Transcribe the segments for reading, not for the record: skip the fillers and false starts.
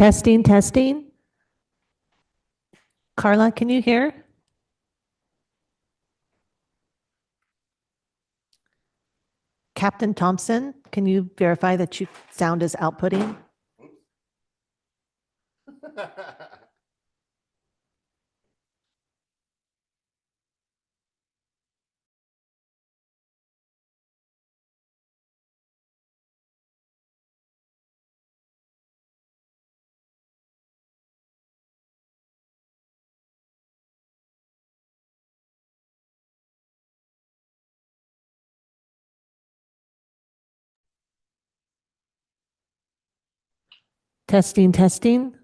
Testing, testing. Carla, can you hear? Captain Thompson, can you verify that your sound is outputting? Testing, testing.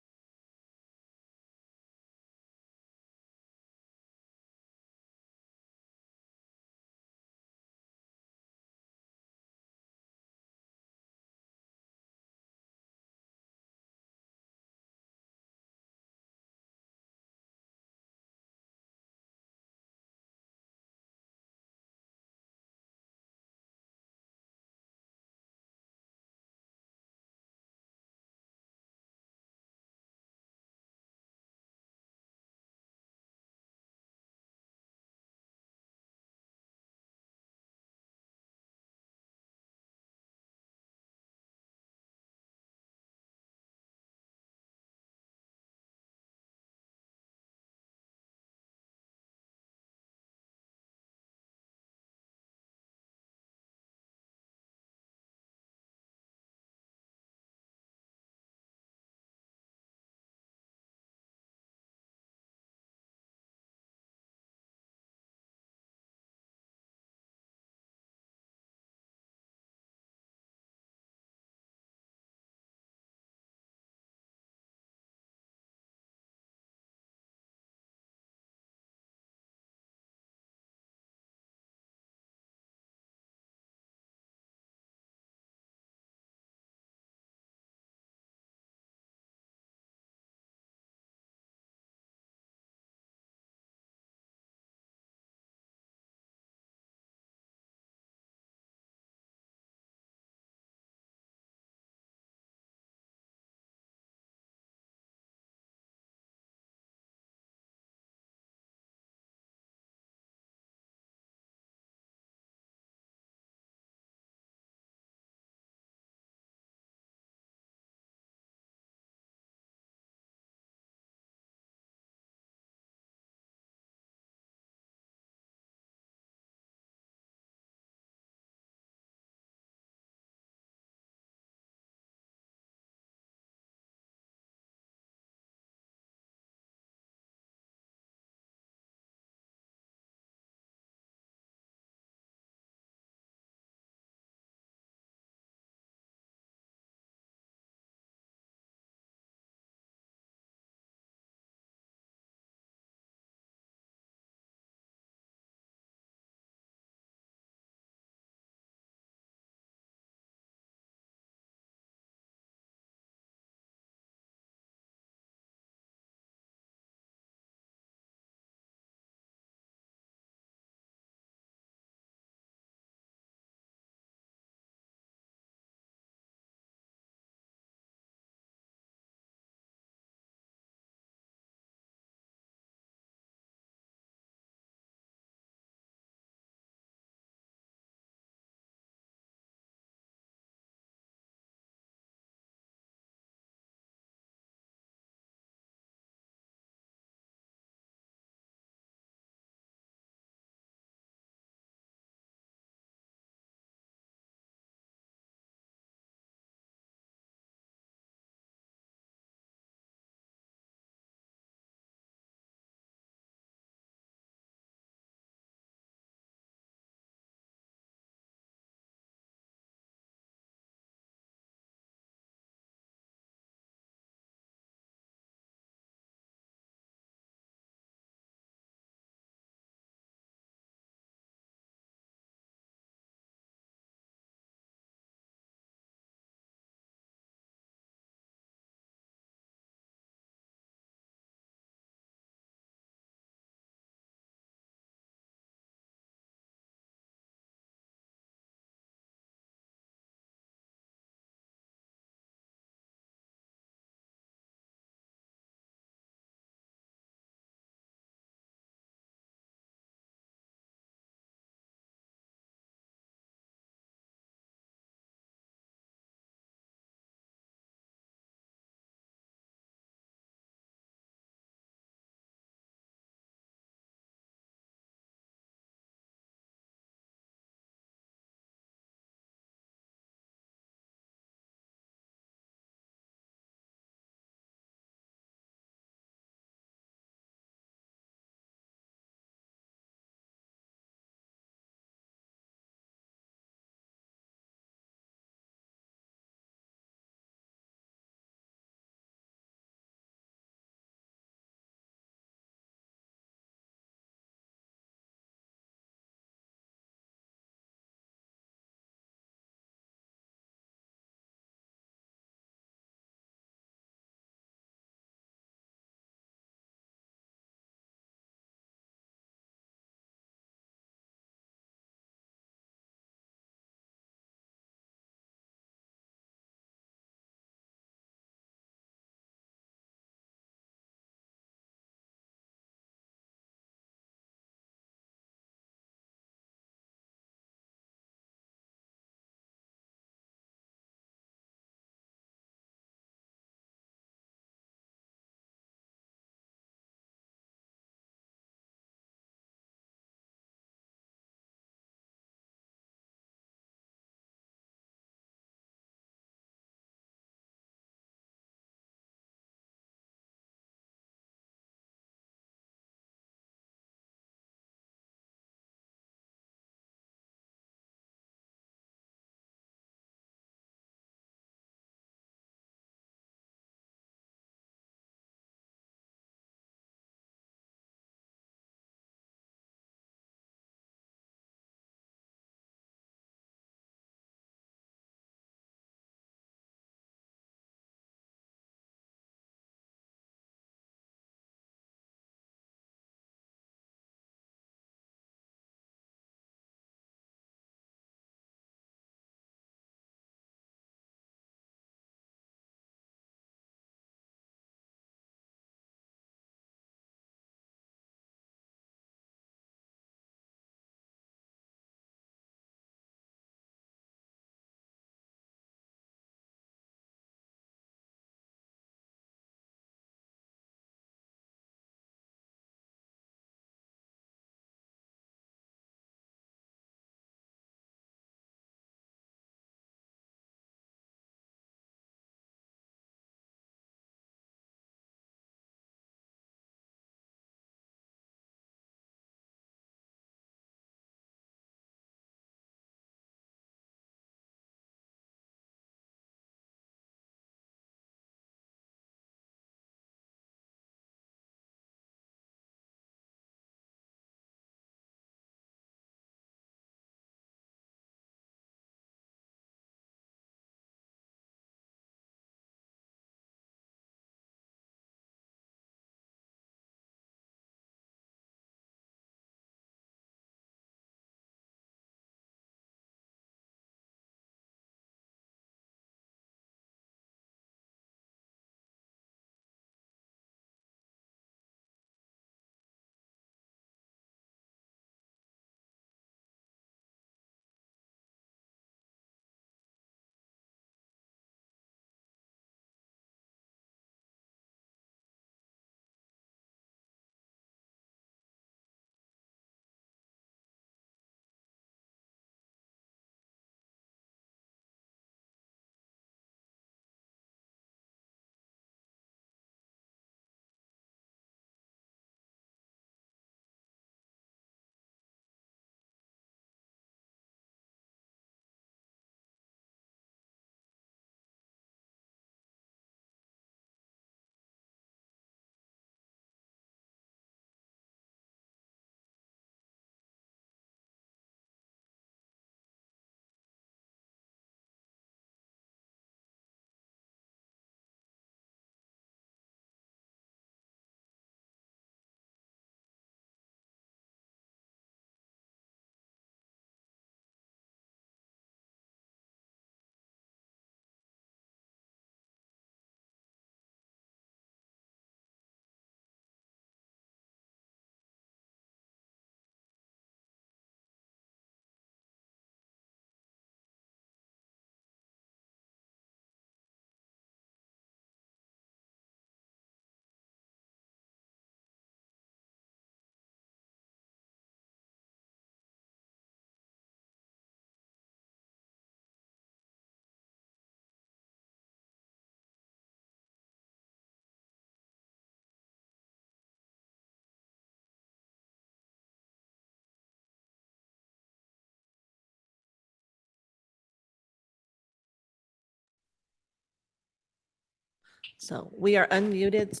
So we are unmuted.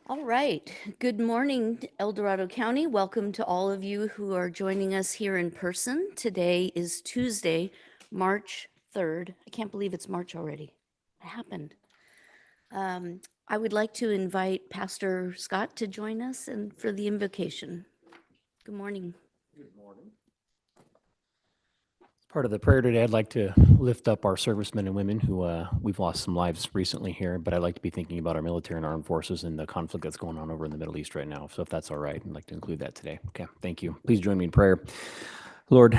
All right. Good morning, El Dorado County. Welcome to all of you who are joining us here in person. Today is Tuesday, March 3rd. I can't believe it's March already. It happened. I would like to invite Pastor Scott to join us and for the invocation. Good morning. Part of the prayer today, I'd like to lift up our servicemen and women who we've lost some lives recently here, but I'd like to be thinking about our military and armed forces and the conflict that's going on over in the Middle East right now. So if that's all right, I'd like to include that today. Okay, thank you. Please join me in prayer. Lord,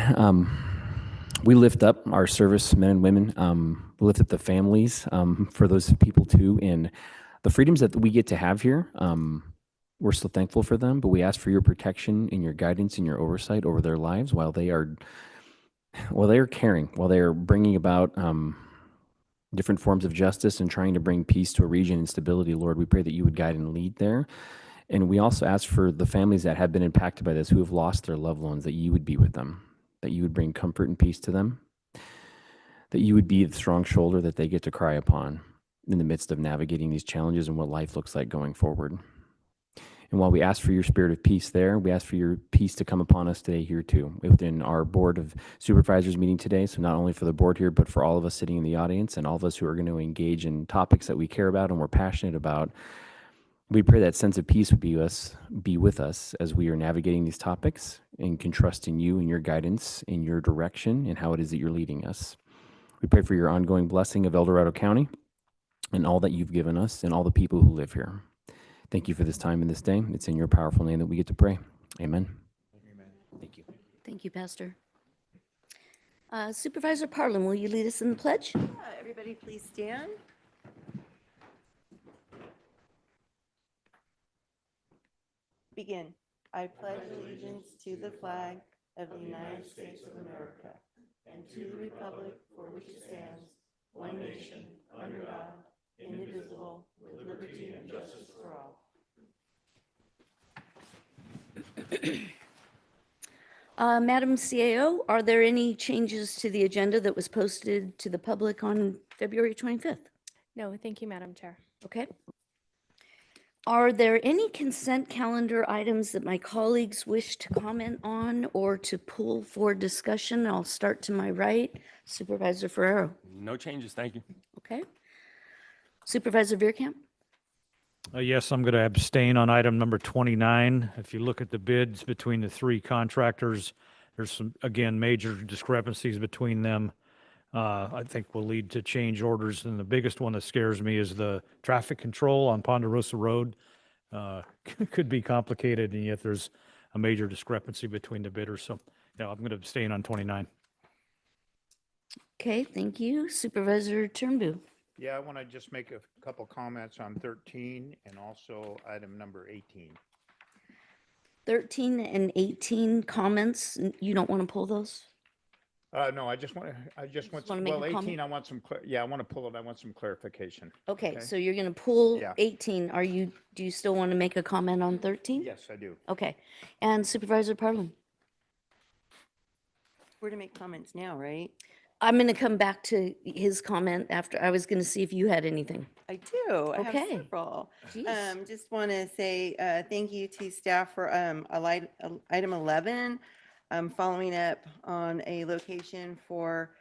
we lift up our servicemen and women. We lift up the families for those people too, and the freedoms that we get to have here. We're so thankful for them, but we ask for your protection and your guidance and your oversight over their lives while they are caring, while they are bringing about different forms of justice and trying to bring peace to a region and stability. Lord, we pray that you would guide and lead there. And we also ask for the families that have been impacted by this, who have lost their loved ones, that you would be with them, that you would bring comfort and peace to them, that you would be the strong shoulder that they get to cry upon in the midst of navigating these challenges and what life looks like going forward. And while we ask for your spirit of peace there, we ask for your peace to come upon us today here too, within our Board of Supervisors meeting today. So not only for the board here, but for all of us sitting in the audience and all of us who are going to engage in topics that we care about and we're passionate about. We pray that sense of peace would be with us as we are navigating these topics and can trust in you and your guidance, in your direction, and how it is that you're leading us. We pray for your ongoing blessing of El Dorado County and all that you've given us and all the people who live here. Thank you for this time and this day. It's in your powerful name that we get to pray. Amen. Amen. Thank you. Thank you, Pastor. Supervisor Parlin, will you lead us in the pledge? Everybody please stand. Begin. I pledge allegiance to the flag of the United States of America and to the republic for which it stands, one nation, under God, indivisible, with liberty and justice for all. Madam CAO, are there any changes to the agenda that was posted to the public on February 25th? No, thank you, Madam Chair. Okay. Are there any consent calendar items that my colleagues wish to comment on or to pull for discussion? I'll start to my right. Supervisor Ferrero. No changes, thank you. Okay. Supervisor Veerkamp? Yes, I'm going to abstain on item number 29. If you look at the bids between the three contractors, there's some, again, major discrepancies between them. I think will lead to change orders. And the biggest one that scares me is the traffic control on Ponderosa Road. Could be complicated, and yet there's a major discrepancy between the bidders. So, yeah, I'm going to abstain on 29. Okay, thank you. Supervisor Turnbull. Yeah, I want to just make a couple comments on 13 and also item number 18. 13 and 18 comments. You don't want to pull those? No, I just want, wanna make well, a 18, comment? I want some, I want to pull it. I want some clarification. Okay, Okay. so you're going to pull Yeah. 18. Do you still want to make a comment on 13? Yes, I do. Okay. And Supervisor Parlin? We're to make comments now, right? I'm going to come back to his comment after. I was going to see if you had anything. I do. I have Okay. several. Jeez. Just want to say thank you to staff for item 11, following up on a location for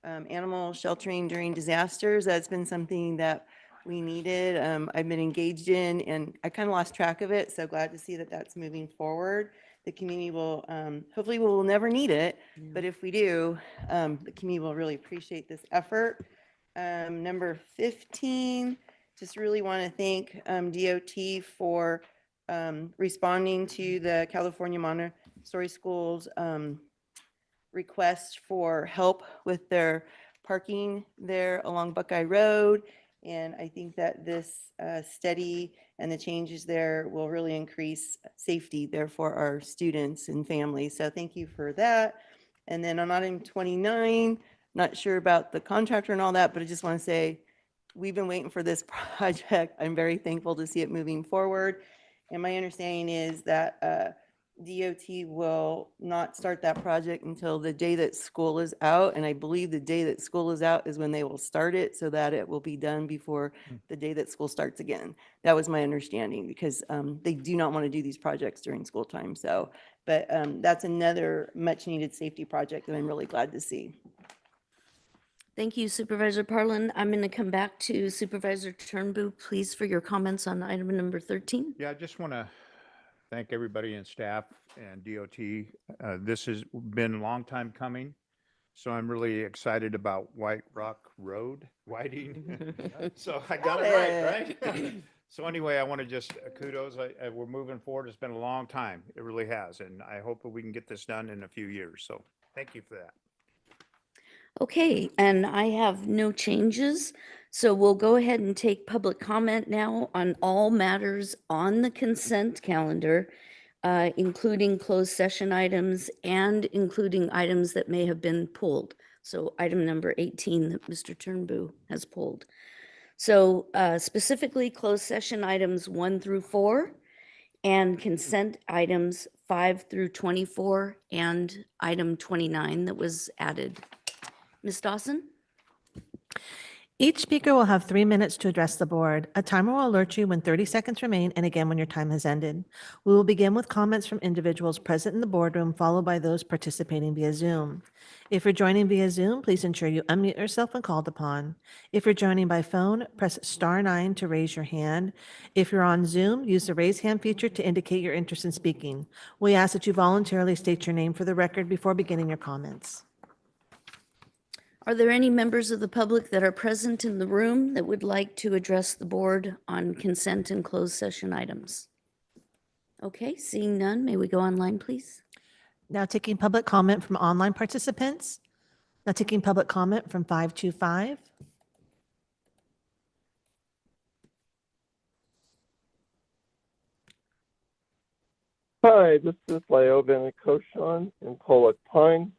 animal sheltering during disasters. That's been something that we needed. I've been engaged in, and I kind of lost track of it. So glad to see that that's moving forward. The community will, hopefully we will never need it, but if we do, the community will really appreciate this effort. Number 15, just really want to thank DOT for responding to the California Montessori Schools request for help with their parking there along Buckeye Road. And I think that this study and the changes there will really increase safety there for our students and families. So thank you for that. And then on item 29, not sure about the contractor and all that, but I just want to say we've been waiting for this project. I'm very thankful to see it moving forward. And my understanding is that DOT will not start that project until the day that school is out. And I believe the day that school is out is when they will start it so that it will be done before the day that school starts again. That was my understanding because they do not want to do these projects during school time. So, but that's another much needed safety project that I'm really glad to see. Thank you, Supervisor Parlin. I'm going to come back to Supervisor Turnbull, please, for your comments on item number 13. Yeah, I just want to thank everybody in staff and DOT. This has been a long time coming, so I'm really excited about White Rock Road widening. So I got it right? So anyway, I want to just kudos. We're moving forward. It's been a long time. It really has, and I hope that we can get this done in a few years. So thank you for that. Okay, and I have no changes, so we'll go ahead and take public comment now on all matters on the consent calendar, including closed session items and including items that may have been pulled. So item number 18 that Mr. Turnbull has pulled. So specifically closed session items 1 through 4 and consent items 5 through 24 and item 29 that was added. Ms. Dawson? Each speaker will have 3 minutes to address the board. A timer will alert you when 30 seconds remain and again when your time has ended. We will begin with comments from individuals present in the boardroom, followed by those participating via Zoom. If you're joining via Zoom, please ensure you unmute yourself when called upon. If you're joining by phone, press *9 to raise your hand. If you're on Zoom, use the raise hand feature to indicate your interest in speaking. We ask that you voluntarily state your name for the record before beginning your comments. Are there any members of the public that are present in the room that would like to address the board on consent and closed session items? Okay, seeing none, may we go online, please? Now taking public comment from online participants. Now taking public comment from 525. Hi, this is Leo Benicoshan in Pollock Pines.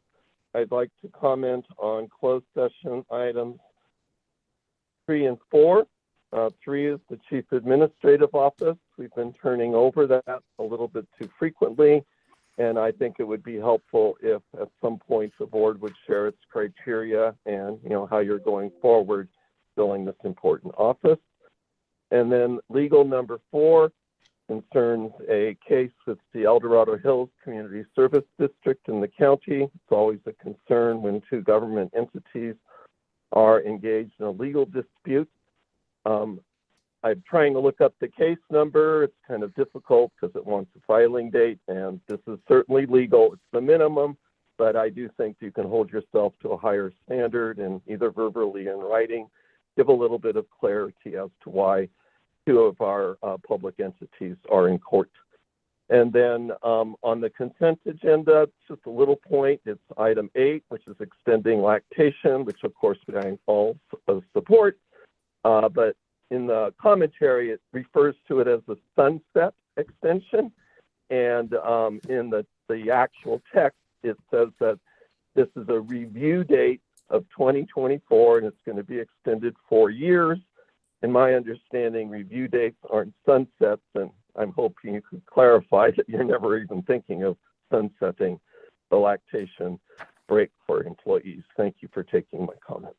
I'd like to comment on closed session items 3 and 4. 3 is the Chief Administrative Office. We've been turning over that a little bit too frequently, and I think it would be helpful if at some point the board would share its criteria and how you're going forward filling this important office. And then legal number 4 concerns a case with the El Dorado Hills Community Service District in the county. It's always a concern when 2 government entities are engaged in a legal dispute. I'm trying to look up the case number. It's kind of difficult because it wants a filing date, and this is certainly legal. It's the minimum, but I do think you can hold yourself to a higher standard and either verbally or in writing, give a little bit of clarity as to why 2 of our public entities are in court. And then on the consent agenda, it's just a little point. It's item 8, which is extending lactation, which of course I all support. But in the commentary, it refers to it as a sunset extension. And in the actual text, it says that this is a review date of 2024, and it's going to be extended 4 years. In my understanding, review dates aren't sunsets, and I'm hoping you could clarify that you're never even thinking of sunsetting the lactation break for employees. Thank you for taking my comment.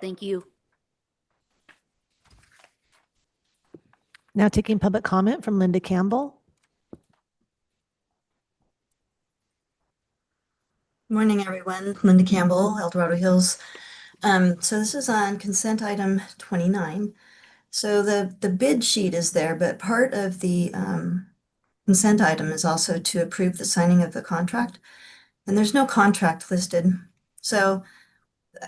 Thank you. Now taking public comment from Linda Campbell. Morning, everyone. Linda Campbell, El Dorado Hills. So this is on consent item 29. So the bid sheet is there, but part of the consent item is also to approve the signing of the contract. And there's no contract listed. So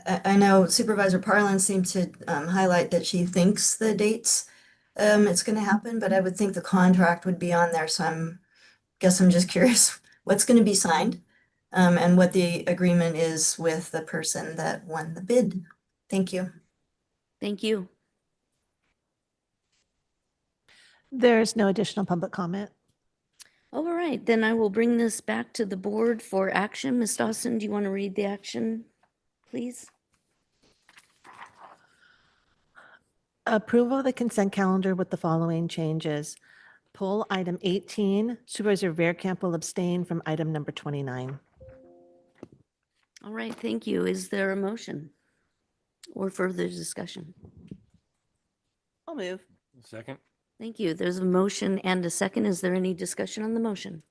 I know Supervisor Parlin seemed to highlight that she thinks the dates it's going to happen, but I would think the contract would be on there. So I'm just curious what's going to be signed. And what the agreement is with the person that won the bid. Thank you. Thank you. There's no additional public comment. All right, then I will bring this back to the board for action. Ms. Dawson, do you want to read the action, please? Approval of the consent calendar with the following changes. pull item 18. Supervisor Verkamp will abstain from item number 29. All right, thank you. Is there a motion or further discussion? I'll move. Second. Thank you. There's a motion and a second. Is there any discussion on the motion?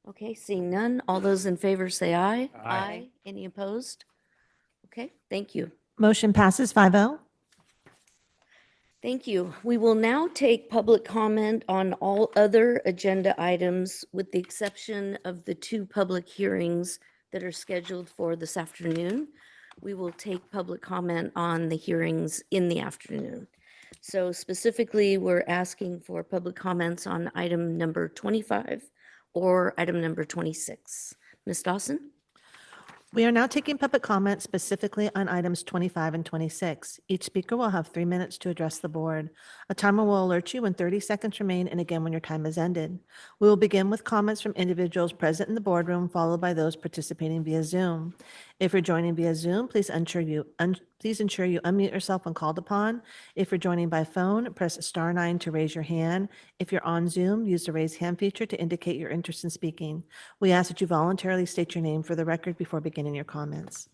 Okay, seeing none. All those in favor say aye. Aye. Any opposed? Okay, thank you. Motion passes 5-0. Thank you. We will now take public comment on all other agenda items with the exception of the 2 public hearings that are scheduled for this afternoon. We will take public comment on the hearings in the afternoon. So specifically, we're asking for public comments on item number 25 or item number 26. Ms. Dawson? We are now taking public comment specifically on items 25 and 26. Each speaker will have 3 minutes to address the board. A timer will alert you when 30 seconds remain and again when your time has ended. We will begin with comments from individuals present in the boardroom, followed by those participating via Zoom. If you're joining via Zoom, please ensure you unmute yourself when called upon. If you're joining by phone, press *9 to raise your hand. If you're on Zoom, use the raise hand feature to indicate your interest in speaking. We ask that you voluntarily state your name for the record before beginning your comments.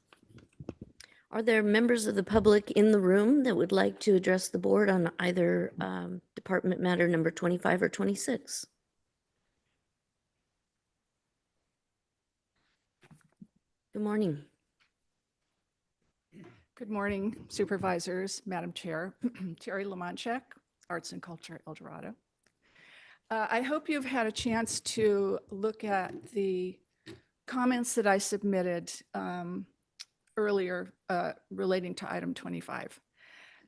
Are there members of the public in the room that would like to address the board on either department matter number 25 or 26? Good morning. Good morning, Supervisors, Madam Chair. Terry Lamonchek, Arts and Culture, El Dorado. I hope you've had a chance to look at the comments that I submitted earlier relating to item 25.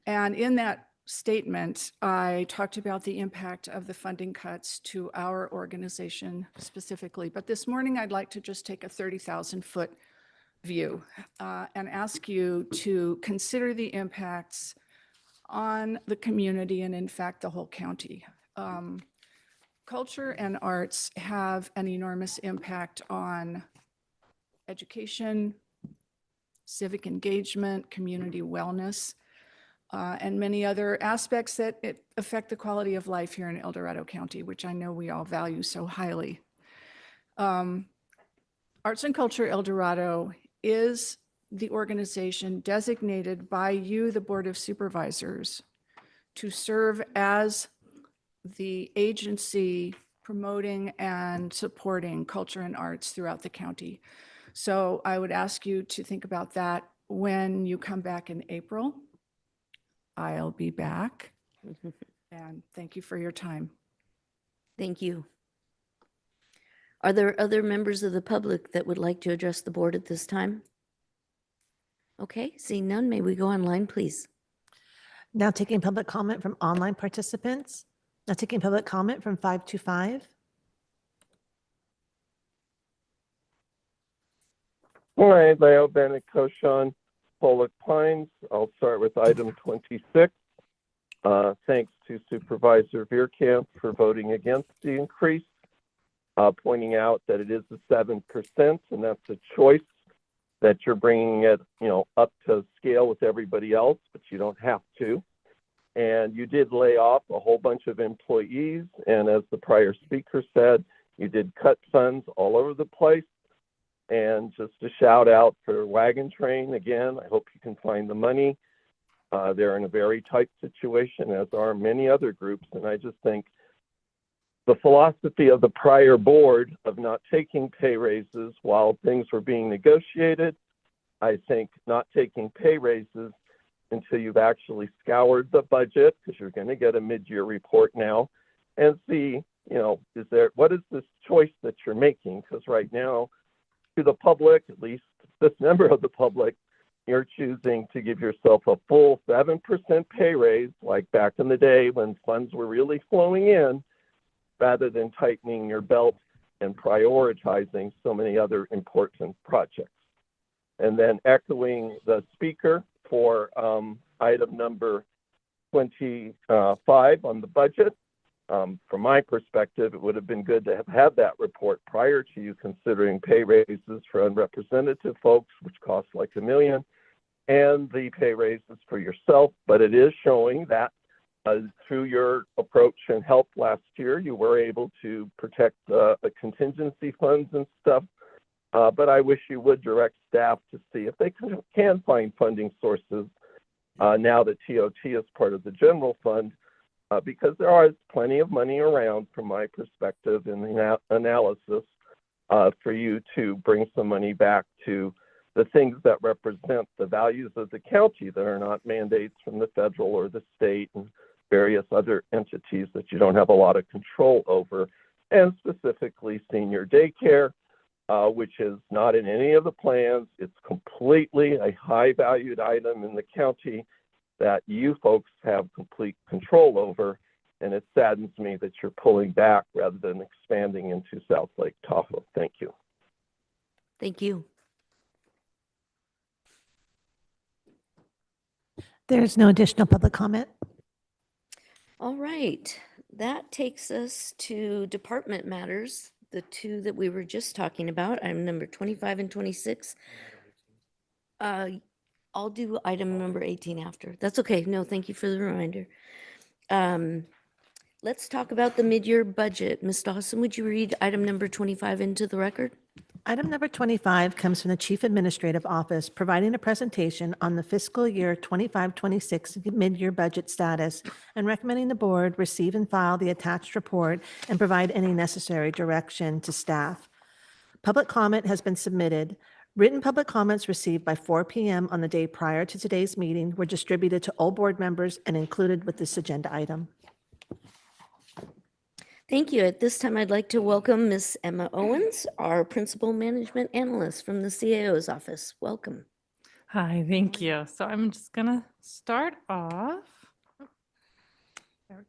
And in that statement, I talked about the impact of the funding cuts to our organization specifically. But this morning, I'd like to just take a 30,000-foot view and ask you to consider the impacts on the community and in fact the whole county. Culture and arts have an enormous impact on education, civic engagement, community wellness, and many other aspects that affect the quality of life here in El Dorado County, which I know we all value so highly. Arts and Culture El Dorado is the organization designated by you, the Board of Supervisors, to serve as the agency promoting and supporting culture and arts throughout the county. So I would ask you to think about that when you come back in April. I'll be back. And thank you for your time. Thank you. Are there other members of the public that would like to address the board at this time? Okay, seeing none, may we go online, please? Now taking public comment from online participants. Now taking public comment from 525. All right, Leo Bennett, Koshan, Pollock Pines. I'll start with item 26. Thanks to Supervisor Veerkamp for voting against the increase, pointing out that it is the 7%, and that's a choice that you're bringing it, up to scale with everybody else, but you don't have to. And you did lay off a whole bunch of employees, and as the prior speaker said, you did cut funds all over the place. And just a shout out for Wagon Train again. I hope you can find the money. They're in a very tight situation, as are many other groups. And I just think the philosophy of the prior board of not taking pay raises while things were being negotiated, I think not taking pay raises until you've actually scoured the budget, because you're going to get a mid-year report now, and see, what is this choice that you're making? Because right now, to the public, at least this member of the public, you're choosing to give yourself a full 7% pay raise, like back in the day when funds were really flowing in, rather than tightening your belt and prioritizing so many other important projects. And then echoing the speaker for item number 25 on the budget. From my perspective, it would have been good to have had that report prior to you considering pay raises for unrepresentative folks, which cost like $1 million, and the pay raises for yourself. But it is showing that through your approach and help last year, you were able to protect the contingency funds and stuff. But I wish you would direct staff to see if they can find funding sources now that TOT is part of the general fund, because there is plenty of money around from my perspective in the analysis for you to bring some money back to the things that represent the values of the county that are not mandates from the federal or the state and various other entities that you don't have a lot of control over, and specifically senior daycare, which is not in any of the plans. It's completely a high valued item in the county that you folks have complete control over. And it saddens me that you're pulling back rather than expanding into South Lake Tahoe. Thank you. Thank you. There's no additional public comment. All right, that takes us to department matters, the two that we were just talking about, item number 25 and 26. I'll do item number 18 after. That's okay. No, thank you for the reminder. Let's talk about the mid-year budget. Ms. Dawson, would you read item number 25 into the record? Item number 25 comes from the Chief Administrative Office, providing a presentation on the fiscal year 25-26 mid-year budget status and recommending the board receive and file the attached report and provide any necessary direction to staff. Public comment has been submitted. Written public comments received by 4 p.m. on the day prior to today's meeting were distributed to all board members and included with this agenda item. Thank you. At this time, I'd like to welcome Ms. Emma Owens, our Principal Management Analyst from the CAO's office. Welcome. Hi, thank you. So I'm just gonna start off. There we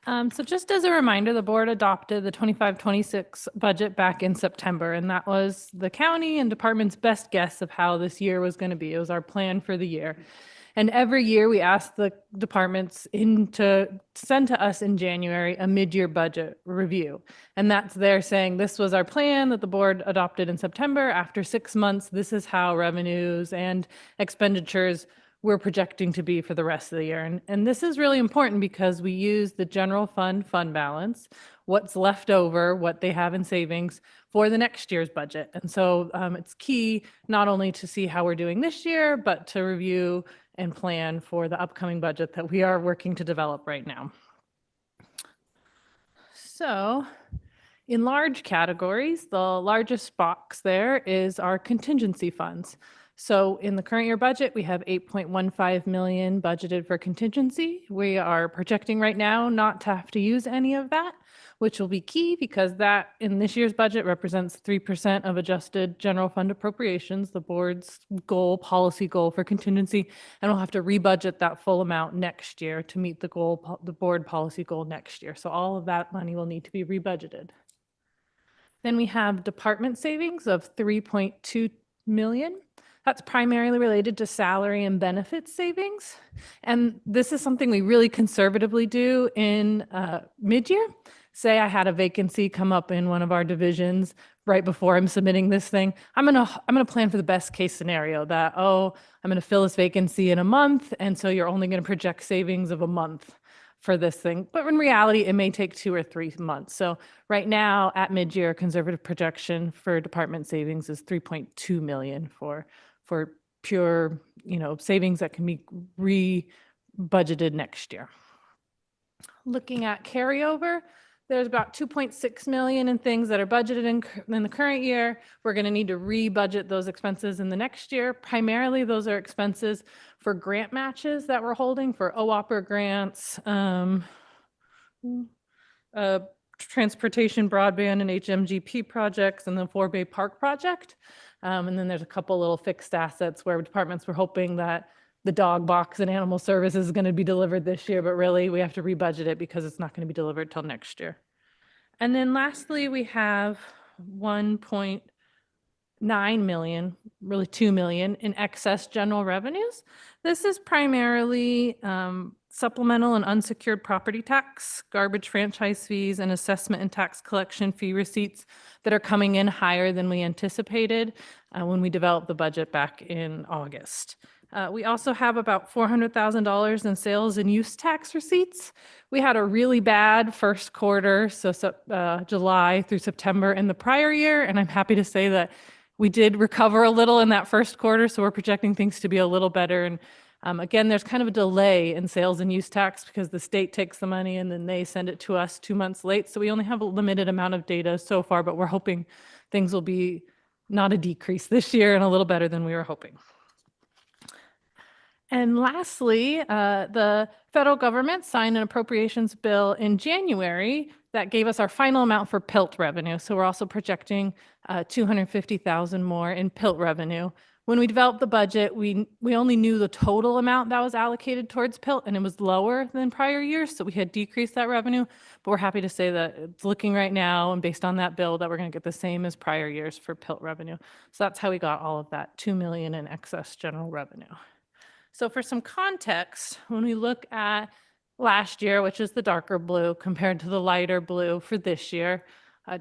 go. So just as a reminder, the board adopted the 25-26 budget back in September, and that was the county and department's best guess of how this year was going to be. It was our plan for the year. And every year we ask the departments to send to us in January a mid-year budget review. And that's there saying this was our plan that the board adopted in September. After 6 months, this is how revenues and expenditures we're projecting to be for the rest of the year. And this is really important because we use the general fund balance, what's left over, what they have in savings for the next year's budget. And so it's key not only to see how we're doing this year, but to review and plan for the upcoming budget that we are working to develop right now. So in large categories, the largest box there is our contingency funds. So in the current year budget, we have 8.15 million budgeted for contingency. We are projecting right now not to have to use any of that, which will be key because that in this year's budget represents 3% of adjusted general fund appropriations, the board's goal, policy goal for contingency, and we'll have to rebudget that full amount next year to meet the goal, the board policy goal next year. So all of that money will need to be rebudgeted. Then we have department savings of 3.2 million. That's primarily related to salary and benefits savings. And this is something we really conservatively do in mid-year. Say I had a vacancy come up in one of our divisions right before I'm submitting this thing. I'm gonna plan for the best case scenario that, oh, I'm gonna fill this vacancy in a month. And so you're only gonna project savings of a month for this thing. But in reality, it may take 2 or 3 months. So right now at mid-year, conservative projection for department savings is 3.2 million for pure, savings that can be re-budgeted next year. Looking at carryover, there's about 2.6 million in things that are budgeted in the current year. We're going to need to re-budget those expenses in the next year. Primarily, those are expenses for grant matches that we're holding for OOPR grants, transportation, broadband, and HMGP projects, and the 4 Bay Park project. And then there's a couple little fixed assets where departments were hoping that the dog box and animal services is going to be delivered this year, but really we have to rebudget it because it's not going to be delivered till next year. And then lastly, we have 1.9 million, really 2 million in excess general revenues. This is primarily supplemental and unsecured property tax, garbage franchise fees, and assessment and tax collection fee receipts that are coming in higher than we anticipated when we developed the budget back in August. We also have about $400,000 in sales and use tax receipts. We had a really bad first quarter, so July through September in the prior year, and I'm happy to say that we did recover a little in that first quarter, so we're projecting things to be a little better. And again, there's kind of a delay in sales and use tax because the state takes the money and then they send it to us 2 months late. So we only have a limited amount of data so far, but we're hoping things will be not a decrease this year and a little better than we were hoping. And lastly, the federal government signed an appropriations bill in January that gave us our final amount for PILT revenue. So we're also projecting $250,000 more in PILT revenue. When we developed the budget, we only knew the total amount that was allocated towards PILT, and it was lower than prior years, so we had decreased that revenue. But we're happy to say that it's looking right now, and based on that bill, that we're going to get the same as prior years for PILT revenue. So that's how we got all of that $2 million in excess general revenue. So for some context, when we look at last year, which is the darker blue, compared to the lighter blue for this year,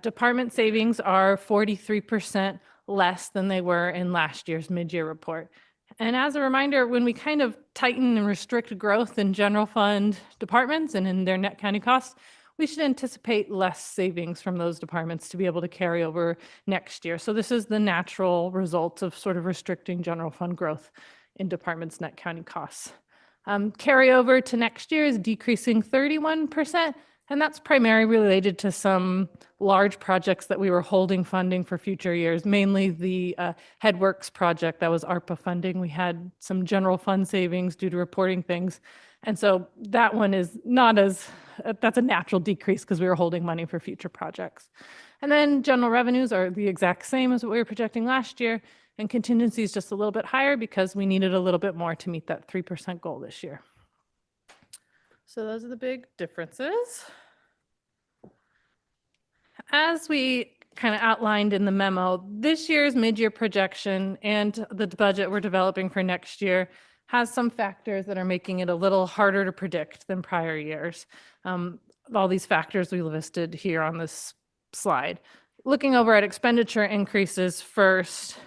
department savings are 43% less than they were in last year's mid-year report. And as a reminder, when we kind of tighten and restrict growth in general fund departments and in their net county costs, we should anticipate less savings from those departments to be able to carry over next year. So this is the natural result of sort of restricting general fund growth in departments' net county costs. Carryover to next year is decreasing 31%, and that's primarily related to some large projects that we were holding funding for future years, mainly the Headworks project that was ARPA funding. We had some general fund savings due to reporting things, and so that one is not as, that's a natural decrease because we were holding money for future projects. And then general revenues are the exact same as what we were projecting last year, and contingency is just a little bit higher because we needed a little bit more to meet that 3% goal this year. So those are the big differences. As we kind of outlined in the memo, this year's mid-year projection and the budget we're developing for next year has some factors that are making it a little harder to predict than prior years. All these factors we listed here on this slide. Looking over at expenditure increases first,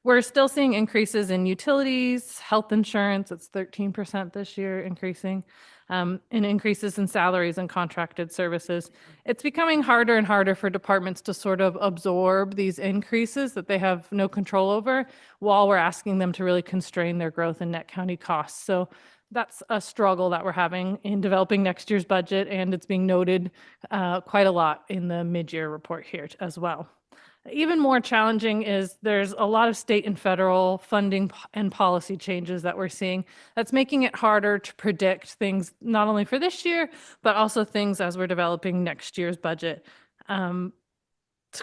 we're still seeing increases in utilities, health insurance, it's 13% this year increasing, and increases in salaries and contracted services. It's becoming harder and harder for departments to sort of absorb these increases that they have no control over while we're asking them to really constrain their growth in net county costs. So that's a struggle that we're having in developing next year's budget, and it's being noted quite a lot in the mid-year report here as well. Even more challenging is there's a lot of state and federal funding and policy changes that we're seeing that's making it harder to predict things not only for this year, but also things as we're developing next year's budget. To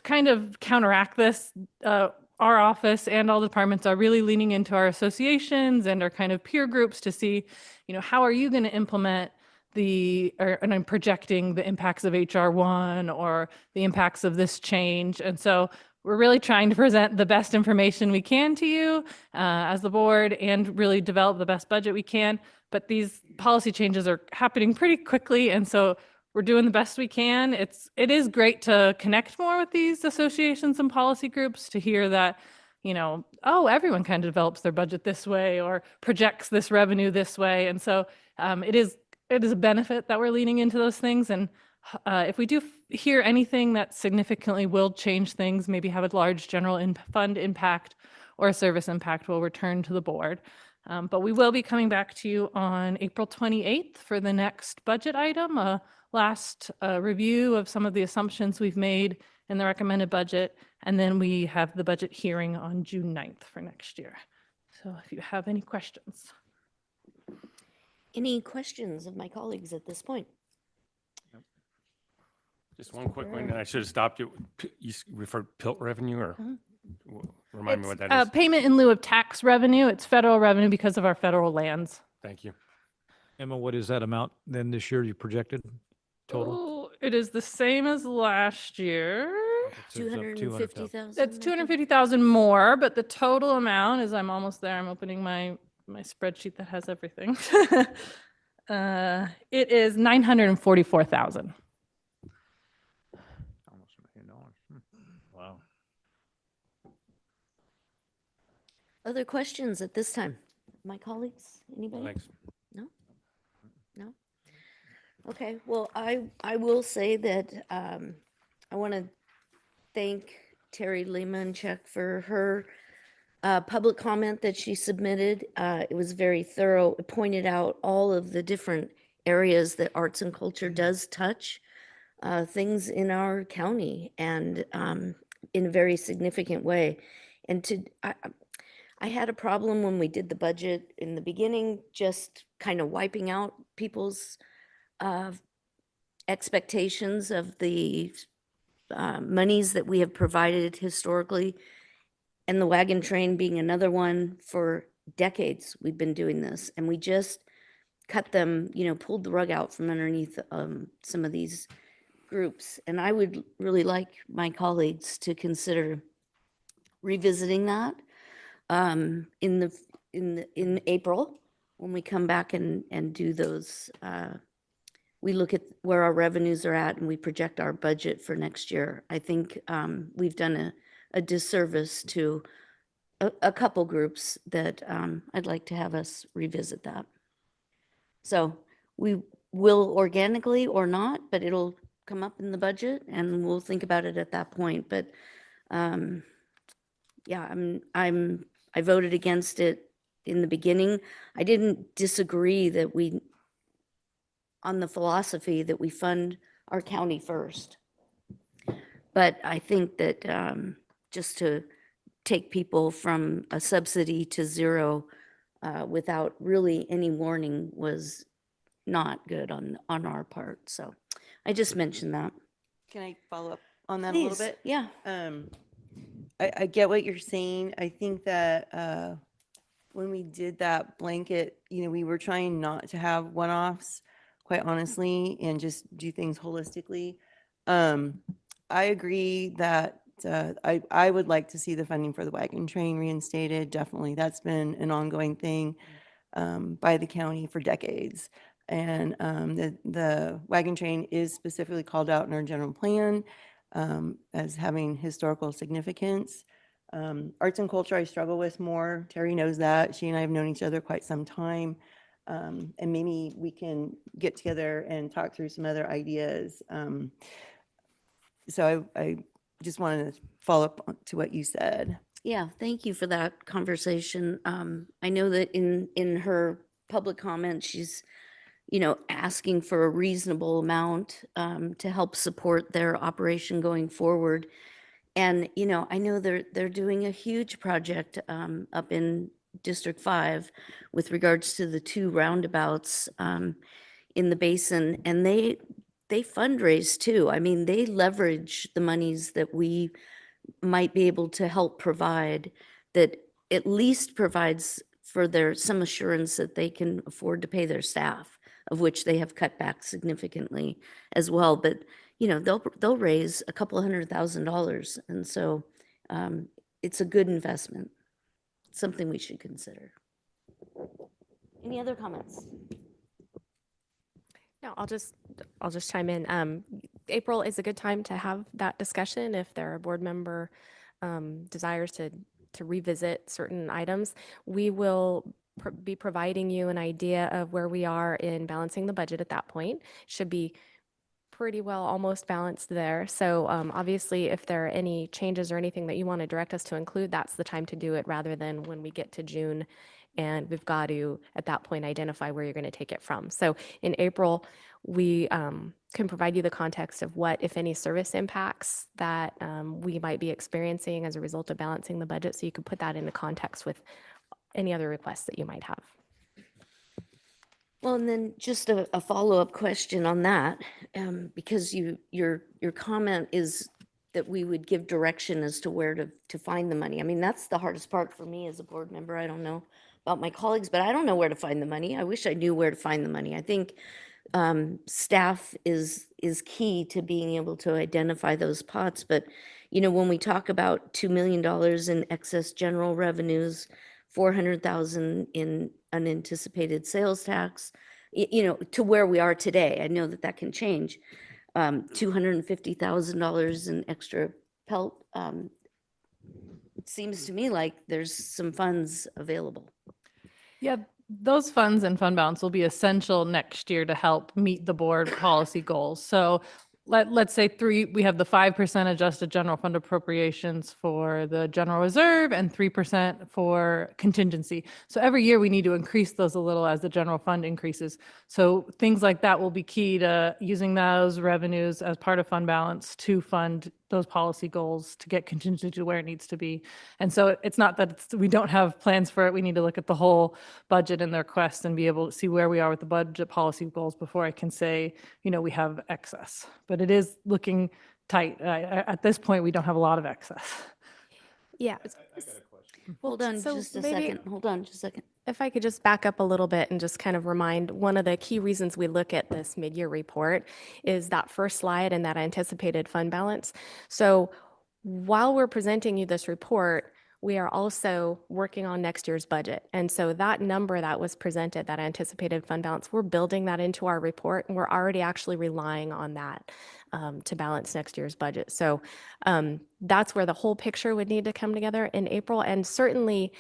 kind of counteract this, our office and all departments are really leaning into our associations and our kind of peer groups to see, how are you going to implement and I'm projecting the impacts of HR 1 or the impacts of this change. And so we're really trying to present the best information we can to you as the board and really develop the best budget we can. But these policy changes are happening pretty quickly. And so we're doing the best we can. It is great to connect more with these associations and policy groups to hear that, everyone kind of develops their budget this way or projects this revenue this way. And so it is a benefit that we're leaning into those things. And if we do hear anything that significantly will change things, maybe have a large general fund impact or a service impact, we'll return to the board. But we will be coming back to you on April 28th for the next budget item, a last review of some of the assumptions we've made in the recommended budget. And then we have the budget hearing on June 9th for next year. So if you have any questions. Any questions of my colleagues at this point? Just one quick one, and I should have stopped you. You referred PILT revenue, or remind me what that is? Payment in lieu of tax revenue. It's federal revenue because of our federal lands. Thank you. Emma, what is that amount then this year you projected total? Oh, it is the same as last year. So it's up 250,000? It's 250,000 more, but the total amount is, I'm almost there. I'm opening my spreadsheet that has everything. It is 944,000. Almost $1 million. Wow. Other questions at this time? My colleagues, anybody? Thanks. No? No? Okay, well, I will say that I want to thank Terry Lemanchuk for her public comment that she submitted. It was very thorough. It pointed out all of the different areas that arts and culture does touch things in our county and in a very significant way. And I had a problem when we did the budget in the beginning, just kind of wiping out people's expectations of the monies that we have provided historically, and the wagon train being another one. For decades, we've been doing this, and we just cut them, pulled the rug out from underneath some of these groups. And I would really like my colleagues to consider revisiting that in April, when we come back and do those. We look at where our revenues are at and we project our budget for next year. I think we've done a disservice to a couple groups that I'd like to have us revisit that. So we will organically or not, but it'll come up in the budget and we'll think about it at that point. But yeah, I voted against it in the beginning. I didn't disagree that on the philosophy that we fund our county first. But I think that just to take people from a subsidy to zero without really any warning was not good on our part. So I just mentioned that. Can I follow up on that a Please, little bit? yeah. I get what you're saying. I think that when we did that blanket, we were trying not to have one-offs, quite honestly, and just do things holistically. I agree that I would like to see the funding for the wagon train reinstated. Definitely. That's been an ongoing thing by the county for decades. And the wagon train is specifically called out in our general plan as having historical significance. Arts and culture I struggle with more. Terry knows that. She and I have known each other quite some time. And maybe we can get together and talk through some other ideas. So I just wanted to follow up to what you said. Yeah, thank you for that conversation. I know that in her public comment, she's, asking for a reasonable amount to help support their operation going forward. And, I know they're doing a huge project up in District 5 with regards to the 2 roundabouts in the basin, and they fundraise too. I mean, they leverage the monies that we might be able to help provide, that at least provides for some assurance that they can afford to pay their staff, of which they have cut back significantly as well. But they'll raise a couple $100,000, and so it's a good investment. Something we should consider. Any other comments? No, I'll just chime in. April is a good time to have that discussion if there are board member desires to revisit certain items. We will be providing you an idea of where we are in balancing the budget at that point. Should be pretty well almost balanced there. So obviously, if there are any changes or anything that you want to direct us to include, that's the time to do it rather than when we get to June and we've got to, at that point, identify where you're going to take it from. So in April, we can provide you the context of what, if any, service impacts that we might be experiencing as a result of balancing the budget. So you can put that into context with any other requests that you might have. Well, and then just a follow-up question on that, because your comment is that we would give direction as to where to find the money. I mean, that's the hardest part for me as a board member. I don't know about my colleagues, but I don't know where to find the money. I wish I knew where to find the money. I think staff is key to being able to identify those pots. But, when we talk about $2 million in excess general revenues, 400,000 in unanticipated sales tax, to where we are today, I know that can change. $250,000 in extra pelt it seems to me like there's some funds available. Yeah, those funds and fund balance will be essential next year to help meet the board policy goals. So let's say we have the 5% adjusted general fund appropriations for the general reserve and 3% for contingency. So every year we need to increase those a little as the general fund increases. So things like that will be key to using those revenues as part of fund balance to fund those policy goals to get contingency to where it needs to be. And so it's not that we don't have plans for it. We need to look at the whole budget and their request and be able to see where we are with the budget policy goals before I can say, we have excess. But it is looking tight. At this point, we don't have a lot of excess. Yeah. Hold on so just a maybe- second. Hold on just a second. If I could just back up a little bit and just kind of remind, one of the key reasons we look at this mid-year report is that first slide and that anticipated fund balance. So while we're presenting you this report, we are also working on next year's budget. And so that number that was presented, that anticipated fund balance, we're building that into our report, and we're already actually relying on that to balance next year's budget. So that's where the whole picture would need to come together in April. And certainly,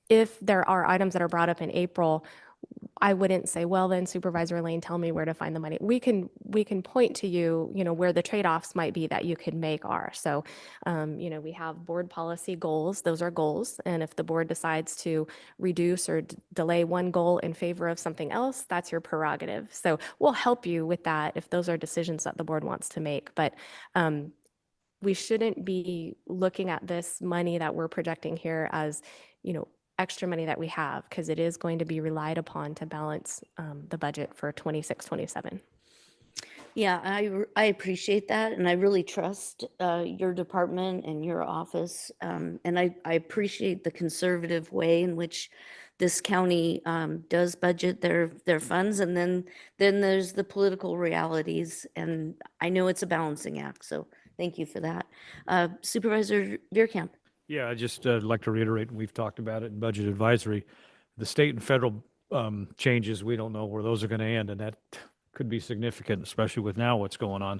if there are items that are brought up in April, I wouldn't say, well, then Supervisor Lane, tell me where to find the money. We can point to you, where the trade-offs might be that you could make are. So, we have board policy goals. Those are goals. And if the board decides to reduce or delay one goal in favor of something else, that's your prerogative. So we'll help you with that if those are decisions that the board wants to make. But we shouldn't be looking at this money that we're projecting here as, extra money that we have, because it is going to be relied upon to balance the budget for 26, 27. Yeah, I appreciate that, and I really trust your department and your office. And I appreciate the conservative way in which this county does budget their funds, and then there's the political realities, and I know it's a balancing act, so thank you for that. Supervisor Veerkamp. Yeah, I just like to reiterate, and we've talked about it in budget advisory, the state and federal changes, we don't know where those are going to end, and that could be significant, especially with now what's going on.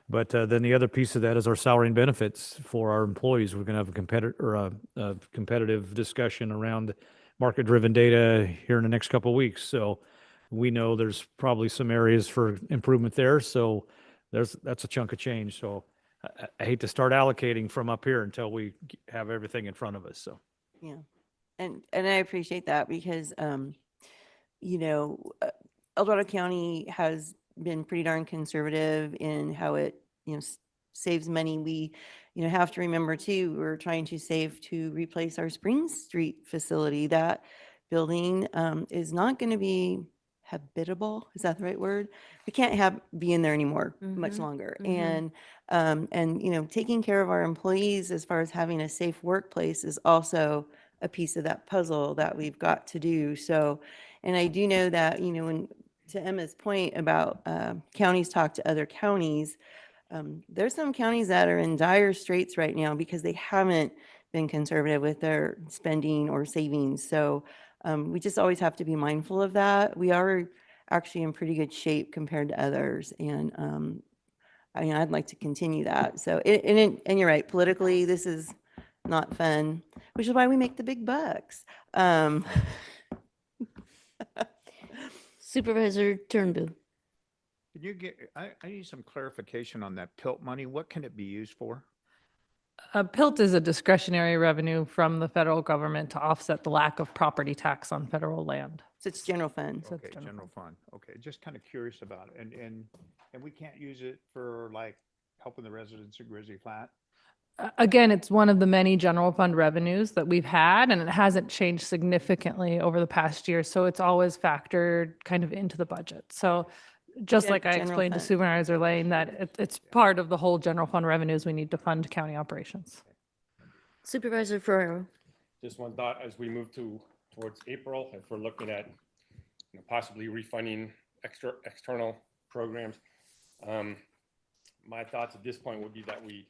But then the other piece of that is our salary and benefits for our employees. We're going to have a competitive discussion around market-driven data here in the next couple of weeks. So we know there's probably some areas for improvement there. So that's a chunk of change. So I hate to start allocating from up here until we have everything in front of us. So Yeah. And I appreciate that because, El Dorado County has been pretty darn conservative in how it, saves money. We, have to remember too, we're trying to save to replace our Spring Street facility. That building is not going to be habitable. Is that the right word? We can't be in there anymore much longer. And taking care of our employees as far as having a safe workplace is also a piece of that puzzle that we've got to do. So, and I do know that, when to Emma's point about counties talk to other counties, there's some counties that are in dire straits right now because they haven't been conservative with their spending or savings. So we just always have to be mindful of that. We are actually in pretty good shape compared to others. And I'd like to continue that. So, and you're right, politically, this is not fun, which is why we make the big bucks. Supervisor Turnbull. Can you I need some clarification on that PILT money. What can it be used for? PILT is a discretionary revenue from the federal government to offset the lack of property tax on federal land. So it's general fund. So it's Okay, general fund. Okay, just kind of curious about it. And we can't use it for like helping the residents of Grizzly Flat? Again, it's one of the many general fund revenues that we've had, and it hasn't changed significantly over the past year. So it's always factored kind of into the budget. So just like I General explained to fund. Supervisor Lane, that it's part of the whole general fund revenues we need to fund county operations. Supervisor Ferrero. Just one thought as we move towards April, if we're looking at possibly refunding external programs, my thoughts at this point would be that we,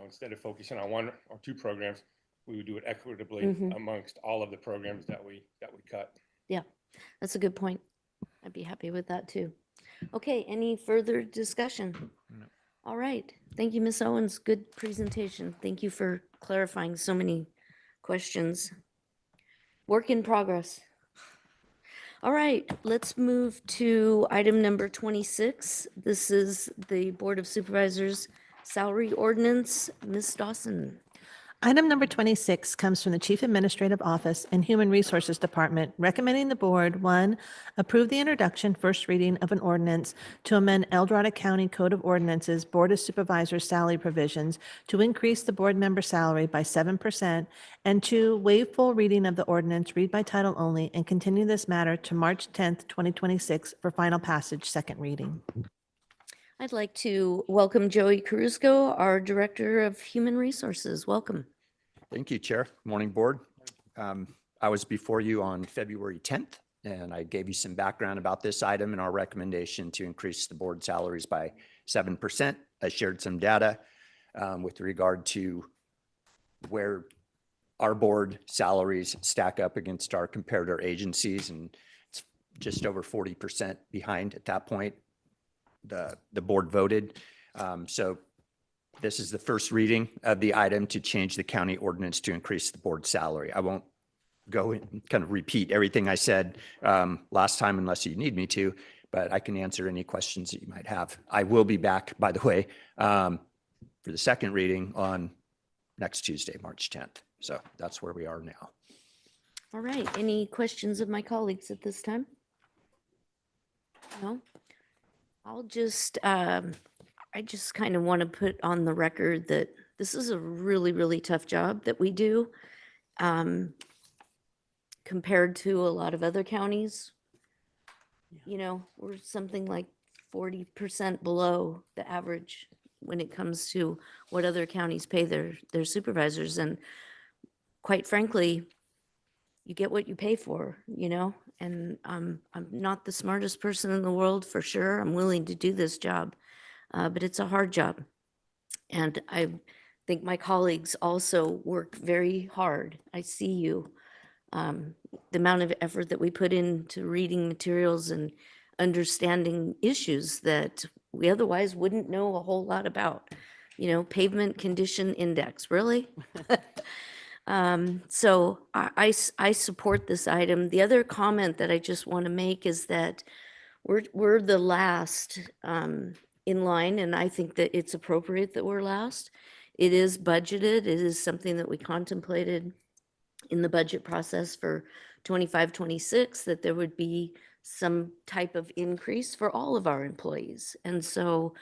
instead of focusing on one or two programs, we would do it equitably amongst all of the programs that we cut. Yeah, that's a good point. I'd be happy with that too. Okay, any further discussion? No. All right. Thank you, Ms. Owens. Good presentation. Thank you for clarifying so many questions. Work in progress. All right, let's move to item number 26. This is the Board of Supervisors salary ordinance. Ms. Dawson. Item number 26 comes from the Chief Administrative Office and Human Resources Department, recommending the board, 1, approve the introduction, first reading of an ordinance to amend El Dorado County Code of Ordinances Board of Supervisors salary provisions to increase the board member salary by 7%, and 2, waive full reading of the ordinance, read by title only, and continue this matter to March 10th, 2026 for final passage, second reading. I'd like to welcome Joey Carusco, our Director of Human Resources. Welcome. Thank you, Chair. Morning, Board. I was before you on February 10th, and I gave you some background about this item and our recommendation to increase the board salaries by 7%. I shared some data with regard to where our board salaries stack up against our comparator agencies, and it's just over 40% behind at that point. The board voted. So this is the first reading of the item to change the county ordinance to increase the board salary. I won't go and kind of repeat everything I said last time unless you need me to, but I can answer any questions that you might have. I will be back, by the way, for the second reading on next Tuesday, March 10th. So that's where we are now. All right, any questions of my colleagues at this time? No? I'll just, I just kind of want to put on the record that this is a really, really tough job that we do compared to a lot of other counties. You know, we're something like 40% below the average when it comes to what other counties pay their supervisors. And quite frankly, you get what you pay for, you know, and I'm not the smartest person in the world for sure. I'm willing to do this job, but it's a hard job. And I think my colleagues also work very hard. I see you. The amount of effort that we put into reading materials and understanding issues that we otherwise wouldn't know a whole lot about. You know, pavement condition index, really? So I support this item. The other comment that I just want to make is that we're the last in line, and I think that it's appropriate that we're last. It is budgeted. It is something that we contemplated in the budget process for 25, 26, that there would be some type of increase for all of our employees. And so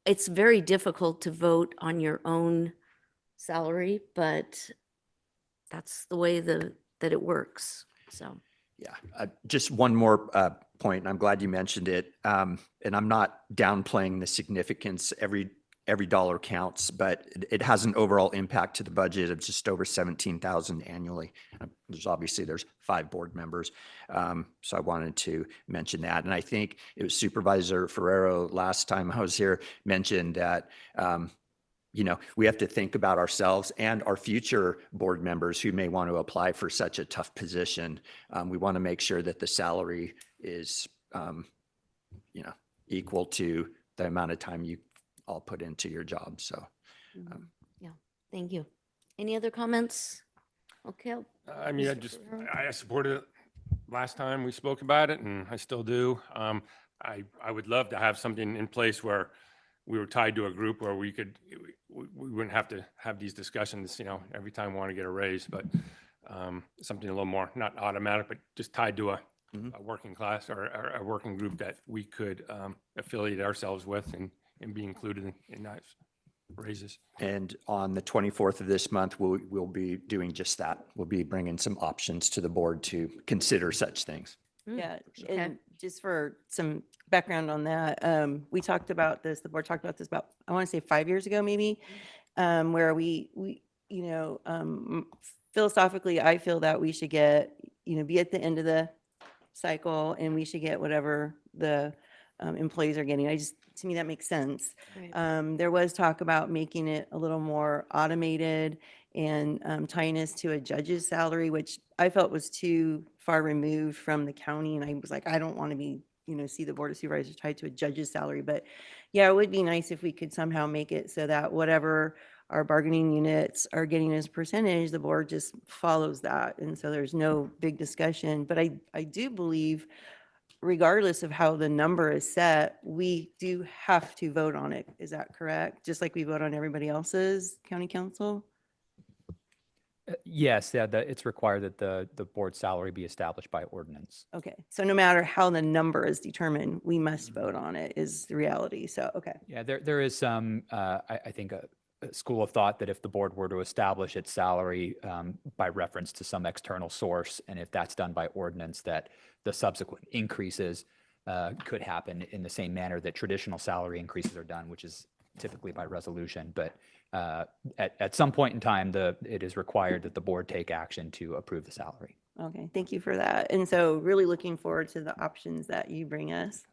it's very difficult to vote on your own salary, but that's the way that it works. So Yeah, just one more point, and I'm glad you mentioned it. And I'm not downplaying the significance. Every dollar counts, but it has an overall impact to the budget of just over 17,000 annually. There's 5 board members. So I wanted to mention that. And I think it was Supervisor Ferrero last time I was here mentioned that, you know, we have to think about ourselves and our future board members who may want to apply for such a tough position. We want to make sure that the salary is, you know, equal to the amount of time you all put into your job. So, yeah, thank you. Any other comments? Okay. I mean, I supported it last time we spoke about it, and I still do. I would love to have something in place where we were tied to a group where we wouldn't have to have these discussions, you know, every time we want to get a raise, but something a little more, not automatic, but just tied to a working class or a working group that we could affiliate ourselves with and be included in those raises. and on the 24th of this month, we'll be doing just that. We'll be bringing some options to the board to consider such things. Yeah, okay. and just for some background on that, we talked about this, the board talked about this about, I want to say 5 years ago, maybe, where we, you know, philosophically, I feel that we should get, you know, be at the end of the cycle and we should get whatever the employees are getting. To me, that makes sense. Right. There was talk about making it a little more automated and tying us to a judge's salary, which I felt was too far removed from the county. And I was like, I don't want to be see the Board of Supervisors tied to a judge's salary. But yeah, it would be nice if we could somehow make it so that whatever our bargaining units are getting as a percentage, the board just follows that. And so there's no big discussion. But I do believe, regardless of how the number is set, we do have to vote on it. Is that correct? Just like we vote on everybody else's county council? Yes, yeah, it's required that the board salary be established by ordinance. Okay, so no matter how the number is determined, we must vote on it is the reality. So, okay. Yeah, there is some, I think, a school of thought that if the board were to establish its salary by reference to some external source, and if that's done by ordinance, that the subsequent increases could happen in the same manner that traditional salary increases are done, which is typically by resolution. But at some point in time, it is required that the board take action to approve the salary. Okay, thank you for that. And so really looking forward to the options that you bring us.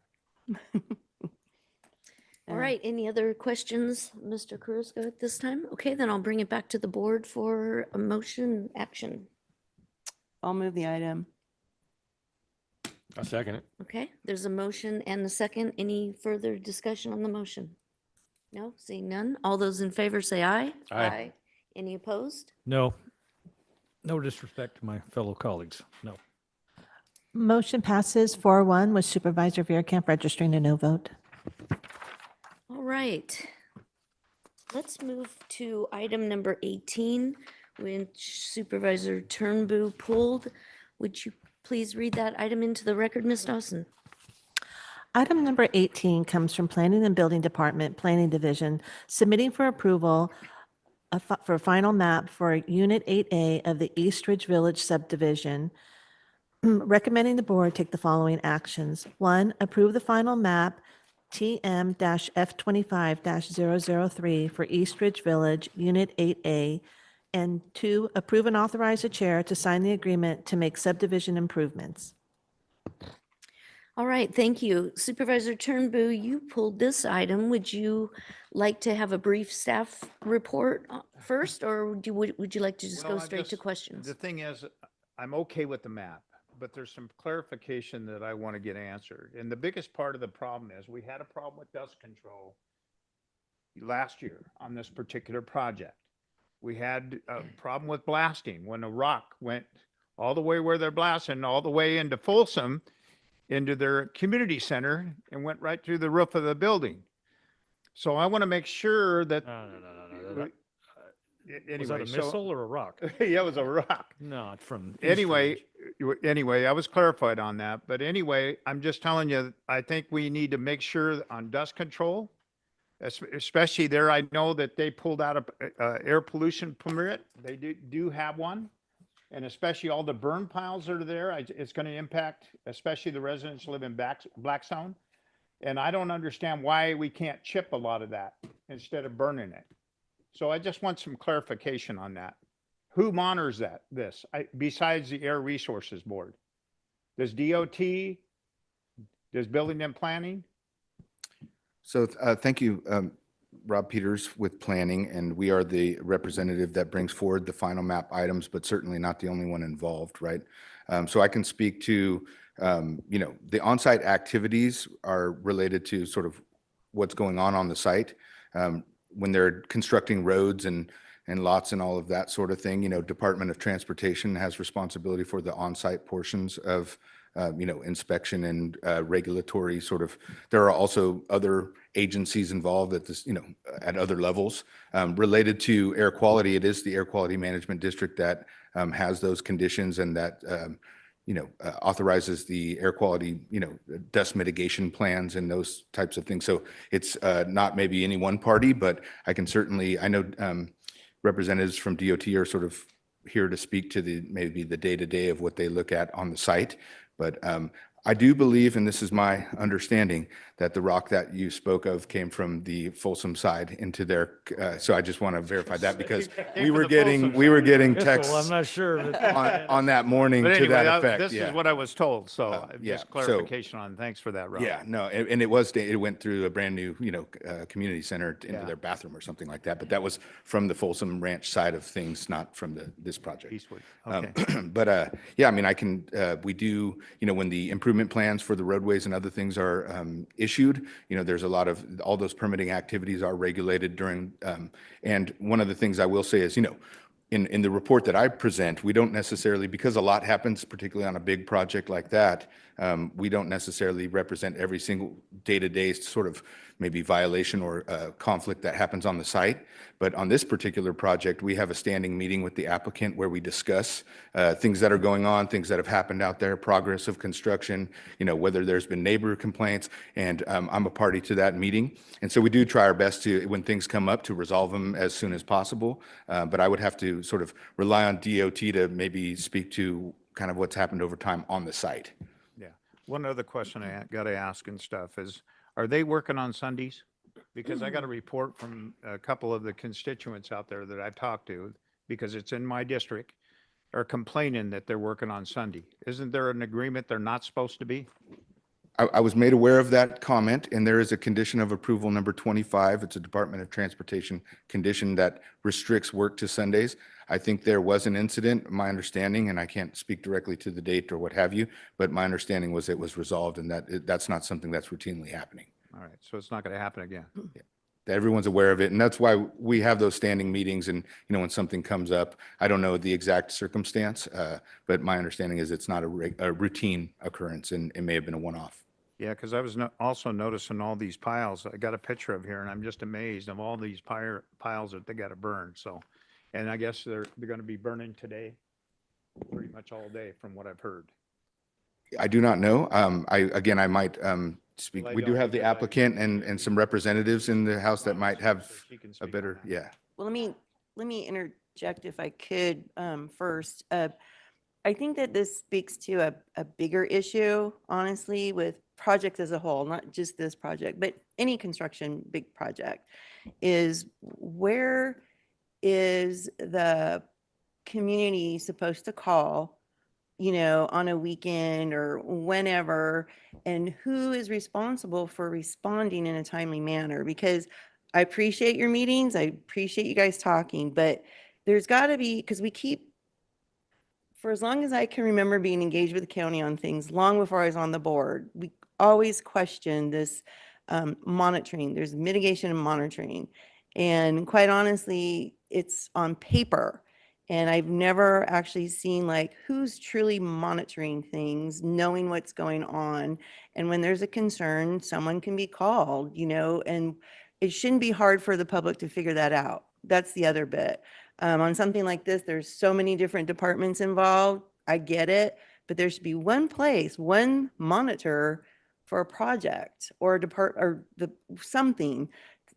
All right, any other questions, Mr. Carusco, at this time? Okay, then I'll bring it back to the board for a motion action. I'll move the item. I'll second it. Okay, there's a motion and a second. Any further discussion on the motion? No, seeing none. All those in favor say aye. Aye. Any opposed? No, no disrespect to my fellow colleagues. No. Motion passes 4-1 with Supervisor Veerkamp registering a no vote. All right. Let's move to item number 18, which Supervisor Turnbull pulled. Would you please read that item into the record, Ms. Dawson? Item number 18 comes from Planning and Building Department, Planning Division, submitting for approval for final map for Unit 8A of the East Ridge Village subdivision, recommending the board take the following actions. 1, approve the final map TM-F25-003 for East Ridge Village, Unit 8A, and 2, approve and authorize the chair to sign the agreement to make subdivision improvements. All right, thank you. Supervisor Turnbull, you pulled this item. Would you like to have a brief staff report first, or would you like to just go straight to questions? The thing is, I'm okay with the map, but there's some clarification that I want to get answered. And the biggest part of the problem is we had a problem with dust control last year on this particular project. We had a problem with blasting when a rock went all the way where they're blasting, all the way into Folsom, into their community center, and went right through the roof of the building. So I want to make sure that. No. Anyway, Was that a missile or a rock? Yeah, it was a rock. No, it's from. East Anyway, Ridge. I was clarified on that. But anyway, I'm just telling you, I think we need to make sure on dust control, especially there. I know that they pulled out a air pollution permit. They do have one. And especially all the burn piles that are there, it's going to impact, especially the residents who live in Black Zone. And I don't understand why we can't chip a lot of that instead of burning it. So I just want some clarification on that. Who monitors this besides the Air Resources Board? Does DOT, does Building and Planning? So thank you, Rob Peters with Planning, and we are the representative that brings forward the final map items, but certainly not the only one involved, right? So I can speak to, the on-site activities are related to sort of what's going on the site. When they're constructing roads and lots and all of that sort of thing, Department of Transportation has responsibility for the on-site portions of inspection and regulatory sort of. There are also other agencies involved at this, at other levels. Related to air quality, it is the Air Quality Management District that has those conditions and that, authorizes the air quality, dust mitigation plans and those types of things. So it's not maybe any one party, but I can certainly, I know representatives from DOT are sort of here to speak to maybe the day-to-day of what they look at on the site. But I do believe, and this is my understanding, that the rock that you spoke of came from the Folsom side into their, so I just want to verify that because we were getting texts Well, I'm not sure. on that morning But to that anyway, effect. this is what I was told. So yeah, just clarification on, thanks for that, Rob. Yeah, no, and it went through a brand new, community center into their bathroom or something like that. But that was from the Folsom Ranch side of things, not from this project. Eastwood. Okay. But yeah, I mean, we do, when the improvement improvement plans for the roadways and other things are issued, there's a lot of, all those permitting activities are regulated during, and one of the things I will say is, in the report that I present, we don't necessarily, because a lot happens, particularly on a big project like that, we don't necessarily represent every single day-to-day sort of maybe violation or conflict that happens on the site. But on this particular project, we have a standing meeting with the applicant where we discuss things that are going on, things that have happened out there, progress of construction, whether there's been neighbor complaints, and I'm a party to that meeting. And so we do try our best to, when things come up, to resolve them as soon as possible. But I would have to sort of rely on DOT to maybe speak to kind of what's happened over time on the site. Yeah. One other question I got to ask and stuff is, are they working on Sundays? Because I got a report from a couple of the constituents out there that I've talked to, because it's in my district, are complaining that they're working on Sunday. Isn't there an agreement they're not supposed to be? I was made aware of that comment, and there is a condition of approval number 25. It's a Department of Transportation condition that restricts work to Sundays. I think there was an incident, my understanding, and I can't speak directly to the date or what have you, but my understanding was it was resolved and that that's not something that's routinely happening. All right, so it's not going to happen again. Yeah. Everyone's aware of it, and that's why we have those standing meetings. And when something comes up, I don't know the exact circumstance, but my understanding is it's not a routine occurrence, and it may have been a one-off. Yeah, because I was also noticing all these piles. I got a picture of here, and I'm just amazed of all these piles that they got to burn. So, and I guess they're going to be burning today, pretty much all day, from what I've heard. I do not know. I might speak. Well, I We do don't, have the because applicant and some representatives in the House that might have She can a speak on better, that. yeah. Well, let me interject if I could first. I think that this speaks to a bigger issue, honestly, with projects as a whole, not just this project, but any construction big project, is where is the community supposed to call, on a weekend or whenever, and who is responsible for responding in a timely manner? Because I appreciate your meetings, I appreciate you guys talking, but there's got to be, because we keep, for as long as I can remember being engaged with the county on things, long before I was on the board, we always question this monitoring. There's mitigation and monitoring. And quite honestly, it's on paper. And I've never actually seen like who's truly monitoring things, knowing what's going on. And when there's a concern, someone can be called, and it shouldn't be hard for the public to figure that out. That's the other bit. On something like this, there's so many different departments involved. I get it, but there should be one place, one monitor for a project or something.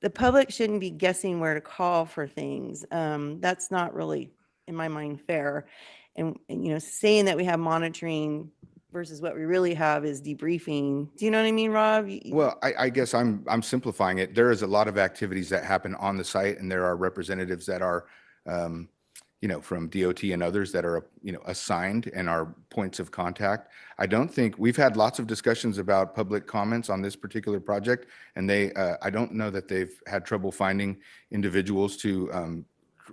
The public shouldn't be guessing where to call for things. That's not really, in my mind, fair. And saying that we have monitoring versus what we really have is debriefing. Do you know what I mean, Rob? Well, I guess I'm simplifying it. There is a lot of activities that happen on the site, and there are representatives that are, from DOT and others that are, assigned and are points of contact. I don't think, we've had lots of discussions about public comments on this particular project, and I don't know that they've had trouble finding individuals to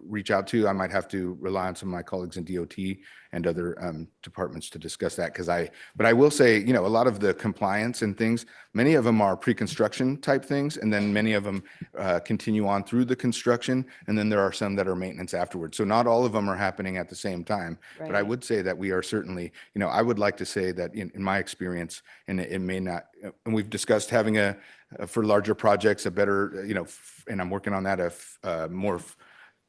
reach out to. I might have to rely on some of my colleagues in DOT and other departments to discuss that. But I will say, a lot of the compliance and things, many of them are pre-construction type things, and then many of them continue on through the construction, and then there are some that are maintenance afterwards. So not all of them are happening at the same time. But I Right. would say that we are certainly, I would like to say that in my experience, and it may not, and we've discussed having for larger projects, a better, and I'm working on that, more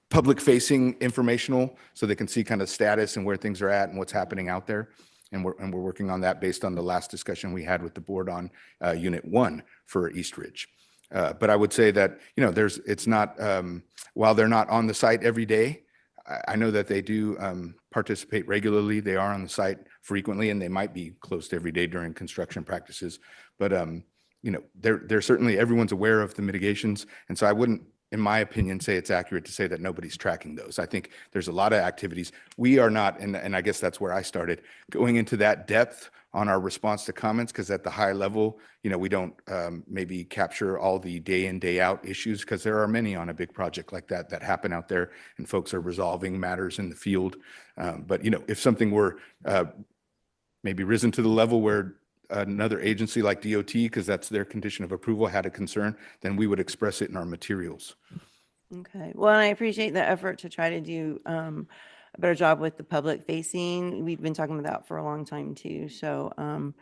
public-facing informational, so they can see kind of status and where things are at and what's happening out there. And we're working on that based on the last discussion we had with the board on Unit 1 for East Ridge. But I would say that, it's not, while they're not on the site every day, I know that they do participate regularly. They are on the site frequently, and they might be closed every day during construction practices. But, they're certainly, everyone's aware of the mitigations. And so I wouldn't, in my opinion, say it's accurate to say that nobody's tracking those. I think there's a lot of activities. We are not, and I guess that's where I started, going into that depth on our response to comments, because at the high level, we don't maybe capture all the day in, day out issues, because there are many on a big project like that happen out there, and folks are resolving matters in the field. But if something were maybe risen to the level where another agency like DOT, because that's their condition of approval, had a concern, then we would express it in our materials. Okay, well, and I appreciate the effort to try to do a better job with the public facing. We've been talking about that for a long time too. So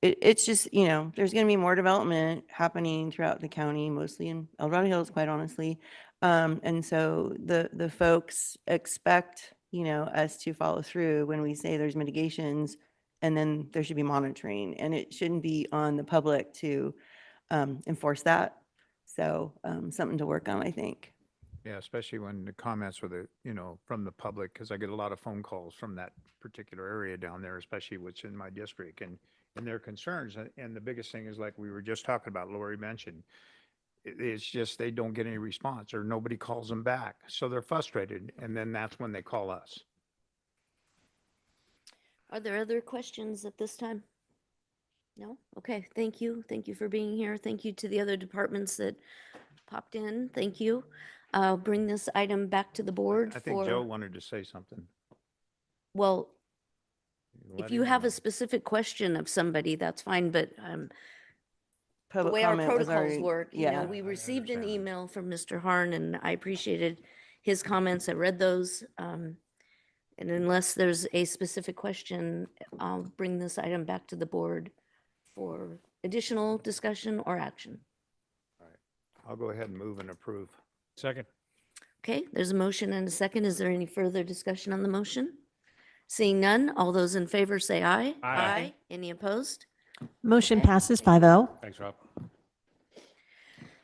it's just, you know, there's going to be more development happening throughout the county, mostly in El Dorado Hills, quite honestly. And so the folks expect, you know, us to follow through when we say there's mitigations, and then there should be monitoring, and it shouldn't be on the public to enforce that. So something to work on, I think. Yeah, especially when the comments were from the public, because I get a lot of phone calls from that particular area down there, especially what's in my district and their concerns. And the biggest thing is like we were just talking about, Lori mentioned, it's just they don't get any response or nobody calls them back. So they're frustrated. And then that's when they call us. Are there other questions at this time? No? Okay, thank you. Thank you for being here. Thank you to the other departments that popped in. Thank you. I'll bring this item back to the board I think Joe for, wanted to say something. well, Let if you him have know. a specific question of somebody, that's fine, but the Public way our comment was protocols already, work, you know, yeah. we I received an understand. email from Mr. Harn, and I appreciated his comments. I read those. And unless there's a specific question, I'll bring this item back to the board for additional discussion or action. I'll go ahead and move and approve. Second. Okay, there's a motion and a second. Is there any further discussion on the motion? Seeing none, all those in favor say aye. Aye. Any opposed? Motion Okay. passes 5-0. Thanks, Rob.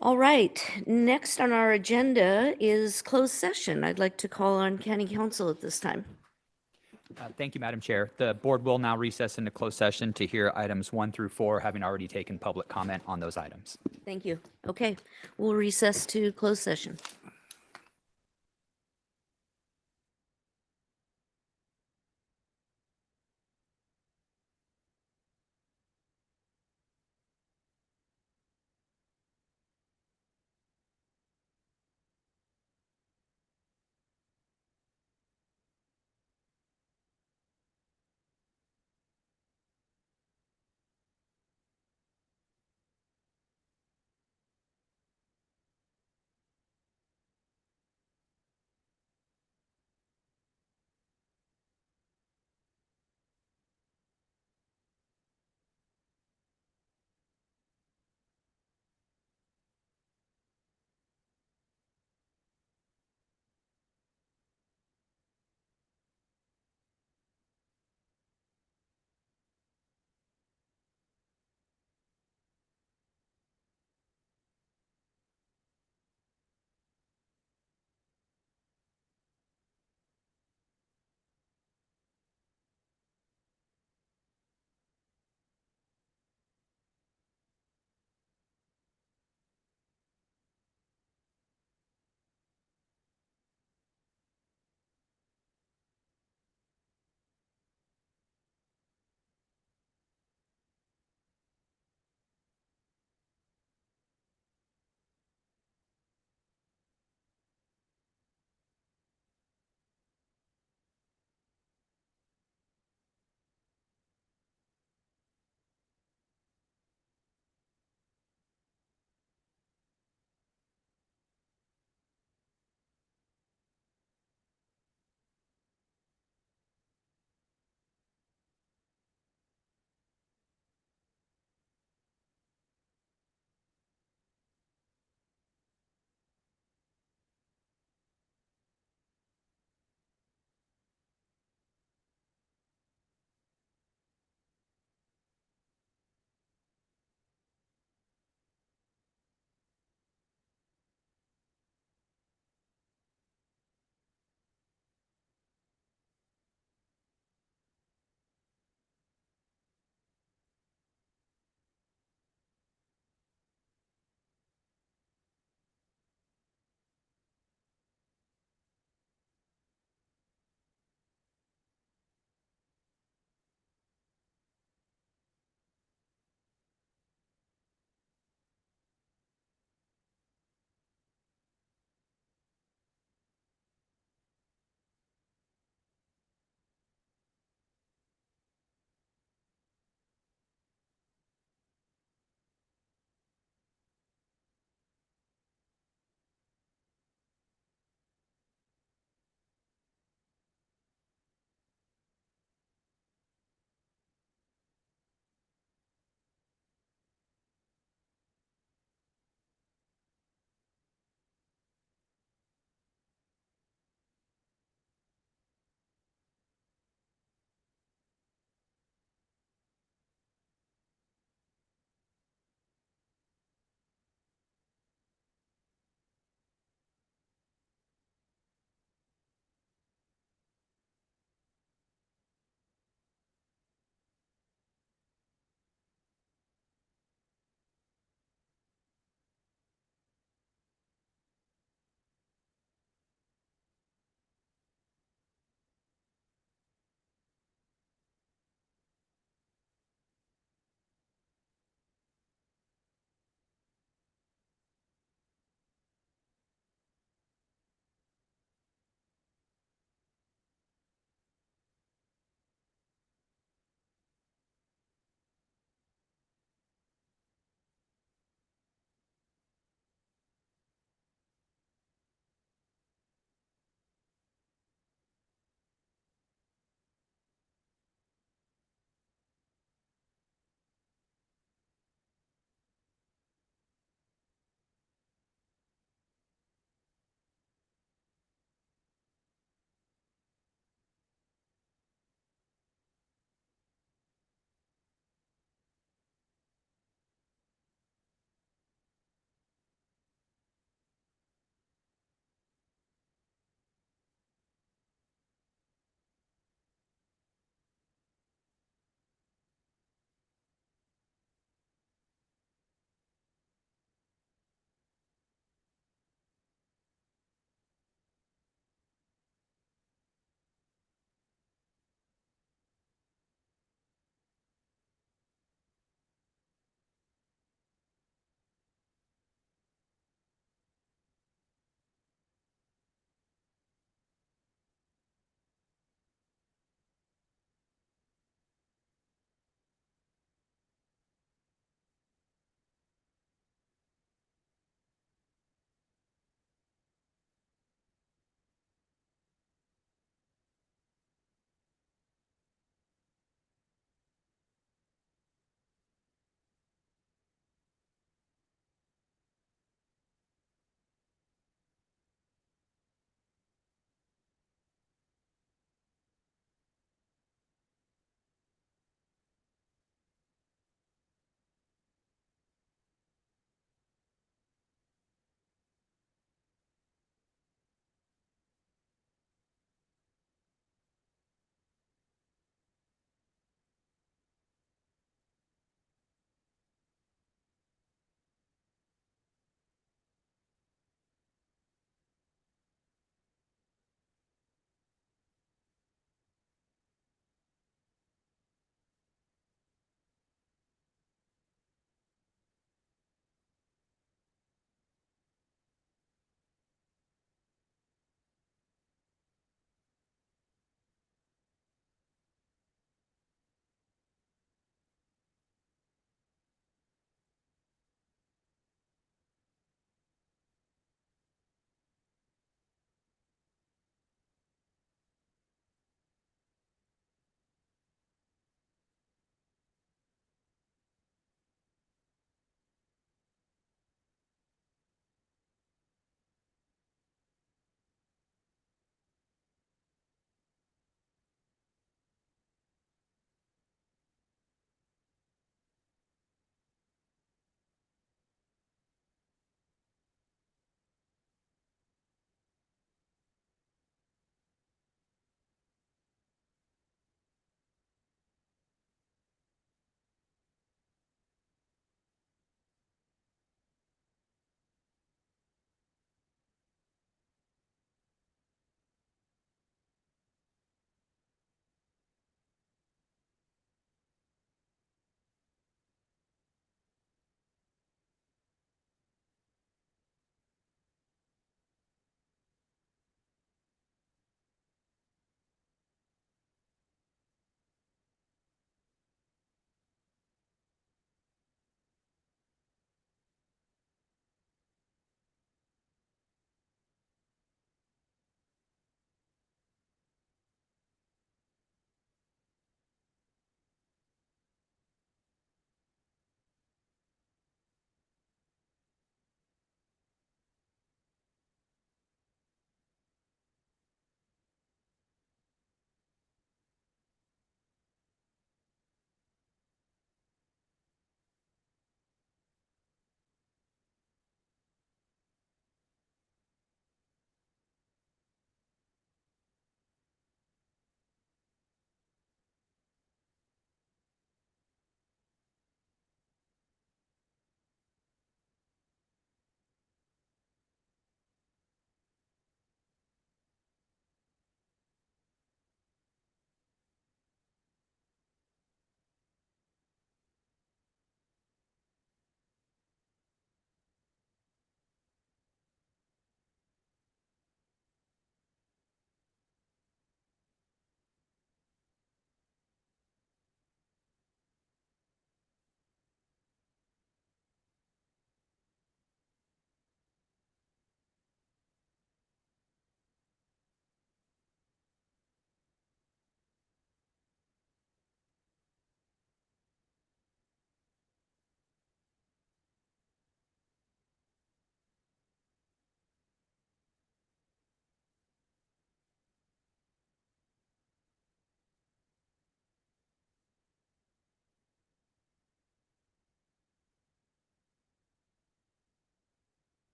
All right, next on our agenda is closed session. I'd like to call on county council at this time. Thank you, Madam Chair. The board will now recess into closed session to hear items 1 through 4, having already taken public comment on those items. Thank you. Okay, we'll recess to closed session.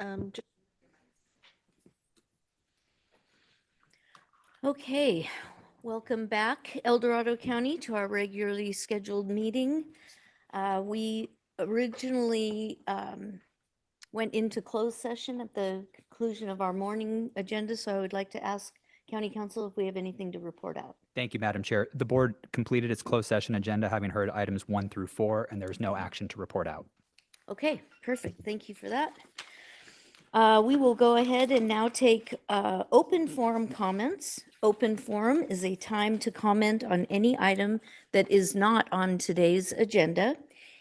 Ju- Okay, welcome back, El Dorado County, to our regularly scheduled meeting. We originally went into closed session at the conclusion of our morning agenda, so I would like to ask County Council if we have anything to report out. Thank you, Madam Chair. The board completed its closed session agenda, having heard items 1 through 4, and there's no action to report out. Okay, perfect. Thank you for that. We will go ahead and now take open forum comments. Open forum is a time to comment on any item that is not on today's agenda.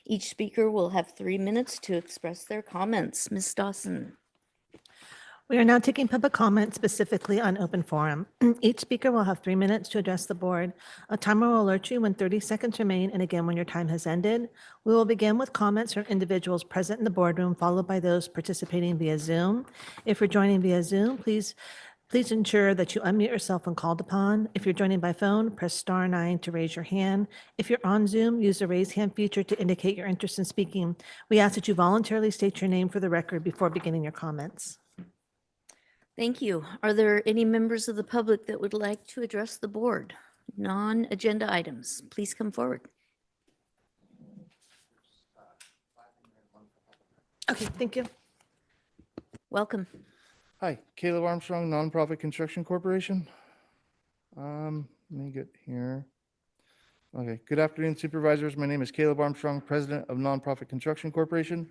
Each speaker will have 3 minutes to express their comments. Ms. Dawson. We are now taking public comment specifically on open forum. Each speaker will have 3 minutes to address the board. A timer will alert you when 30 seconds remain, and again when your time has ended. We will begin with comments from individuals present in the boardroom, followed by those participating via Zoom. If you're joining via Zoom, please ensure that you unmute yourself when called upon. If you're joining by phone, press *9 to raise your hand. If you're on Zoom, use the raise hand feature to indicate your interest in speaking. We ask that you voluntarily state your name for the record before beginning your comments. Thank you. Are there any members of the public that would like to address the board? Non-agenda items, please come forward. Okay, thank you. Welcome. Hi, Caleb Armstrong, Nonprofit Construction Corporation. Let me get here. Okay, good afternoon, supervisors. My name is Caleb Armstrong, president of Nonprofit Construction Corporation.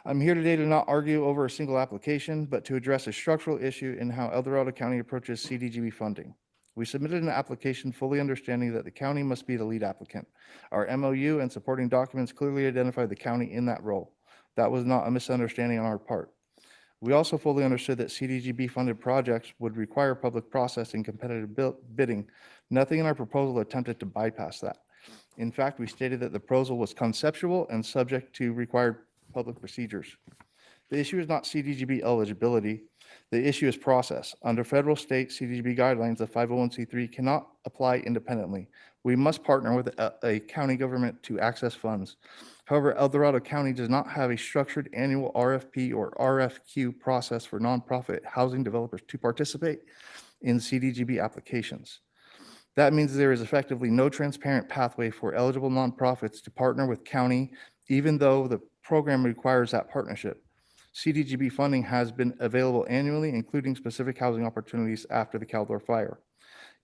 I'm here today to not argue over a single application, but to address a structural issue in how El Dorado County approaches CDGB funding. We submitted an application fully understanding that the county must be the lead applicant. Our MOU and supporting documents clearly identify the county in that role. That was not a misunderstanding on our part. We also fully understood that CDGB funded projects would require public process and competitive bidding. Nothing in our proposal attempted to bypass that. In fact, we stated that the proposal was conceptual and subject to required public procedures. The issue is not CDGB eligibility. The issue is process. Under federal, state CDGB guidelines, a 501c3 cannot apply independently. We must partner with a county government to access funds. However, El Dorado County does not have a structured annual RFP or RFQ process for nonprofit housing developers to participate in CDGB applications. That means there is effectively no transparent pathway for eligible nonprofits to partner with county, even though the program requires that partnership. CDGB funding has been available annually, including specific housing opportunities after the Caldor fire.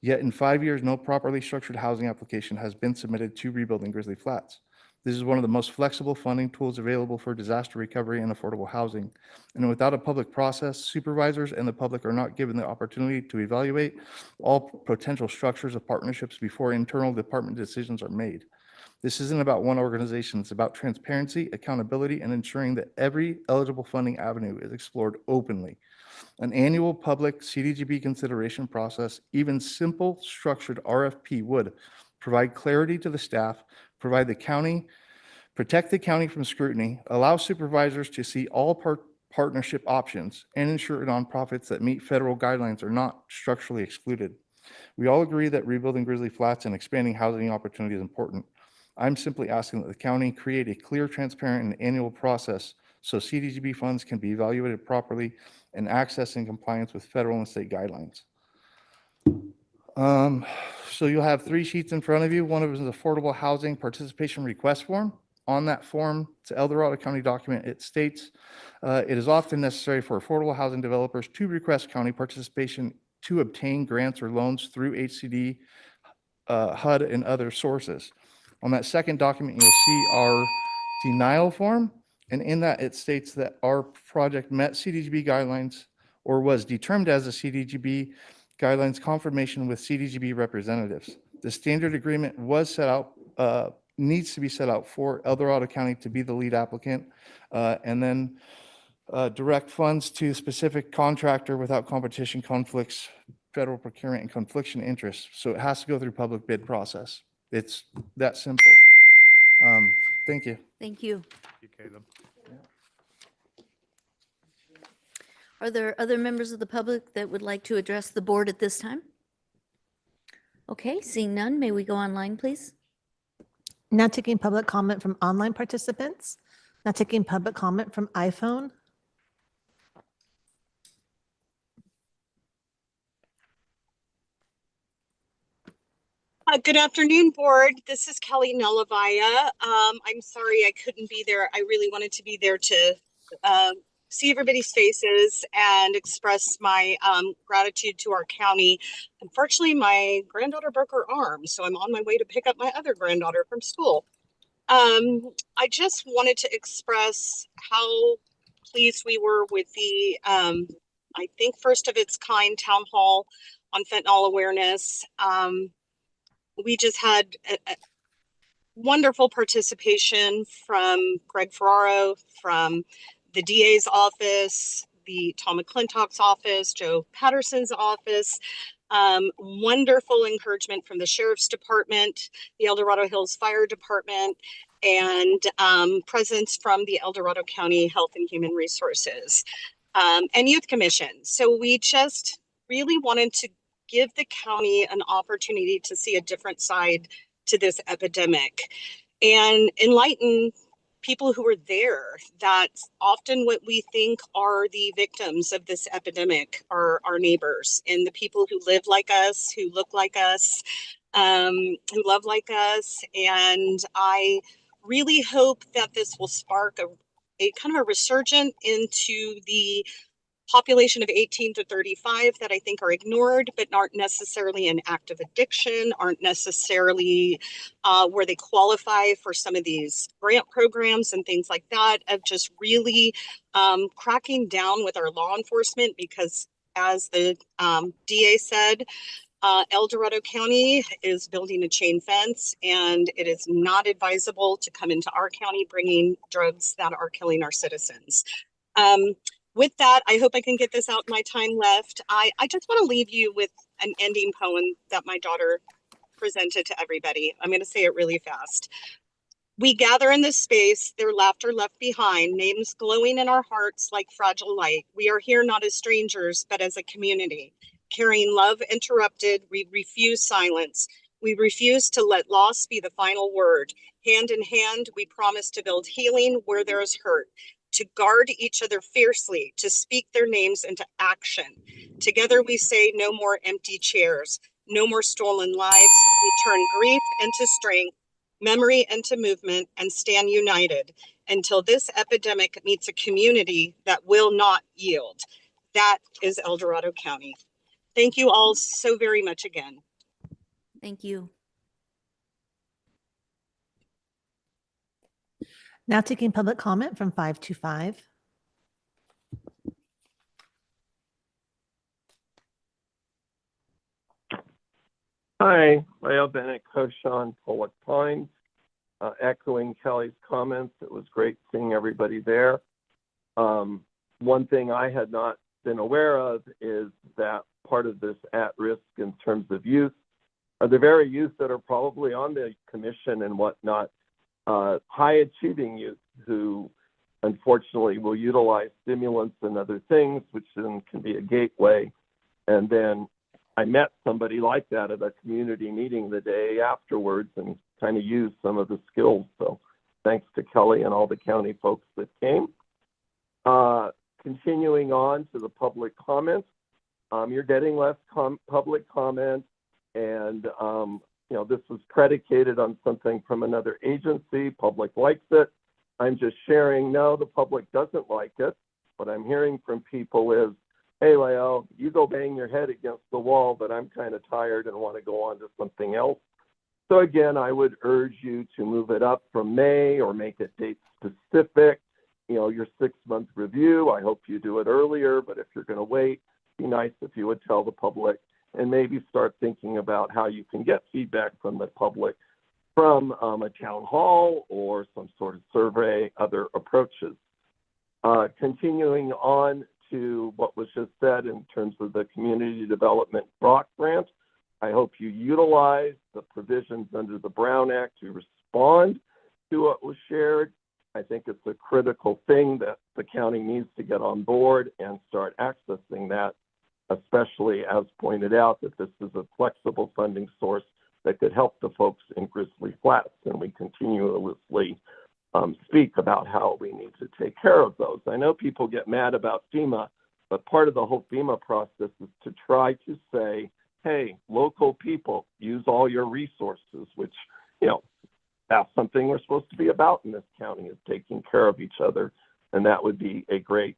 Yet in 5 years, no properly structured housing application has been submitted to rebuilding Grizzly Flats. This is one of the most flexible funding tools available for disaster recovery and affordable housing. And without a public process, supervisors and the public are not given the opportunity to evaluate all potential structures of partnerships before internal department decisions are made. This isn't about one organization. It's about transparency, accountability, and ensuring that every eligible funding avenue is explored openly. An annual public CDGB consideration process, even simple structured RFP, would provide clarity to the staff, protect the county from scrutiny, allow supervisors to see all partnership options, and ensure nonprofits that meet federal guidelines are not structurally excluded. We all agree that rebuilding Grizzly Flats and expanding housing opportunity is important. I'm simply asking that the county create a clear, transparent, and annual process so CDGB funds can be evaluated properly and accessed in compliance with federal and state guidelines. So you'll have 3 sheets in front of you. One of them is affordable housing participation request form. On that form, it's an El Dorado County document. It states it is often necessary for affordable housing developers to request county participation to obtain grants or loans through HCD, HUD, and other sources. On that second document, you'll see our denial form. And in that, it states that our project met CDGB guidelines or was determined as a CDGB guidelines confirmation with CDGB representatives. The standard agreement was set out, needs to be set out for El Dorado County to be the lead applicant, and then direct funds to specific contractor without competition conflicts, federal procurement, and confliction interests. So it has to go through public bid process. It's that simple. Thank you. Thank you. Thank you, Caleb. Are there other members of the public that would like to address the board at this time? Okay, seeing none, may we go online, please? Now taking public comment from online participants. Now taking public comment from iPhone. Good afternoon, board. This is Kelly Nellavia. I'm sorry I couldn't be there. I really wanted to be there to see everybody's faces and express my gratitude to our county. Unfortunately, my granddaughter broke her arm, so I'm on my way to pick up my other granddaughter from school. I just wanted to express how pleased we were with the, I think, first of its kind town hall on fentanyl awareness. We just had a wonderful participation from Greg Ferraro, from the DA's office, the Tom McClintock's office, Joe Patterson's office. Wonderful encouragement from the Sheriff's Department, the El Dorado Hills Fire Department, and presence from the El Dorado County Health and Human Resources and Youth Commission. So we just really wanted to give the county an opportunity to see a different side to this epidemic and enlighten people who are there. That's often what we think are the victims of this epidemic are our neighbors and the people who live like us, who look like us, who love like us. And I really hope that this will spark a kind of a resurgence into the population of 18 to 35 that I think are ignored, but aren't necessarily in active addiction, aren't necessarily where they qualify for some of these grant programs and things like that, of just really cracking down with our law enforcement, because as the DA said, El Dorado County is building a chain fence, and it is not advisable to come into our county bringing drugs that are killing our citizens. With that, I hope I can get this out in my time left. I just want to leave you with an ending poem that my daughter presented to everybody. I'm going to say it really fast. We gather in this space, their laughter left behind, names glowing in our hearts like fragile light. We are here not as strangers, but as a community. Carrying love interrupted, we refuse silence. We refuse to let loss be the final word. Hand in hand, we promise to build healing where there is hurt, to guard each other fiercely, to speak their names into action. Together we say no more empty chairs, no more stolen lives. We turn grief into strength, memory into movement, and stand united until this epidemic meets a community that will not yield. That is El Dorado County. Thank you all so very much again. Thank you. Now taking public comment from 525. Hi, Leo Bennett, Koshan, Pollock Pines. Echoing Kelly's comments, it was great seeing everybody there. One thing I had not been aware of is that part of this at risk in terms of youth are the very youth that are probably on the commission and whatnot, high achieving youth who unfortunately will utilize stimulants and other things, which then can be a gateway. And then I met somebody like that at a community meeting the day afterwards and kind of used some of the skills. So thanks to Kelly and all the county folks that came. Continuing on to the public comments, you're getting less public comment, and this was predicated on something from another agency. Public likes it. I'm just sharing, no, the public doesn't like it. What I'm hearing from people is, hey, Leo, you go bang your head against the wall, but I'm kind of tired and want to go on to something else. So again, I would urge you to move it up from May or make it date specific. Your 6-month review, I hope you do it earlier, but if you're going to wait, it'd be nice if you would tell the public and maybe start thinking about how you can get feedback from the public from a town hall or some sort of survey, other approaches. Continuing on to what was just said in terms of the Community Development Block Grant, I hope you utilize the provisions under the Brown Act to respond to what was shared. I think it's a critical thing that the county needs to get on board and start accessing that, especially as pointed out that this is a flexible funding source that could help the folks in Grizzly Flats. And we continuously speak about how we need to take care of those. I know people get mad about FEMA, but part of the whole FEMA process is to try to say hey, local people, use all your resources, which, that's something we're supposed to be about in this county, is taking care of each other. And that would be a great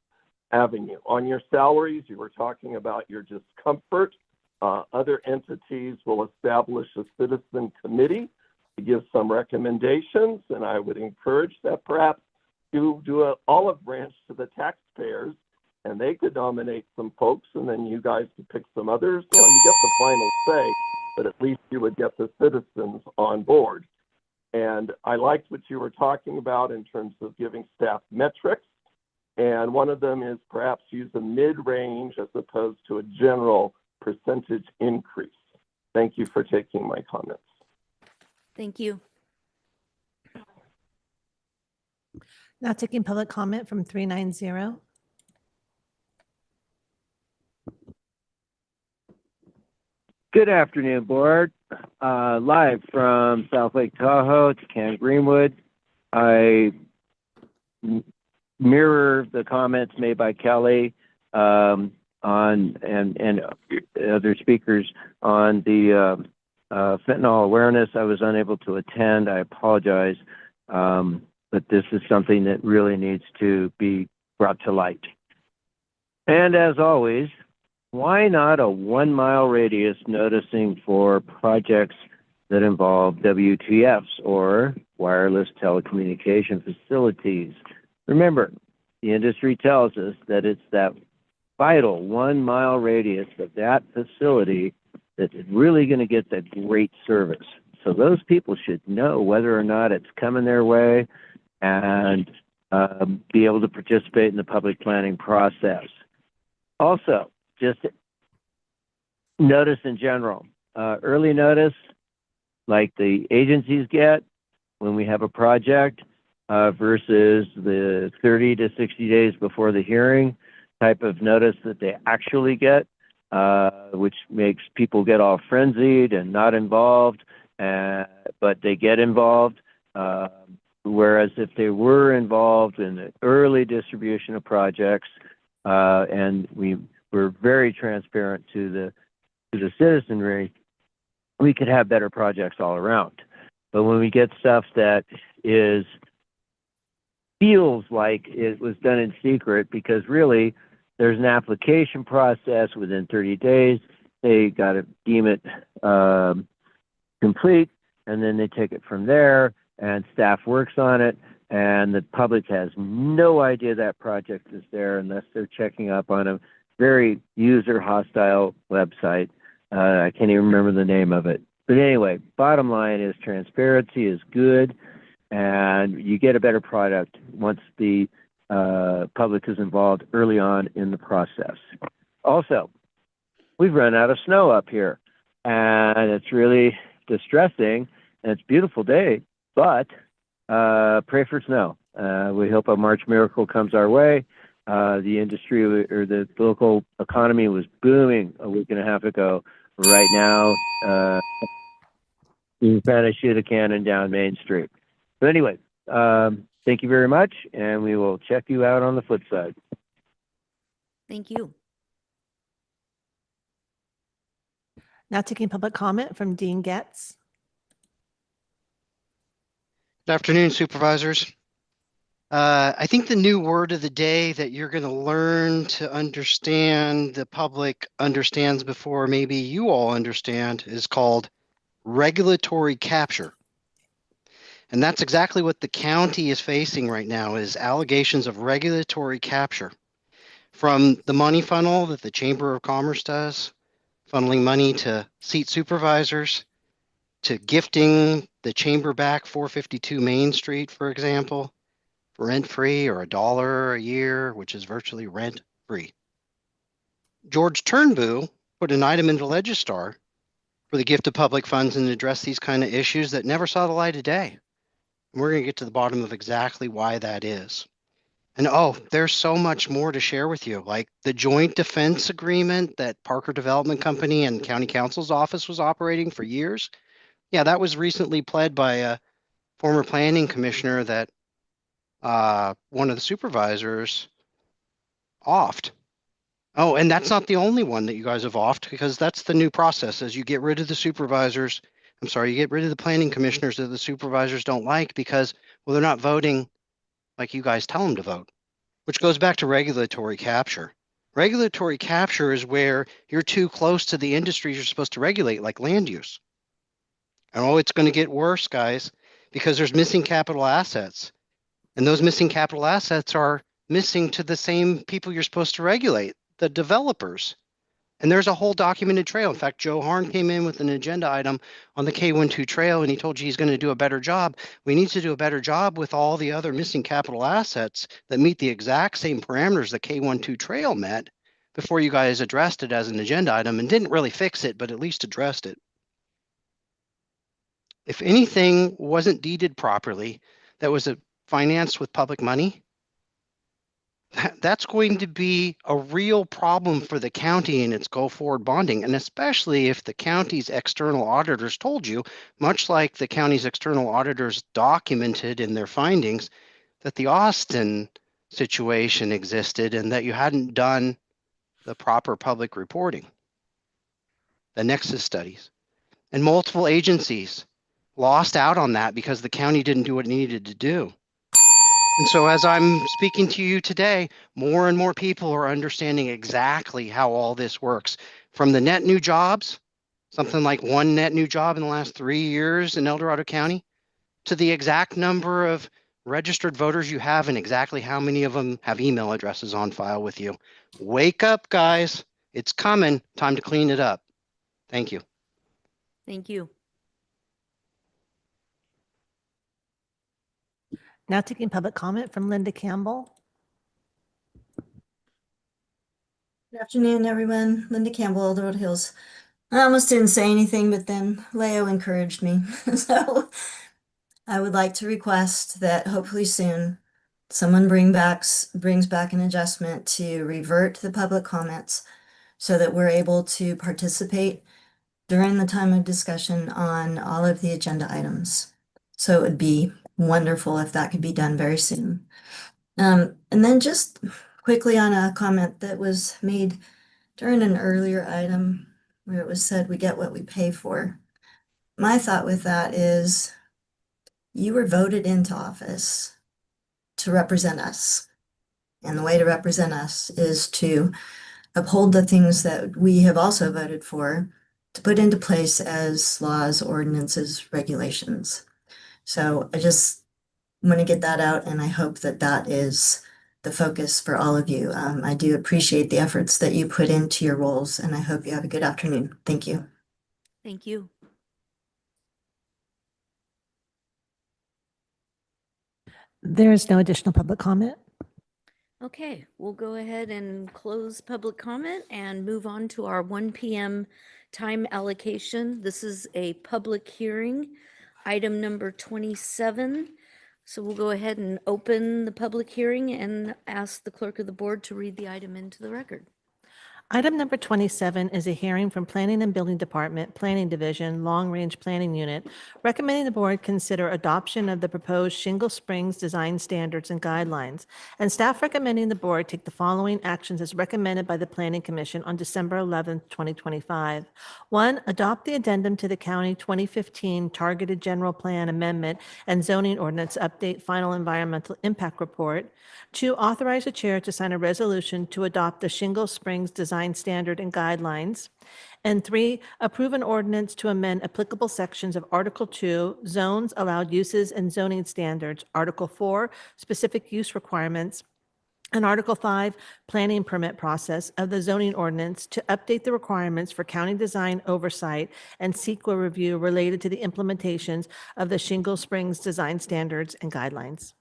avenue. On your salaries, you were talking about your discomfort. Other entities will establish a citizen committee to give some recommendations. And I would encourage that perhaps you do an olive branch to the taxpayers, and they could nominate some folks, and then you guys could pick some others. You get the final say, but at least you would get the citizens on board. And I liked what you were talking about in terms of giving staff metrics. And one of them is perhaps use a mid-range as opposed to a general percentage increase. Thank you for taking my comments. Thank you. Now taking public comment from 390. Good afternoon, Board. Live from South Lake Tahoe to Camp Greenwood. I mirror the comments made by Kelly on and other speakers on the fentanyl awareness. I was unable to attend. I apologize, but this is something that really needs to be brought to light. And as always, why not a 1 mile radius noticing for projects that involve WTFs or wireless telecommunication facilities? Remember, the industry tells us that it's that vital 1 mile radius of that facility that is really going to get that great service. So those people should know whether or not it's coming their way and be able to participate in the public planning process. Also, just notice in general, early notice, like the agencies get when we have a project versus the 30 to 60 days before the hearing type of notice that they actually get, which makes people get all frenzied and not involved, but they get involved. Whereas if they were involved in the early distribution of projects, and we were very transparent to the citizenry, we could have better projects all around. But when we get stuff that feels like it was done in secret, because really there's an application process within 30 days, they got to deem it complete, and then they take it from there, and staff works on it, and the public has no idea that project is there unless they're checking up on a very user-hostile website. I can't even remember the name of it. But anyway, bottom line is transparency is good, and you get a better product once the public is involved early on in the process. Also, we've run out of snow up here, and it's really distressing, and it's a beautiful day, but pray for snow. We hope a March miracle comes our way. The industry or the local economy was booming a week and a half ago. Right now, you can kind of shoot a cannon down Main Street. But anyway, thank you very much, and we will check you out on the flip side. Thank you. Now taking public comment from Dean Getz. Good afternoon, supervisors. I think the new word of the day that you're going to learn to understand, the public understands before maybe you all understand, is called regulatory capture. And that's exactly what the county is facing right now, is allegations of regulatory capture. From the money funnel that the Chamber of Commerce does, funneling money to seat supervisors, to gifting the chamber back 452 Main Street, for example, rent-free or $1 a year, which is virtually rent-free. George Turnbull put an item into Legistar for the gift of public funds and address these kind of issues that never saw the light of day. And we're going to get to the bottom of exactly why that is. And there's so much more to share with you, like the joint defense agreement that Parker Development Company and County Council's office was operating for years. Yeah, that was recently pled by a former planning commissioner that one of the supervisors offed. Oh, and that's not the only one that you guys have offed, because that's the new process. As you get rid of the supervisors, I'm sorry, you get rid of the planning commissioners that the supervisors don't like because, well, they're not voting like you guys tell them to vote, which goes back to regulatory capture. Regulatory capture is where you're too close to the industries you're supposed to regulate, like land use. And oh, it's going to get worse, guys, because there's missing capital assets. And those missing capital assets are missing to the same people you're supposed to regulate, the developers. And there's a whole documented trail. In fact, Joe Harn came in with an agenda item on the K12 trail, and he told you he's going to do a better job. We need to do a better job with all the other missing capital assets that meet the exact same parameters the K12 trail met before you guys addressed it as an agenda item and didn't really fix it, but at least addressed it. If anything wasn't deeded properly, that was financed with public money, that's going to be a real problem for the county in its go forward bonding. And especially if the county's external auditors told you, much like the county's external auditors documented in their findings, that the Austin situation existed and that you hadn't done the proper public reporting, the nexus studies, and multiple agencies lost out on that because the county didn't do what it needed to do. And so as I'm speaking to you today, more and more people are understanding exactly how all this works. From the net new jobs, something like 1 net new job in the last 3 years in El Dorado County, to the exact number of registered voters you have and exactly how many of them have email addresses on file with you. Wake up, guys. It's coming. Time to clean it up. Thank you. Thank you. Now taking public comment from Linda Campbell. Good afternoon, everyone. Linda Campbell, El Dorado Hills. I almost didn't say anything, but then Leo encouraged me. So I would like to request that hopefully soon someone brings back an adjustment to revert the public comments so that we're able to participate during the time of discussion on all of the agenda items. So it would be wonderful if that could be done very soon. And then just quickly on a comment that was made during an earlier item where it was said we get what we pay for. My thought with that is you were voted into office to represent us. And the way to represent us is to uphold the things that we have also voted for to put into place as laws, ordinances, regulations. So I just want to get that out, and I hope that that is the focus for all of you. I do appreciate the efforts that you put into your roles, and I hope you have a good afternoon. Thank you. Thank you. There is no additional public comment. Okay, we'll go ahead and close public comment and move on to our 1 p.m. time allocation. This is a public hearing, item number 27. So we'll go ahead and open the public hearing and ask the clerk of the board to read the item into the record. Item number 27 is a hearing from Planning and Building Department, Planning Division, Long Range Planning Unit, recommending the board consider adoption of the proposed Shingle Springs design standards and guidelines, and staff recommending the board take the following actions as recommended by the Planning Commission on December 11, 2025. 1, adopt the addendum to the County 2015 Targeted General Plan Amendment and Zoning Ordinance Update Final Environmental Impact Report. 2, authorize the chair to sign a resolution to adopt the Shingle Springs design standard and guidelines. And 3, approve an ordinance to amend applicable sections of Article 2, zones, allowed uses, and zoning standards, Article 4, specific use requirements, and Article 5, planning permit process of the zoning ordinance to update the requirements for county design oversight and CEQA review related to the implementations of the Shingle Springs design standards and guidelines.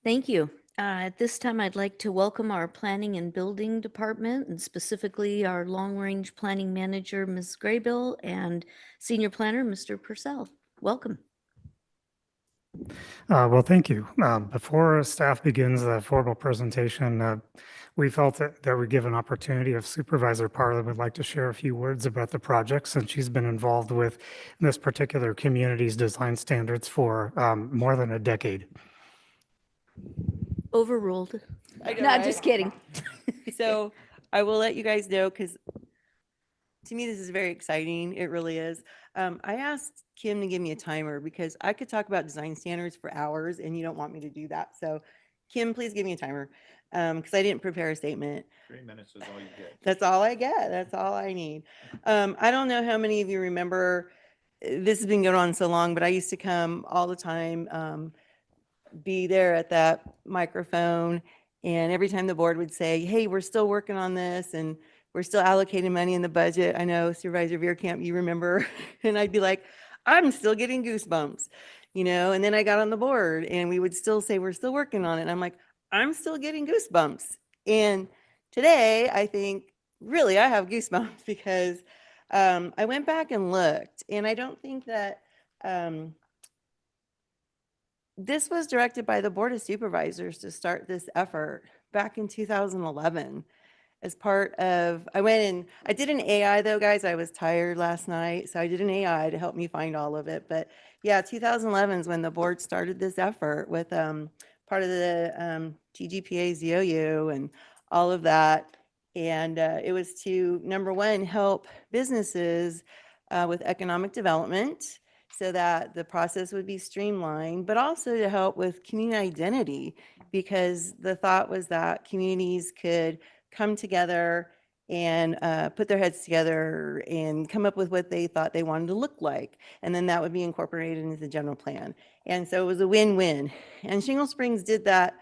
Thank you. At this time, I'd like to welcome our Planning and Building Department, and specifically our Long Range Planning Manager, Ms. Graybill, and Senior Planner, Mr. Purcell. Welcome. Well, thank you. Before staff begins the formal presentation, we felt that we give an opportunity if Supervisor Parley would like to share a few words about the project, since she's been involved with this particular community's design standards for more than a decade. Overruled. I know, Not just right? kidding. So I will let you guys know, because to me, this is very exciting. It really is. I asked Kim to give me a timer because I could talk about design standards for hours and you don't want me to do that. So Kim, please give me a timer, because I didn't prepare a statement. 3 minutes is all you get. That's all I get. That's all I need. I don't know how many of you remember, this has been going on so long, but I used to come all the time, be there at that microphone. And every time the board would say, hey, we're still working on this and we're still allocating money in the budget. I know Supervisor Veerkamp, you remember, and I'd be like, I'm still getting goosebumps, and then I got on the board and we would still say, we're still working on it. And I'm like, I'm still getting goosebumps. And today I think really I have goosebumps because I went back and looked, and I don't think that this was directed by the Board of Supervisors to start this effort back in 2011 as part of, I did an AI though, guys. I was tired last night, so I did an AI to help me find all of it. But yeah, 2011 is when the board started this effort with part of the TGPA ZOU and all of that. And it was to, number one, help businesses with economic development so that the process would be streamlined, but also to help with community identity, because the thought was that communities could come together and put their heads together and come up with what they thought they wanted to look like. And then that would be incorporated into the general plan. And so it was a win-win. And Shingle Springs did that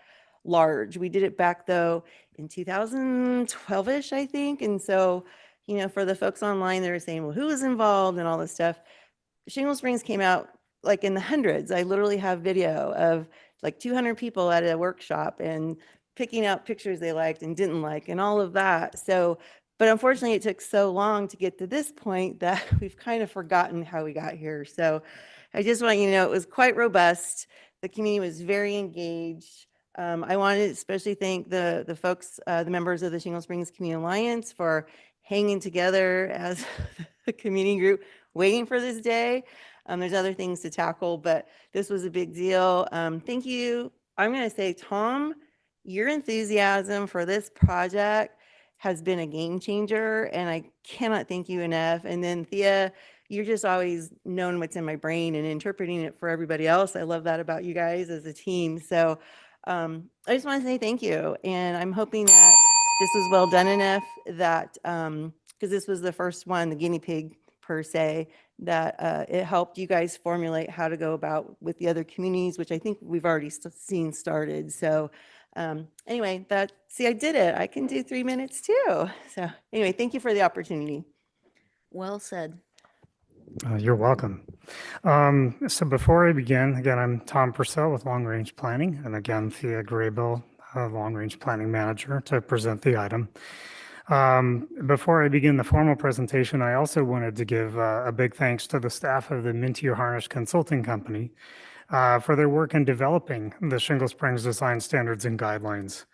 large. We did it back though in 2012-ish, I think. And so, for the folks online, they were saying, well, who was involved and all this stuff. Shingle Springs came out like in the hundreds. I literally have video of like 200 people at a workshop and picking out pictures they liked and didn't like and all of that. So, but unfortunately it took so long to get to this point that we've kind of forgotten how we got here. So I just want you to know it was quite robust. The community was very engaged. I wanted to especially thank the folks, the members of the Shingle Springs Community Alliance for hanging together as a community group, waiting for this day. There's other things to tackle, but this was a big deal. Thank you. I'm going to say, Tom, your enthusiasm for this project has been a game changer, and I cannot thank you enough. And then Thea, you're just always knowing what's in my brain and interpreting it for everybody else. I love that about you guys as a team. So I just want to say thank you. And I'm hoping that this was well done enough that, because this was the first one, the guinea pig per se, that it helped you guys formulate how to go about with the other communities, which I think we've already seen started. So anyway, see, I did it. I can do 3 minutes too. So anyway, thank you for the opportunity. Well said. You're welcome. So before I begin, again, I'm Tom Purcell with Long Range Planning, and again, Thea Graybill, Long Range Planning Manager, to present the item. Before I begin the formal presentation, I also wanted to give a big thanks to the staff of the Mintier Harnish Consulting Company for their work in developing the Shingle Springs Design Standards and Guidelines.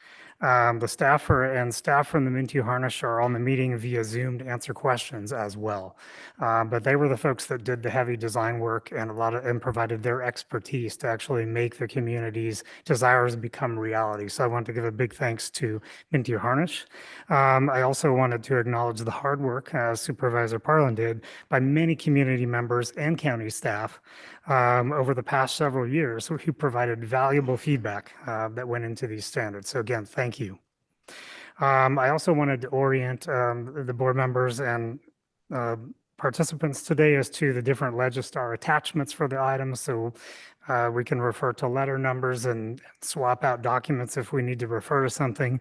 The staff from the Mintier Harnish are on the meeting via Zoom to answer questions as well. But they were the folks that did the heavy design work and provided their expertise to actually make the community's desires become reality. So I want to give a big thanks to Mintier Harnish. I also wanted to acknowledge the hard work, as Supervisor Parlin did, by many community members and county staff over the past several years who provided valuable feedback that went into these standards. So again, thank you. I also wanted to orient the board members and participants today as to the different Legistar attachments for the items. So we can refer to letter numbers and swap out documents if we need to refer to something.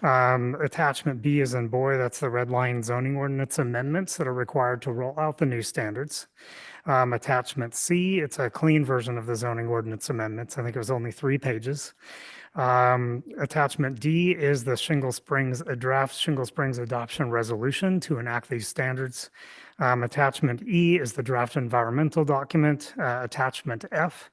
Attachment B is in boy, that's the red line zoning ordinance amendments that are required to roll out the new standards. Attachment C, it's a clean version of the zoning ordinance amendments. I think it was only 3 pages. Attachment D is the draft Shingle Springs adoption resolution to enact these standards. Attachment E is the draft environmental document. Attachment F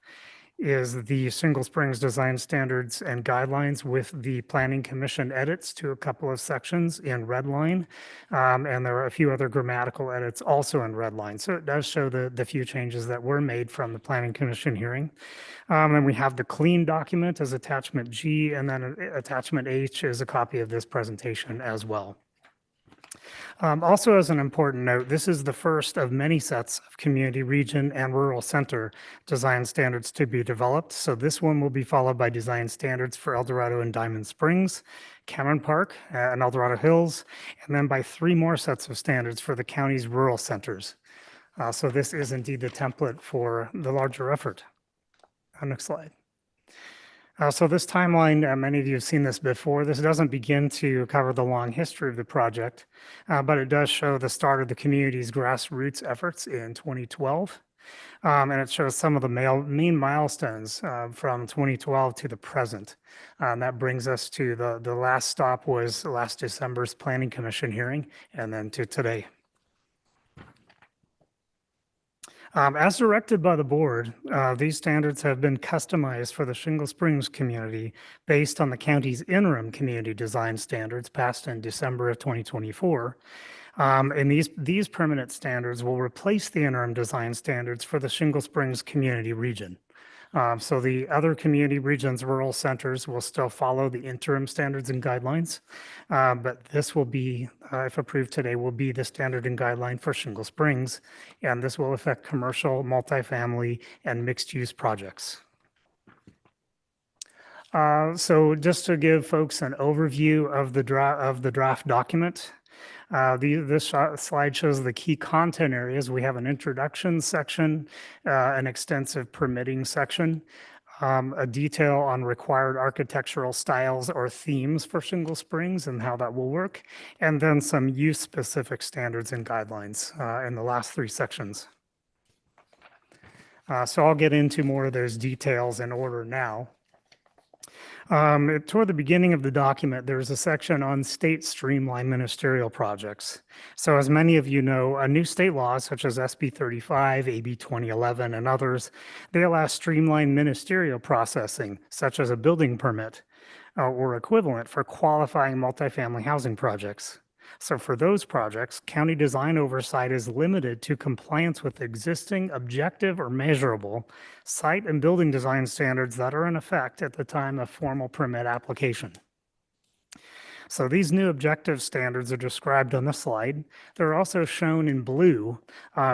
is the Single Springs Design Standards and Guidelines with the Planning Commission edits to a couple of sections in red line. And there are a few other grammatical edits also in red line. So it does show the few changes that were made from the Planning Commission hearing. And we have the clean document as attachment G, and then attachment H is a copy of this presentation as well. Also, as an important note, this is the first of many sets of community, region, and rural center design standards to be developed. So this one will be followed by design standards for El Dorado and Diamond Springs, Cameron Park, and El Dorado Hills, and then by 3 more sets of standards for the county's rural centers. So this is indeed the template for the larger effort. Next slide. So this timeline, many of you have seen this before. This doesn't begin to cover the long history of the project, but it does show the start of the community's grassroots efforts in 2012. And it shows some of the main milestones from 2012 to the present. That brings us to the last stop was last December's Planning Commission hearing, and then to today. As directed by the board, these standards have been customized for the Shingle Springs community based on the county's interim community design standards passed in December of 2024. And these permanent standards will replace the interim design standards for the Shingle Springs community region. So the other community regions, rural centers will still follow the interim standards and guidelines, but this will be, if approved today, will be the standard and guideline for Shingle Springs, and this will affect commercial, multifamily, and mixed-use projects. So just to give folks an overview of the draft document, this slide shows the key content areas. We have an introduction section, an extensive permitting section, a detail on required architectural styles or themes for Shingle Springs and how that will work, and then some use-specific standards and guidelines in the last 3 sections. So I'll get into more of those details in order now. Toward the beginning of the document, there's a section on state streamlined ministerial projects. So as many of you know, new state laws such as SB 35, AB 2011, and others, they allow streamlined ministerial processing, such as a building permit or equivalent for qualifying multifamily housing projects. So for those projects, county design oversight is limited to compliance with existing objective or measurable site and building design standards that are in effect at the time of formal permit application. So these new objective standards are described on the slide. They're also shown in blue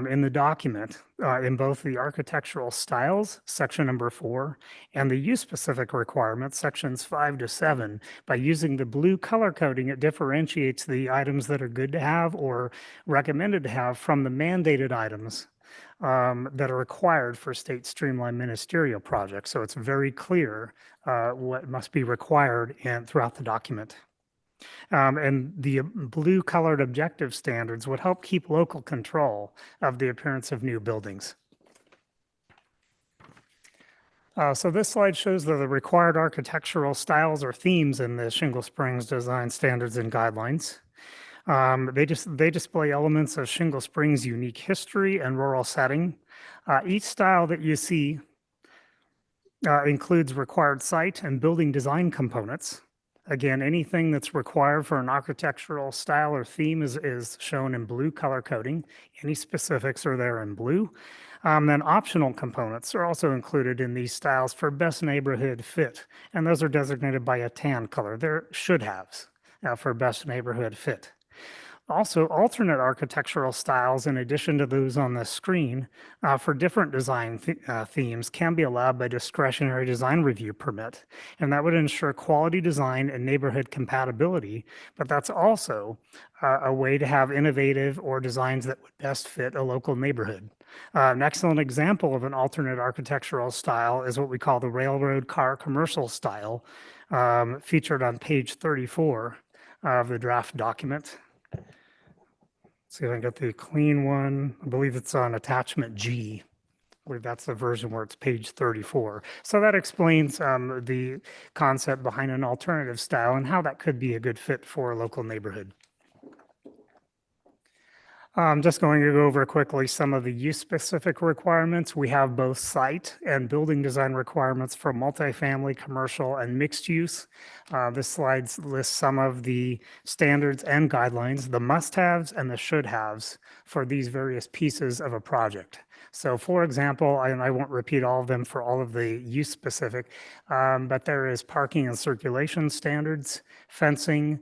in the document in both the architectural styles, section number 4, and the use-specific requirements, sections 5 to 7. By using the blue color coding, it differentiates the items that are good to have or recommended to have from the mandated items that are required for state streamlined ministerial projects. So it's very clear what must be required throughout the document. And the blue colored objective standards would help keep local control of the appearance of new buildings. So this slide shows the required architectural styles or themes in the Shingle Springs design standards and guidelines. They display elements of Shingle Springs' unique history and rural setting. Each style that you see includes required site and building design components. Again, anything that's required for an architectural style or theme is shown in blue color coding. Any specifics are there in blue. Then optional components are also included in these styles for best neighborhood fit, and those are designated by a tan color. They're should-haves for best neighborhood fit. Also, alternate architectural styles, in addition to those on the screen, for different design themes can be allowed by discretionary design review permit. And that would ensure quality design and neighborhood compatibility, but that's also a way to have innovative or designs that would best fit a local neighborhood. An excellent example of an alternate architectural style is what we call the railroad car commercial style, featured on page 34 of the draft document. See if I can get the clean one. I believe it's on attachment G. I believe that's the version where it's page 34. So that explains the concept behind an alternative style and how that could be a good fit for a local neighborhood. Just going to go over quickly some of the use-specific requirements. We have both site and building design requirements for multifamily, commercial, and mixed use. This slide lists some of the standards and guidelines, the must-haves and the should-haves for these various pieces of a project. So for example, and I won't repeat all of them for all of the use-specific, but there is parking and circulation standards, fencing,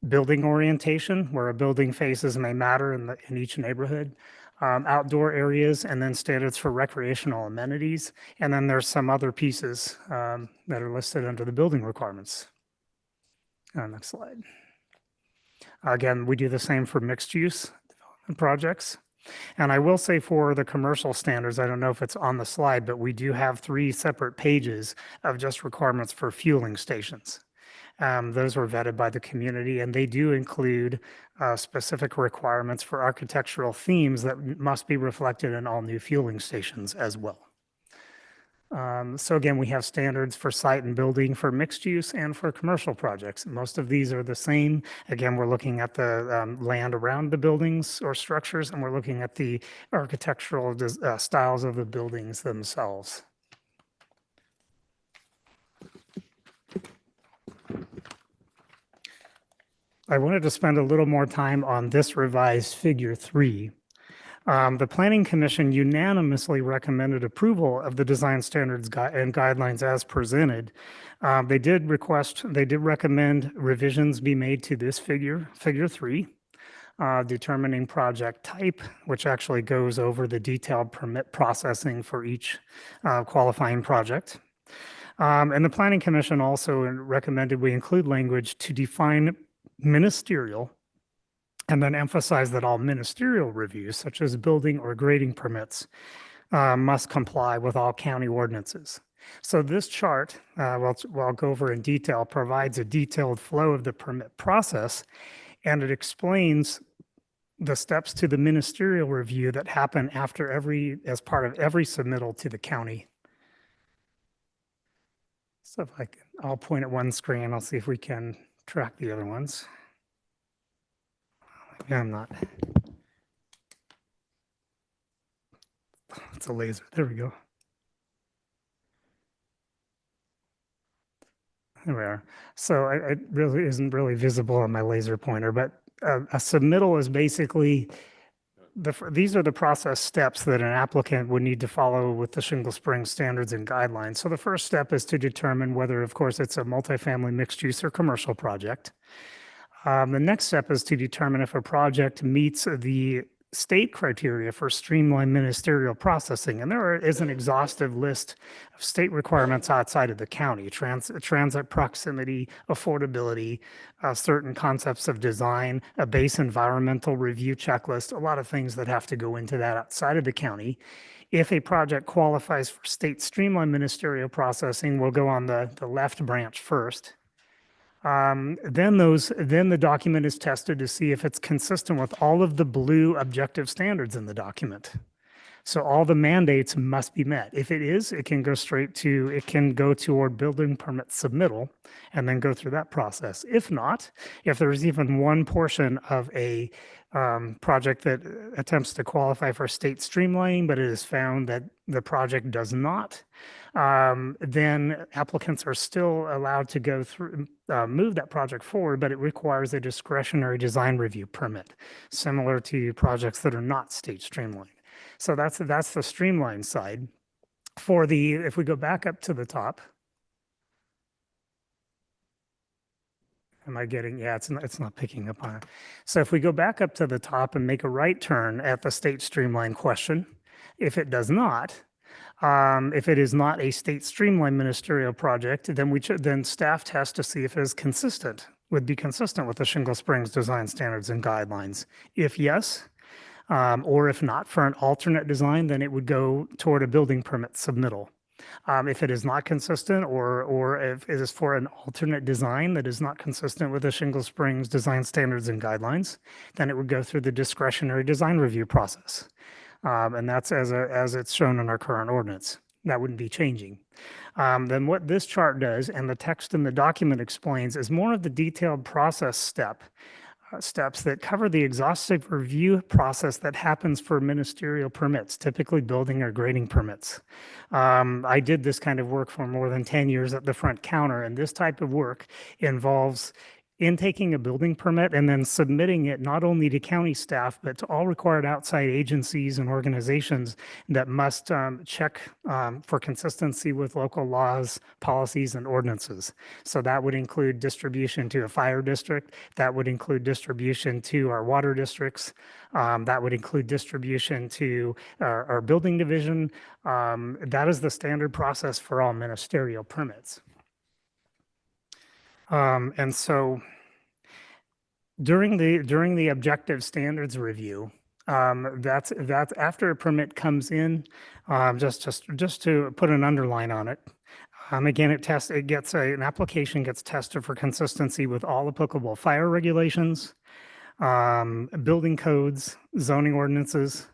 building orientation, where a building faces may matter in each neighborhood, outdoor areas, and then standards for recreational amenities. And then there's some other pieces that are listed under the building requirements. Next slide. Again, we do the same for mixed use development projects. And I will say for the commercial standards, I don't know if it's on the slide, but we do have 3 separate pages of just requirements for fueling stations. Those were vetted by the community, and they do include specific requirements for architectural themes that must be reflected in all new fueling stations as well. So again, we have standards for site and building for mixed use and for commercial projects. Most of these are the same. Again, we're looking at the land around the buildings or structures, and we're looking at the architectural styles of the buildings themselves. I wanted to spend a little more time on this revised figure 3. The Planning Commission unanimously recommended approval of the design standards and guidelines as presented. They did recommend revisions be made to this figure 3, determining project type, which actually goes over the detailed permit processing for each qualifying project. And the Planning Commission also recommended we include language to define ministerial, and then emphasize that all ministerial reviews, such as building or grading permits, must comply with all county ordinances. So this chart, I'll go over in detail, provides a detailed flow of the permit process, and it explains the steps to the ministerial review that happen as part of every submittal to the county. So if I'll point at one screen, I'll see if we can track the other ones. Yeah, I'm not. It's a laser. There we go. There we are. So it really isn't really visible on my laser pointer, but a submittal is basically these are the process steps that an applicant would need to follow with the Shingle Springs standards and guidelines. So the first step is to determine whether, of course, it's a multifamily mixed use or commercial project. The next step is to determine if a project meets the state criteria for streamlined ministerial processing. And there is an exhaustive list of state requirements outside of the county: transit proximity, affordability, certain concepts of design, a base environmental review checklist, a lot of things that have to go into that outside of the county. If a project qualifies for state streamlined ministerial processing, we'll go on the left branch first. Then the document is tested to see if it's consistent with all of the blue objective standards in the document. So all the mandates must be met. If it is, it can go toward building permit submittal and then go through that process. If not, if there's even one portion of a project that attempts to qualify for state streamlining, but it is found that the project does not, then applicants are still allowed to go through, move that project forward, but it requires a discretionary design review permit, similar to projects that are not state streamlined. So that's the streamlined side. If we go back up to the top, it's not picking up on it. So if we go back up to the top and make a right turn at the state streamline question, if it does not, if it is not a state streamline ministerial project, then staff test to see if it is would be consistent with the Shingle Springs design standards and guidelines. If yes, or if not, for an alternate design, then it would go toward a building permit submittal. If it is not consistent, or if it is for an alternate design that is not consistent with the Shingle Springs design standards and guidelines, then it would go through the discretionary design review process. And that's as it's shown in our current ordinance. That wouldn't be changing. Then what this chart does, and the text in the document explains, is more of the detailed process step steps that cover the exhaustive review process that happens for ministerial permits, typically building or grading permits. I did this kind of work for more than 10 years at the front counter, and this type of work involves intaking a building permit and then submitting it not only to county staff, but to all required outside agencies and organizations that must check for consistency with local laws, policies, and ordinances. So that would include distribution to a fire district, that would include distribution to our water districts, that would include distribution to our building division. That is the standard process for all ministerial permits. And so during the objective standards review, that's after a permit comes in, just to put an underline on it. Again, an application gets tested for consistency with all applicable fire regulations, building codes, zoning ordinances,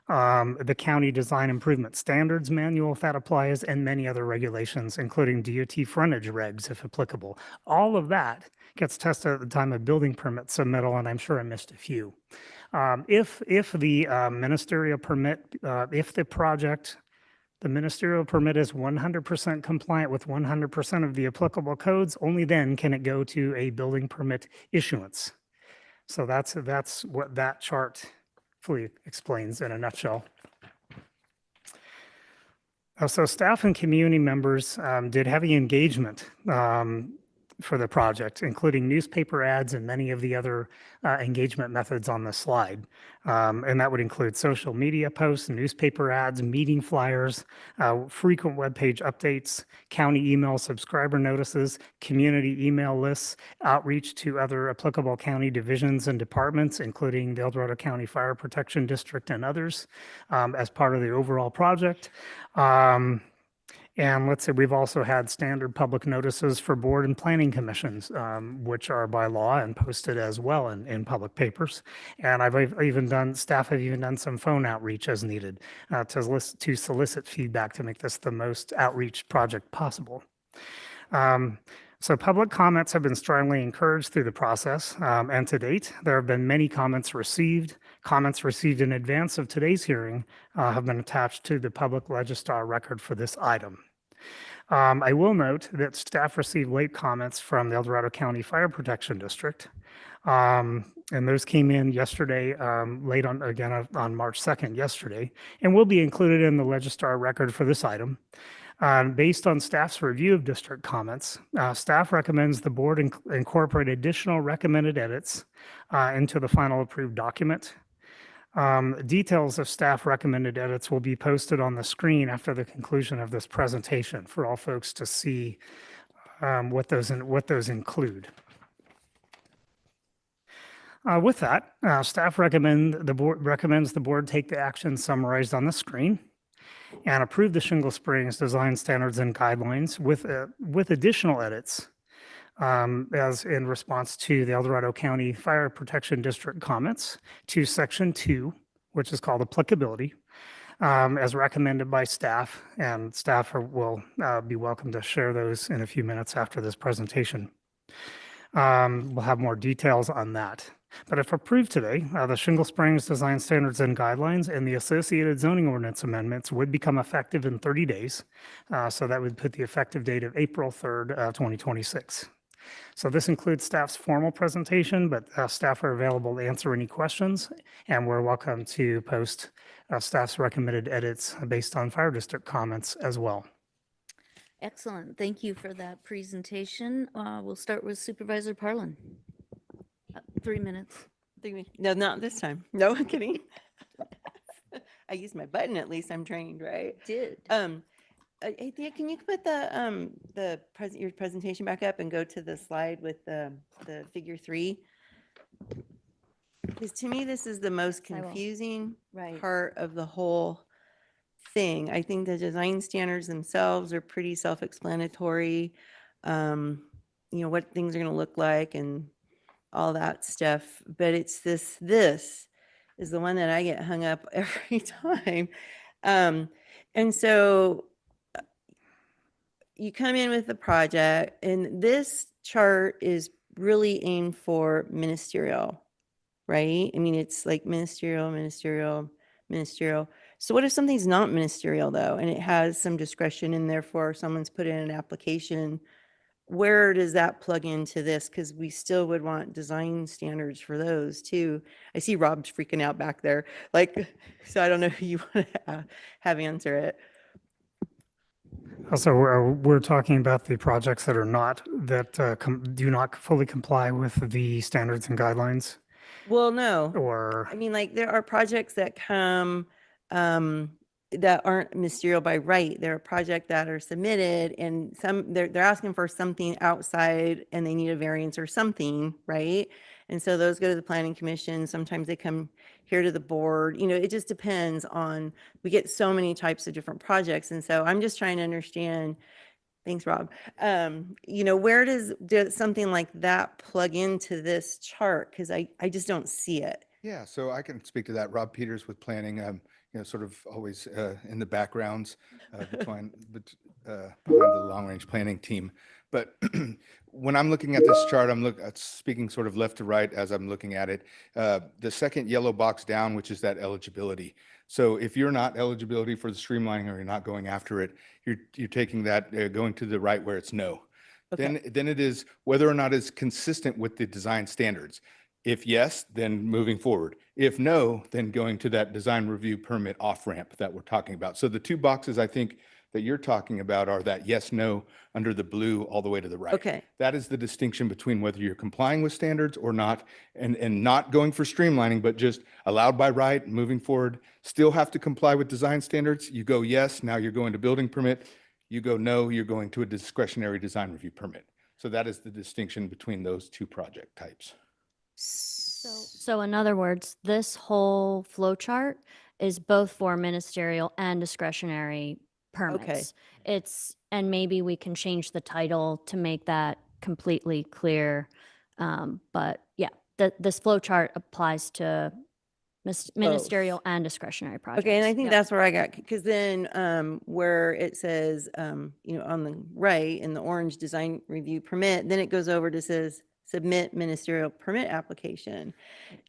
the county design improvement standards manual, if that applies, and many other regulations, including DOT frontage regs, if applicable. All of that gets tested at the time of building permit submittal, and I'm sure I missed a few. If the ministerial permit, if the ministerial permit is 100% compliant with 100% of the applicable codes, only then can it go to a building permit issuance. So that's what that chart fully explains in a nutshell. So staff and community members did heavy engagement for the project, including newspaper ads and many of the other engagement methods on the slide. And that would include social media posts, newspaper ads, meeting flyers, frequent webpage updates, county email subscriber notices, community email lists, outreach to other applicable county divisions and departments, including the El Dorado County Fire Protection District and others, as part of the overall project. And let's say we've also had standard public notices for board and planning commissions, which are by law and posted as well in public papers. And staff have even done some phone outreach as needed to solicit feedback to make this the most outreach project possible. So public comments have been strongly encouraged through the process, and to date, there have been many comments received. Comments received in advance of today's hearing have been attached to the public registrar record for this item. I will note that staff received late comments from the El Dorado County Fire Protection District, and those came in yesterday, late on March 2nd, yesterday, and will be included in the registrar record for this item. Based on staff's review of district comments, staff recommends the board incorporate additional recommended edits into the final approved document. Details of staff recommended edits will be posted on the screen after the conclusion of this presentation for all folks to see what those include. With that, staff recommends the board take the action summarized on the screen and approve the Shingle Springs design standards and guidelines with additional edits as in response to the El Dorado County Fire Protection District comments to Section 2, which is called applicability, as recommended by staff, and staff will be welcome to share those in a few minutes after this presentation. We'll have more details on that. But if approved today, the Shingle Springs design standards and guidelines and the associated zoning ordinance amendments would become effective in 30 days. So that would put the effective date of April 3rd, 2026. So this includes staff's formal presentation, but staff are available to answer any questions, and we're welcome to post staff's recommended edits based on fire district comments as well. Excellent. Thank you for that presentation. We'll start with Supervisor Parlin. 3 minutes. No, not this time. No, I'm kidding. I used my button, at least I'm trained, right? Did. Hey, Thea, can you put your presentation back up and go to the slide with the figure 3? Because to me, this is the most confusing part of the whole thing. I think the design standards themselves are pretty self-explanatory. What things are going to look like and all that stuff. But it's this is the one that I get hung up every time. And so you come in with the project, and this chart is really aimed for ministerial right? I mean, it's like ministerial, ministerial, ministerial. So what if something's not ministerial though, and it has some discretion and therefore someone's put in an application? Where does that plug into this? Because we still would want design standards for those too. I see Rob's freaking out back there. Like, so I don't know who you want to have answer it. Also, we're talking about the projects that are not, that do not fully comply with the standards and guidelines, Well, no. or, I mean, like, there are projects that come that aren't ministerial by right. There are projects that are submitted and they're asking for something outside and they need a variance or something, right? And so those go to the planning commission. Sometimes they come here to the board. You know, it just depends on, we get so many types of different projects. And so I'm just trying to understand. Thanks, Rob. You know, where does something like that plug into this chart? Because I just don't see it. Yeah, so I can speak to that. Rob Peters with planning, you know, sort of always in the backgrounds behind the long-range planning team. But when I'm looking at this chart, I'm speaking sort of left to right as I'm looking at it. The second yellow box down, which is that eligibility. So if you're not eligibility for the streamlining or you're not going after it, you're taking that going to the right where it's no. Okay. Then it is whether or not it's consistent with the design standards. If yes, then moving forward. If no, then going to that design review permit off ramp that we're talking about. So the two boxes I think that you're talking about are that yes, no under the blue all the way to the right. Okay. That is the distinction between whether you're complying with standards or not, and not going for streamlining, but just allowed by right, moving forward, still have to comply with design standards. You go yes, now you're going to building permit. You go no, you're going to a discretionary design review permit. So that is the distinction between those two project types. So in other words, this whole flow chart is both for ministerial and discretionary permits. And maybe we can change the title to make that completely clear. But yeah, this flow chart applies to ministerial and discretionary projects. Okay, and I think Yep. that's where I got, because then where it says, you know, on the right in the orange design review permit, then it goes over to says submit ministerial permit application.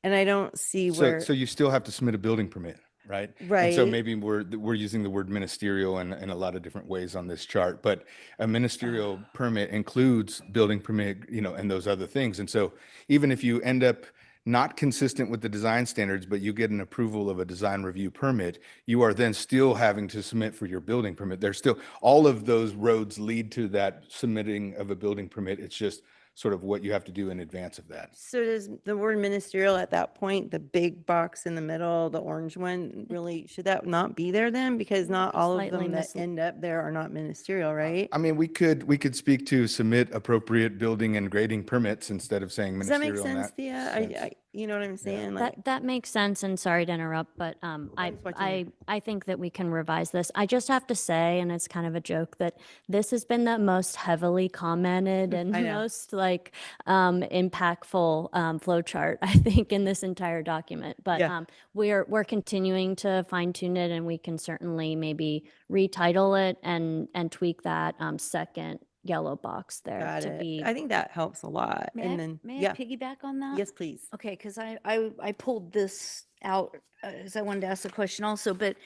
And I don't see where. So you still have to submit a building permit, right? Right. And so maybe we're using the word ministerial in a lot of different ways on this chart, but a ministerial permit includes building permit, you know, and those other things. And so even if you end up not consistent with the design standards, but you get an approval of a design review permit, you are then still having to submit for your building permit. There's still, all of those roads lead to that submitting of a building permit. It's just sort of what you have to do in advance of that. So does the word ministerial at that point, the big box in the middle, the orange one, really, should that not be there then? Because not all of Slightly them that end up there are not ministerial, right? I mean, we could speak to submit appropriate building and grading permits instead of saying Does that make ministerial in sense, that Thea? sense. You know what I'm saying? Like, That makes sense, and sorry to interrupt, but I think that we can revise this. I just have to say, and it's kind of a joke, that this has been the most heavily commented and I know. most like impactful flow chart, I think, in this entire document. But Yeah. we're continuing to fine tune it, and we can certainly maybe retitle it and tweak that second yellow box there Got to it. be. I think that helps a lot. And then, May yeah. I piggyback on that? Yes, please. Okay, because I pulled this out as I wanted to ask a question also, but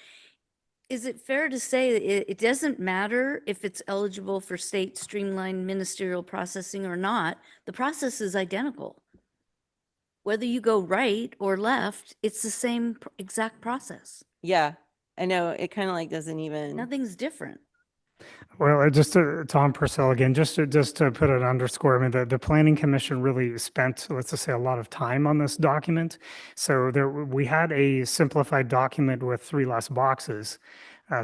is it fair to say that it doesn't matter if it's eligible for state streamlined ministerial processing or not? The process is identical. Whether you go right or left, it's the same exact process. Yeah, I know. It kind of like doesn't even. Nothing's different. well, just Tom Purcell again, just to put an underscore, I mean, the Planning Commission really spent, let's just say, a lot of time on this document. So we had a simplified document with 3 less boxes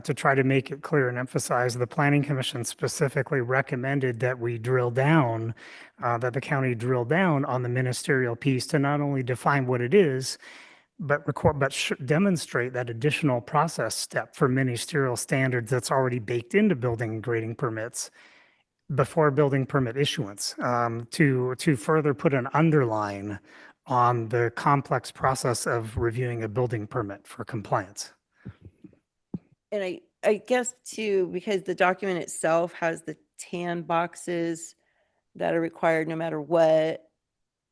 to try to make it clear and emphasize. The Planning Commission specifically recommended that we drill down, that the county drill down on the ministerial piece to not only define what it is, but demonstrate that additional process step for ministerial standards that's already baked into building and grading permits before building permit issuance, to further put an underline on the complex process of reviewing a building permit for compliance. And I guess too, because the document itself has the tan boxes that are required no matter what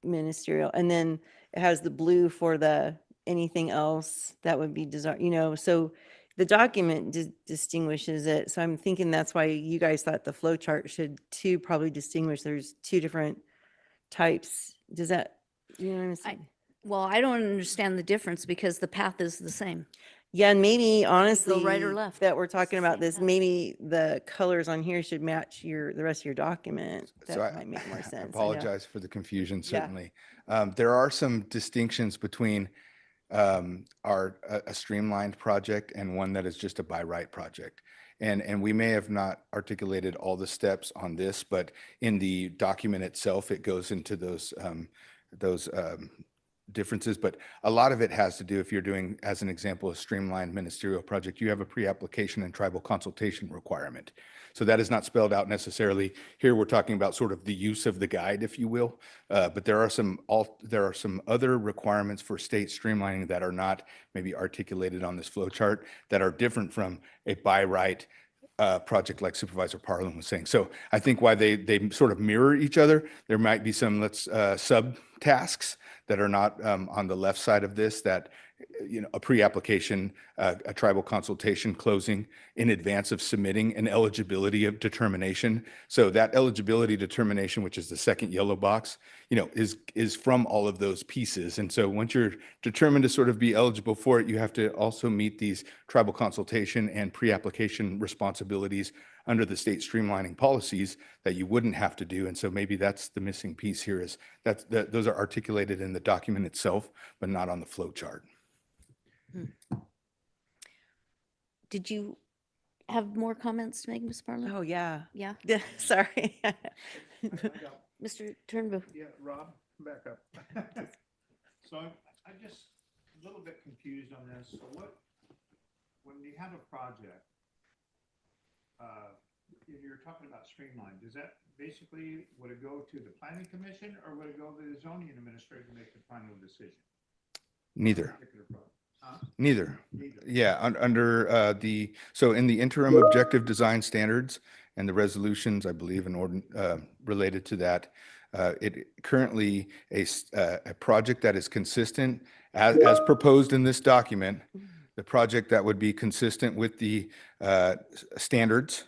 ministerial. And then it has the blue for the anything else that would be desired, so the document distinguishes it. So I'm thinking that's why you guys thought the flow chart should too probably distinguish. There's two different types. Does that, you know what I'm saying? Well, I don't understand the difference because the path is the same. Yeah, and maybe honestly, right or left. that we're talking about this, maybe the colors on here should match the rest of your document. So That might make more sense. I know. apologize for the confusion, Yeah. certainly. There are some distinctions between a streamlined project and one that is just a by right project. And we may have not articulated all the steps on this, but in the document itself, it goes into those differences. But a lot of it has to do, if you're doing, as an example, a streamlined ministerial project, you have a pre-application and tribal consultation requirement. So that is not spelled out necessarily. Here we're talking about sort of the use of the guide, if you will. But there are some other requirements for state streamlining that are not maybe articulated on this flow chart that are different from a by right project like Supervisor Parlin was saying. So I think why they sort of mirror each other, there might be some sub-tasks that are not on the left side of this, that a pre-application, a tribal consultation closing in advance of submitting an eligibility of determination. So that eligibility determination, which is the second yellow box, is from all of those pieces. And so once you're determined to sort of be eligible for it, you have to also meet these tribal consultation and pre-application responsibilities under the state streamlining policies that you wouldn't have to do. And so maybe that's the missing piece here, is that those are articulated in the document itself, but not on the flow chart. Did you have more comments to make, Ms. Parlin? Oh, yeah. Yeah. Sorry. Mr. Turnbow. Yeah, Rob, back up. So I'm just a little bit confused on this. So when you have a project, you're talking about streamline, does that basically, would it go to the planning commission or would it go to the zoning administrator to make the final decision? Neither. Huh? Neither. Yeah, under so in the interim objective design standards and the resolutions, I believe, related to that, it currently a project that is consistent as proposed in this document, the project that would be consistent with the standards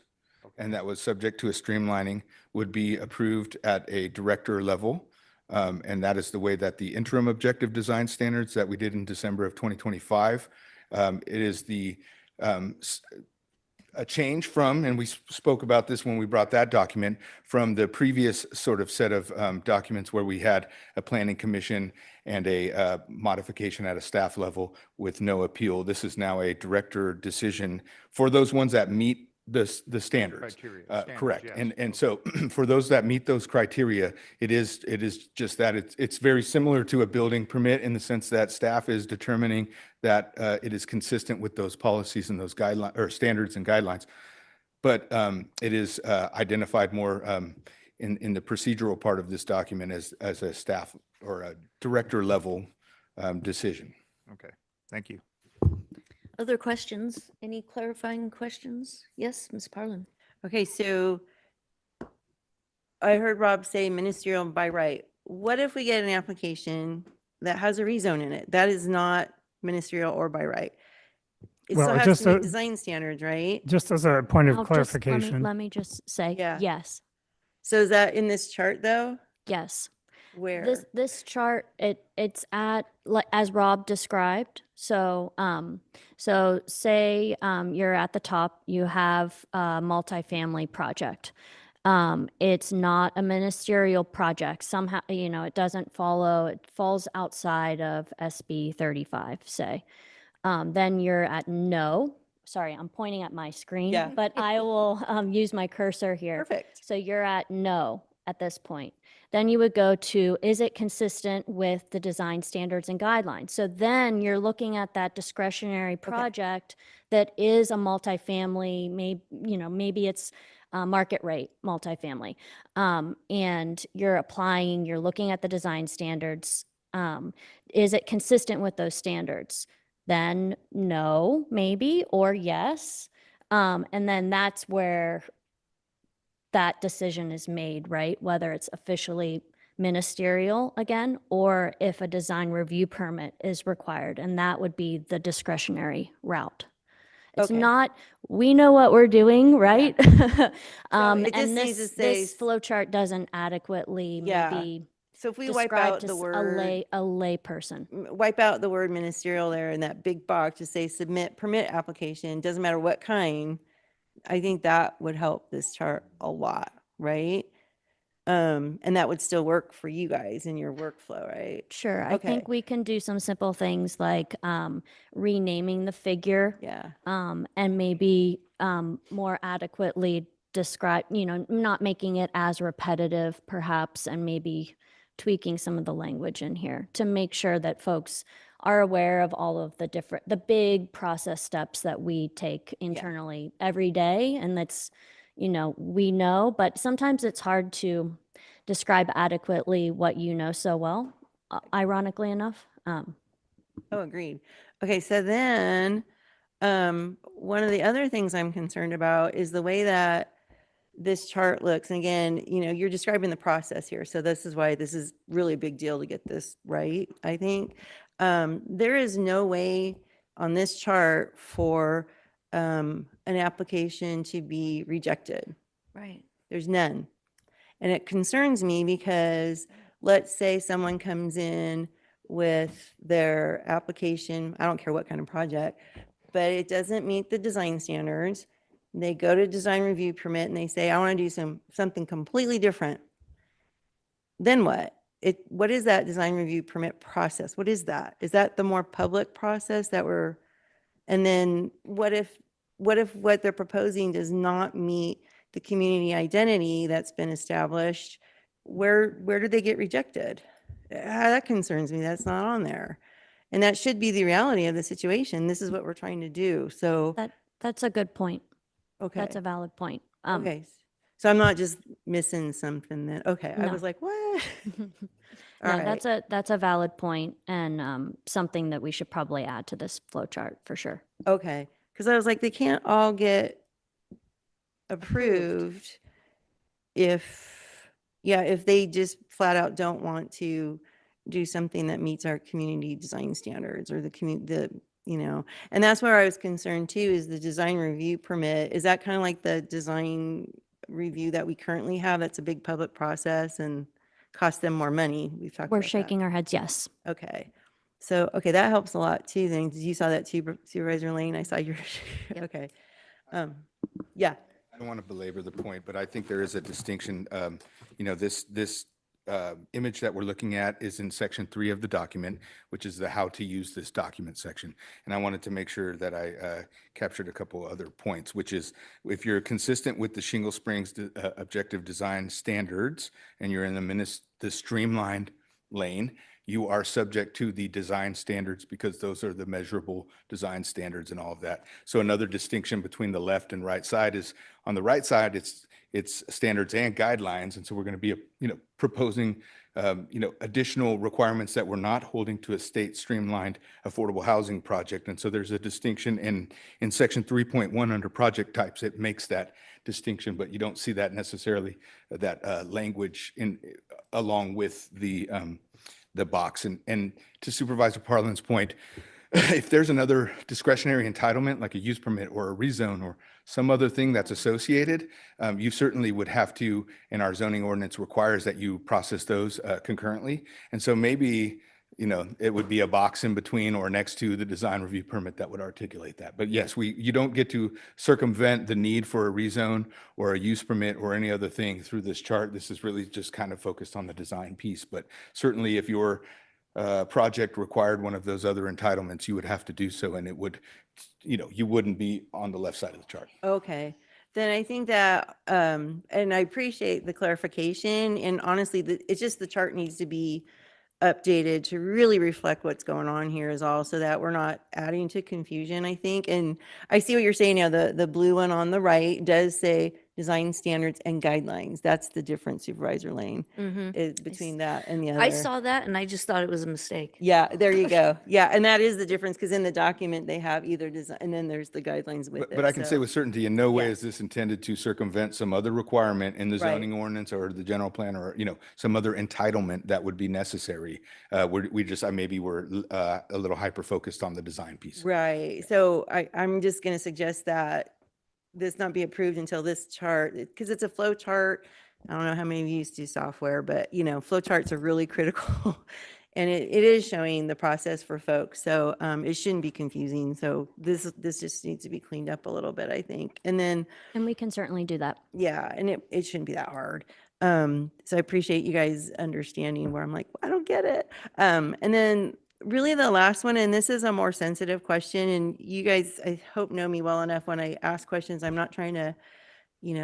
and that was subject to a streamlining would be approved at a director level. And that is the way that the interim objective design standards that we did in December of 2025. It is a change from, and we spoke about this when we brought that document, from the previous sort of set of documents where we had a planning commission and a modification at a staff level with no appeal. This is now a director decision for those ones that meet the standards. Criteria. Correct. Yes. And so for those that meet those criteria, it is just that it's very similar to a building permit in the sense that staff is determining that it is consistent with those policies and those guidelines or standards and guidelines. But it is identified more in the procedural part of this document as a staff or a director level decision. Okay, thank you. Other questions? Any clarifying questions? Yes, Ms. Parlin. Okay, so I heard Rob say ministerial by right. What if we get an application that has a rezone in it? That is not ministerial or by right. It Well, still has just to meet a- design standards, right? Just as a point of Let clarification. me just say, Yeah. yes, So is that in this chart though? yes. Where? This chart, it's at, like, as Rob described. So, so say, you're at the top, you have a multifamily project. It's not a ministerial project. Somehow, it doesn't follow, it falls outside of SB 35, say. Then you're at no. Sorry, I'm pointing at my screen, Yeah. but I will use my cursor here. Perfect. So you're at no at this point. Then you would go to, is it consistent with the design standards and guidelines? So then you're looking at that discretionary project that is a multifamily, maybe it's market rate multifamily. And you're looking at the design standards. Is it consistent with those standards? Then no, maybe, or yes. And then that's where that decision is made, right? Whether it's officially ministerial again, or if a design review permit is required, and that would be the discretionary route. It's Okay. not, we know what we're doing, right? it just And needs to this, say this flow chart doesn't adequately Yeah. maybe So if we wipe describe out to the a word, lay person. wipe out the word ministerial there in that big box to say submit permit application, doesn't matter what kind, I think that would help this chart a lot, right? And that would still work for you guys in your workflow, right? Sure, I Okay. think we can do some simple things like renaming the figure. Yeah. And maybe more adequately describe, not making it as repetitive perhaps, and maybe tweaking some of the language in here to make sure that folks are aware of all of the big process steps that we take internally every day. And that's, we know, but sometimes it's hard to describe adequately what you know so well, ironically enough. Oh, agreed. Okay, so then one of the other things I'm concerned about is the way that this chart looks. And again, you're describing the process here. So this is why this is really a big deal to get this right, I think. There is no way on this chart for an application to be rejected. Right. There's none. And it concerns me because let's say someone comes in with their application, I don't care what kind of project, but it doesn't meet the design standards. They go to design review permit and they say, I want to do something completely different. Then what? What is that design review permit process? What is that? Is that the more public process and then what if what they're proposing does not meet the community identity that's been established? Where do they get rejected? That concerns me. That's not on there. And that should be the reality of the situation. This is what we're trying to do. So That's a good point. okay. That's a valid point. Okay. So I'm not just missing something then. Okay. I No. was like, what? No, All right. that's a valid point, and something that we should probably add to this flow chart for sure. Okay. Because I was like, they can't all get approved if they just flat out don't want to do something that meets our community design standards or and that's where I was concerned too, is the design review permit. Is that kind of like the design review that we currently have? That's a big public process and costs them more money. We've talked We're about that. shaking our heads, yes. Okay. So, okay, that helps a lot too then. You saw that too, Supervisor Lane? I saw your, okay. Yeah. I don't want to belabor the point, but I think there is a distinction. This image that we're looking at is in section 3 of the document, which is the how to use this document section. And I wanted to make sure that I captured a couple other points, which is if you're consistent with the Shingle Springs objective design standards and you're in the streamlined lane, you are subject to the design standards because those are the measurable design standards and all of that. So another distinction between the left and right side is on the right side, it's standards and guidelines. And so we're going to be, proposing, additional requirements that we're not holding to a state streamlined affordable housing project. And so there's a distinction in section 3.1 under project types, it makes that distinction, but you don't see that necessarily, that language along with the box. And to Supervisor Parlin's point, if there's another discretionary entitlement, like a use permit or a rezone or some other thing that's associated, you certainly would have to, and our zoning ordinance requires that you process those concurrently. And so maybe, it would be a box in between or next to the design review permit that would articulate that. But yes, you don't get to circumvent the need for a rezone or a use permit or any other thing through this chart. This is really just kind of focused on the design piece. But certainly if your project required one of those other entitlements, you would have to do so, and it would, you wouldn't be on the left side of the chart. Okay. Then I think that, and I appreciate the clarification. And honestly, it's just the chart needs to be updated to really reflect what's going on here is all, so that we're not adding to confusion, I think. And I see what you're saying now, the blue one on the right does say design standards and guidelines. That's the difference, Supervisor Lane, is between that and the other. I saw that and I just thought it was a mistake. Yeah, there you go. Yeah, and that is the difference, because in the document, they have either design, and then there's the guidelines with it. But I can say so- with certainty, in no way Yeah. is this intended to circumvent some other requirement in the Right. zoning ordinance or the general plan, or, some other entitlement that would be necessary. We just, maybe we're a little hyper-focused on the design piece. Right. So I'm just going to suggest that this not be approved until this chart, because it's a flow chart. I don't know how many of you used to software, but flow charts are really critical. And it is showing the process for folks. So it shouldn't be confusing. So this just needs to be cleaned up a little bit, I think. And then, And we can certainly do that. yeah, and it shouldn't be that hard. So I appreciate you guys understanding where I'm like, I don't get it. And then really the last one, and this is a more sensitive question, and you guys, I hope, know me well enough when I ask questions. I'm not trying to,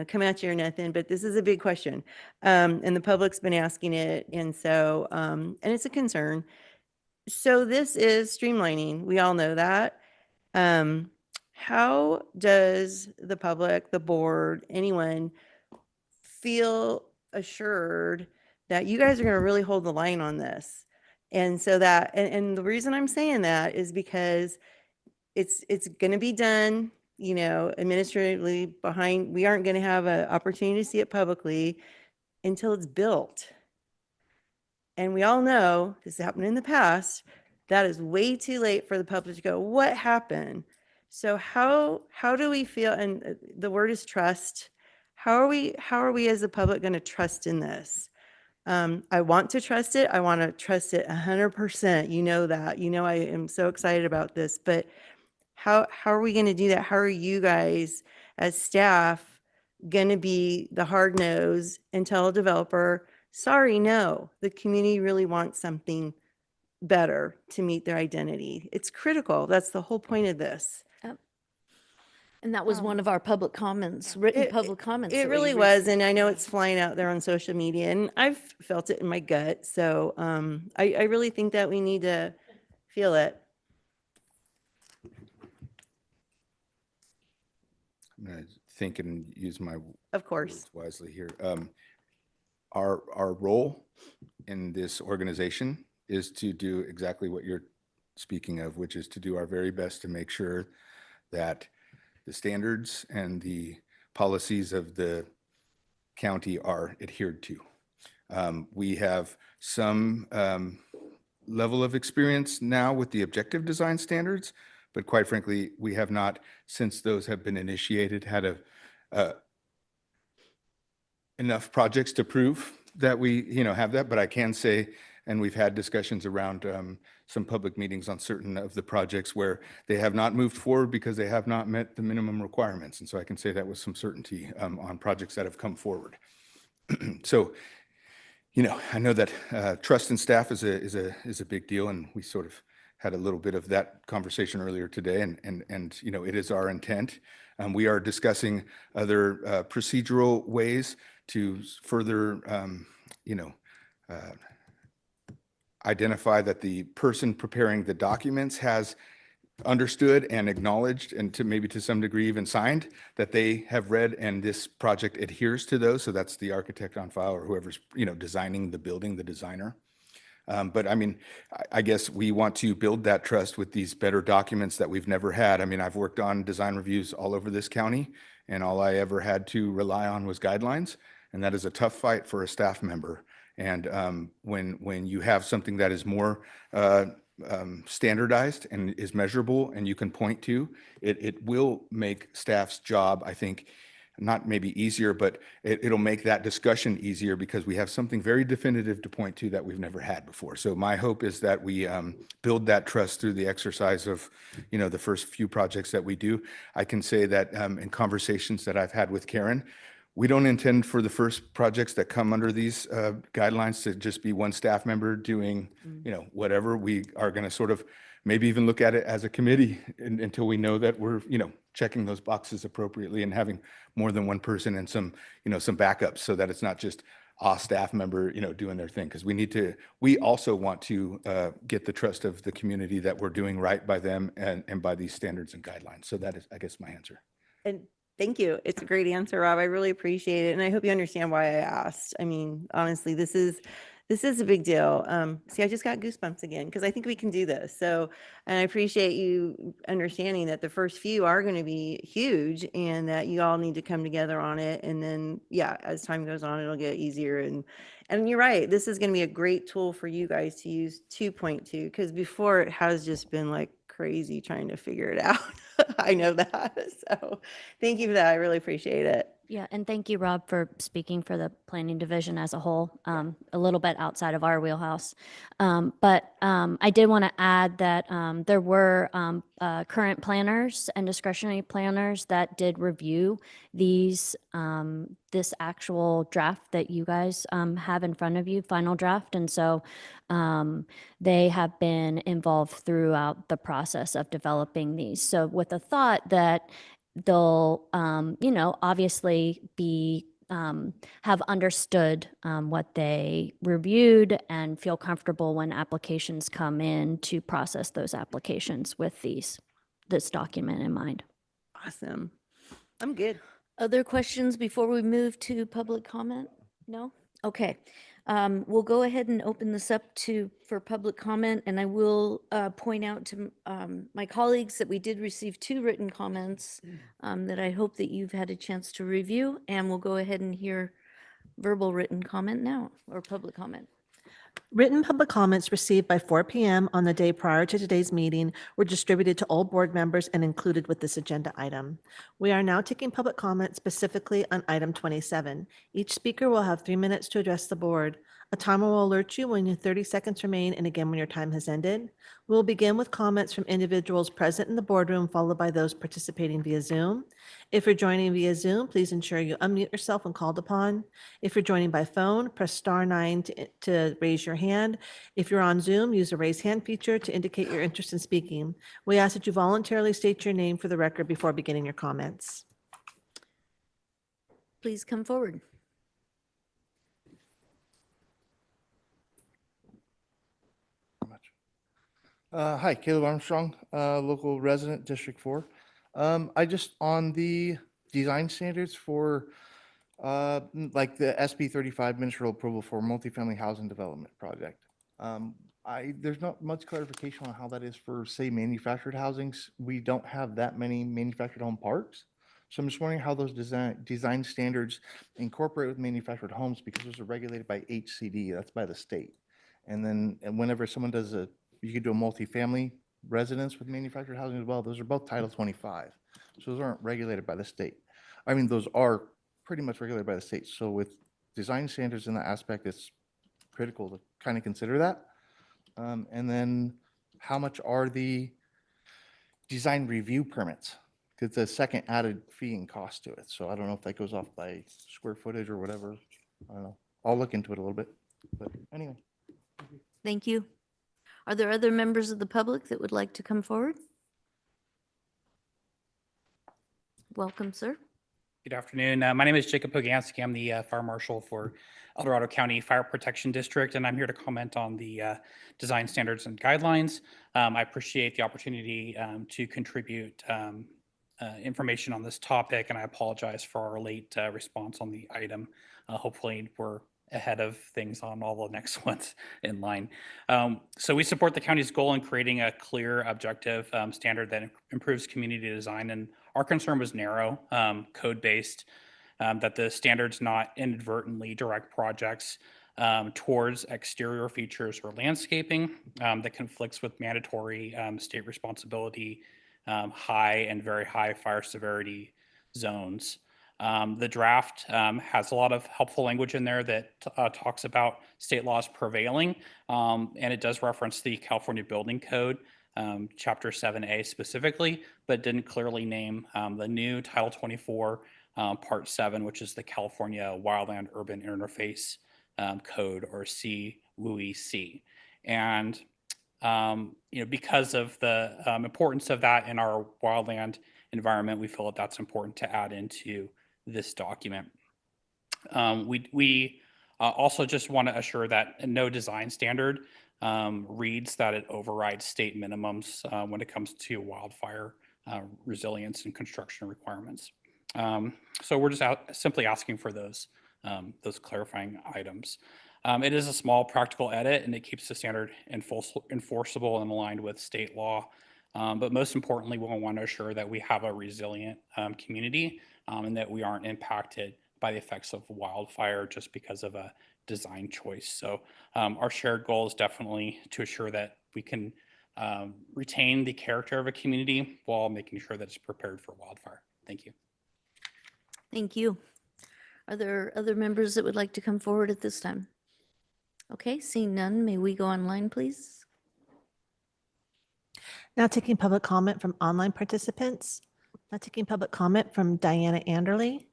come at you or nothing, but this is a big question. And the public's been asking it. And so, and it's a concern. So this is streamlining. We all know that. How does the public, the board, anyone feel assured that you guys are going to really hold the line on this? And so that, and the reason I'm saying that is because it's going to be done, administratively behind, we aren't going to have an opportunity to see it publicly until it's built. And we all know, this happened in the past, that is way too late for the public to go, what happened? So how do we feel, and the word is trust, how are we as the public going to trust in this? I want to trust it. I want to trust it 100%. You know that. I am so excited about this, but how are we going to do that? How are you guys as staff going to be the hard nose and tell a developer, sorry, no, the community really wants something better to meet their identity? It's critical. That's the whole point of this. And that was one of our public comments, written public comments. It that we really was, and I know it's flying out there on social media, and I've felt it in my gut. So I really think that we need to feel it. I'm going to think and use my Of course. words wisely here. Our role in this organization is to do exactly what you're speaking of, which is to do our very best to make sure that the standards and the policies of the county are adhered to. We have some level of experience now with the objective design standards, but quite frankly, we have not, since those have been initiated, had enough projects to prove that we, have that. But I can say, and we've had discussions around some public meetings on certain of the projects where they have not moved forward because they have not met the minimum requirements. And so I can say that with some certainty on projects that have come forward. So, I know that trust in staff is a big deal, and we sort of had a little bit of that conversation earlier today, and it is our intent. We are discussing other procedural ways to further, identify that the person preparing the documents has understood and acknowledged, and to some degree even signed, that they have read and this project adheres to those. So that's the architect on file or whoever's, designing the building, the designer. But I guess we want to build that trust with these better documents that we've never had. I've worked on design reviews all over this county, and all I ever had to rely on was guidelines. And that is a tough fight for a staff member. And when you have something that is more standardized and is measurable and you can point to, it will make staff's job, I think, not maybe easier, but it'll make that discussion easier because we have something very definitive to point to that we've never had before. So my hope is that we build that trust through the exercise of, the first few projects that we do. I can say that in conversations that I've had with Karen, we don't intend for the first projects that come under these guidelines to just be one staff member doing, whatever. We are going to sort of maybe even look at it as a committee until we know that we're, checking those boxes appropriately and having more than one person and some backups, so that it's not just a staff member, doing their thing. Because we also want to get the trust of the community that we're doing right by them and by these standards and guidelines. So that is, I guess, my answer. And Thank you. It's a great answer, Rob. I really appreciate it. And I hope you understand why I asked. I mean, honestly, this is a big deal. See, I just got goosebumps again because I think we can do this. So, and I appreciate you understanding that the first few are going to be huge and that you all need to come together on it. And then, yeah, as time goes on, it'll get easier. And you're right. This is going to be a great tool for you guys to use 2.2 because before it has just been like crazy trying to figure it out. I know that. So thank you for that. I really appreciate it. Yeah, and thank you, Rob, for speaking for the planning division as a whole, a little bit outside of our wheelhouse. But I did want to add that there were current planners and discretionary planners that did review these, this actual draft that you guys have in front of you, final draft. And so they have been involved throughout the process of developing these. So with the thought that they'll, obviously be, have understood what they reviewed and feel comfortable when applications come in to process those applications with this document in mind. Awesome. I'm good. Other questions before we move to public comment? No? Okay. We'll go ahead and open this up for public comment, and I will point out to my colleagues that we did receive 2 written comments that I hope that you've had a chance to review, and we'll go ahead and hear verbal written comment now, or public comment. Written public comments received by 4 p.m. on the day prior to today's meeting were distributed to all board members and included with this agenda item. We are now taking public comment specifically on item 27. Each speaker will have 3 minutes to address the board. A timer will alert you when your 30 seconds remain and again when your time has ended. We will begin with comments from individuals present in the boardroom, followed by those participating via Zoom. If you're joining via Zoom, please ensure you unmute yourself when called upon. If you're joining by phone, press star 9 to raise your hand. If you're on Zoom, use the raise hand feature to indicate your interest in speaking. We ask that you voluntarily state your name for the record before beginning your comments. Please come forward. Hi, Caleb Armstrong, local resident, District 4. I just, on the design standards for like the SB 35 ministerial approval for multifamily housing development project. There's not much clarification on how that is for, say, manufactured housings. We don't have that many manufactured home parks. So I'm just wondering how those design standards incorporate with manufactured homes, because those are regulated by HCD, that's by the state. And then whenever someone does you could do a multifamily residence with manufactured housing as well. Those are both Title 25. So those aren't regulated by the state. I mean, those are pretty much regulated by the state. So with design standards in that aspect, it's critical to kind of consider that. And then how much are the design review permits? Because it's a second added fee and cost to it. So I don't know if that goes off by square footage or whatever. I don't know. I'll look into it a little bit. But anyway. Thank you. Are there other members of the public that would like to come forward? Welcome, sir. Good afternoon. My name is Jacob Poganski. I'm the Fire Marshal for El Dorado County Fire Protection District, and I'm here to comment on the design standards and guidelines. I appreciate the opportunity to contribute information on this topic, and I apologize for our late response on the item. Hopefully, we're ahead of things on all the next ones in line. So we support the county's goal in creating a clear, objective standard that improves community design. And our concern was narrow, code-based, that the standards not inadvertently direct projects towards exterior features or landscaping that conflicts with mandatory state responsibility, high and very high fire severity zones. The draft has a lot of helpful language in there that talks about state laws prevailing, and it does reference the California Building Code, Chapter 7A specifically, but didn't clearly name the new Title 24, Part 7, which is the California Wildland Urban Interface Code, or CWUIC. And because of the importance of that in our wildland environment, we feel that that's important to add into this document. We also just want to assure that no design standard reads that it overrides state minimums when it comes to wildfire resilience and construction requirements. So we're just simply asking for those clarifying items. It is a small practical edit, and it keeps the standard enforceable and aligned with state law. But most importantly, we'll want to assure that we have a resilient community and that we aren't impacted by the effects of wildfire just because of a design choice. So our shared goal is definitely to assure that we can retain the character of a community while making sure that it's prepared for wildfire. Thank you. Thank you. Are there other members that would like to come forward at this time? Okay, seeing none, may we go online, please? Now taking public comment from online participants. Now taking public comment from Diana Anderley.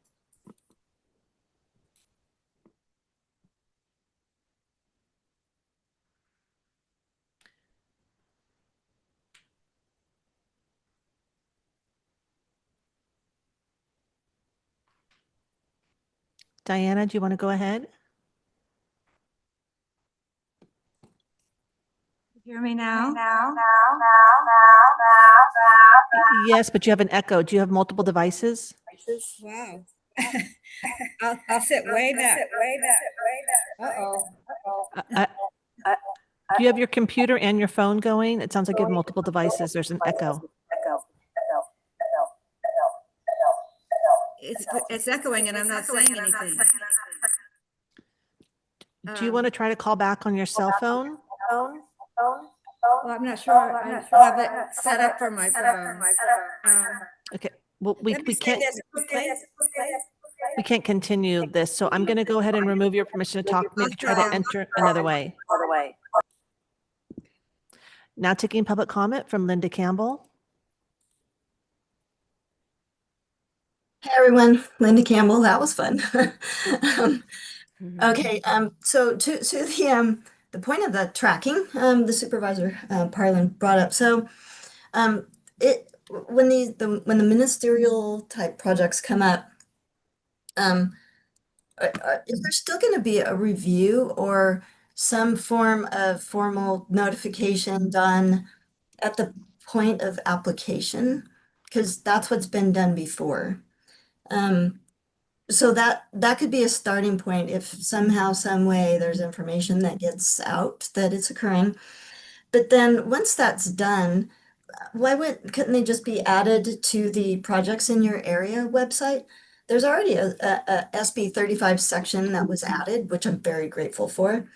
Diana, do you want to go ahead? Hear me now? Yes, but you have an echo. Do you have multiple devices? Wow. I'll sit way back. Uh-oh. Do you have your computer and your phone going? It sounds like you have multiple devices. There's an echo. It's echoing and I'm not saying anything. Do you want to try to call back on your cell phone? Well, I'm not sure. I have it set up for my phone. Okay, well, we Let me say can't. this quickly. We can't continue this, so I'm going to go ahead and remove your permission to talk, maybe try to enter another way. Now taking public comment from Linda Campbell. Hey everyone, Linda Campbell, that was fun. Okay, so to the point of the tracking, the supervisor Parlin brought up. So when the ministerial type projects come up, is there still going to be a review or some form of formal notification done at the point of application? Because that's what's been done before. So that could be a starting point if somehow, some way there's information that gets out that it's occurring. But then once that's done, couldn't they just be added to the projects in your area website? There's already a SB 35 section that was added, which I'm very grateful for.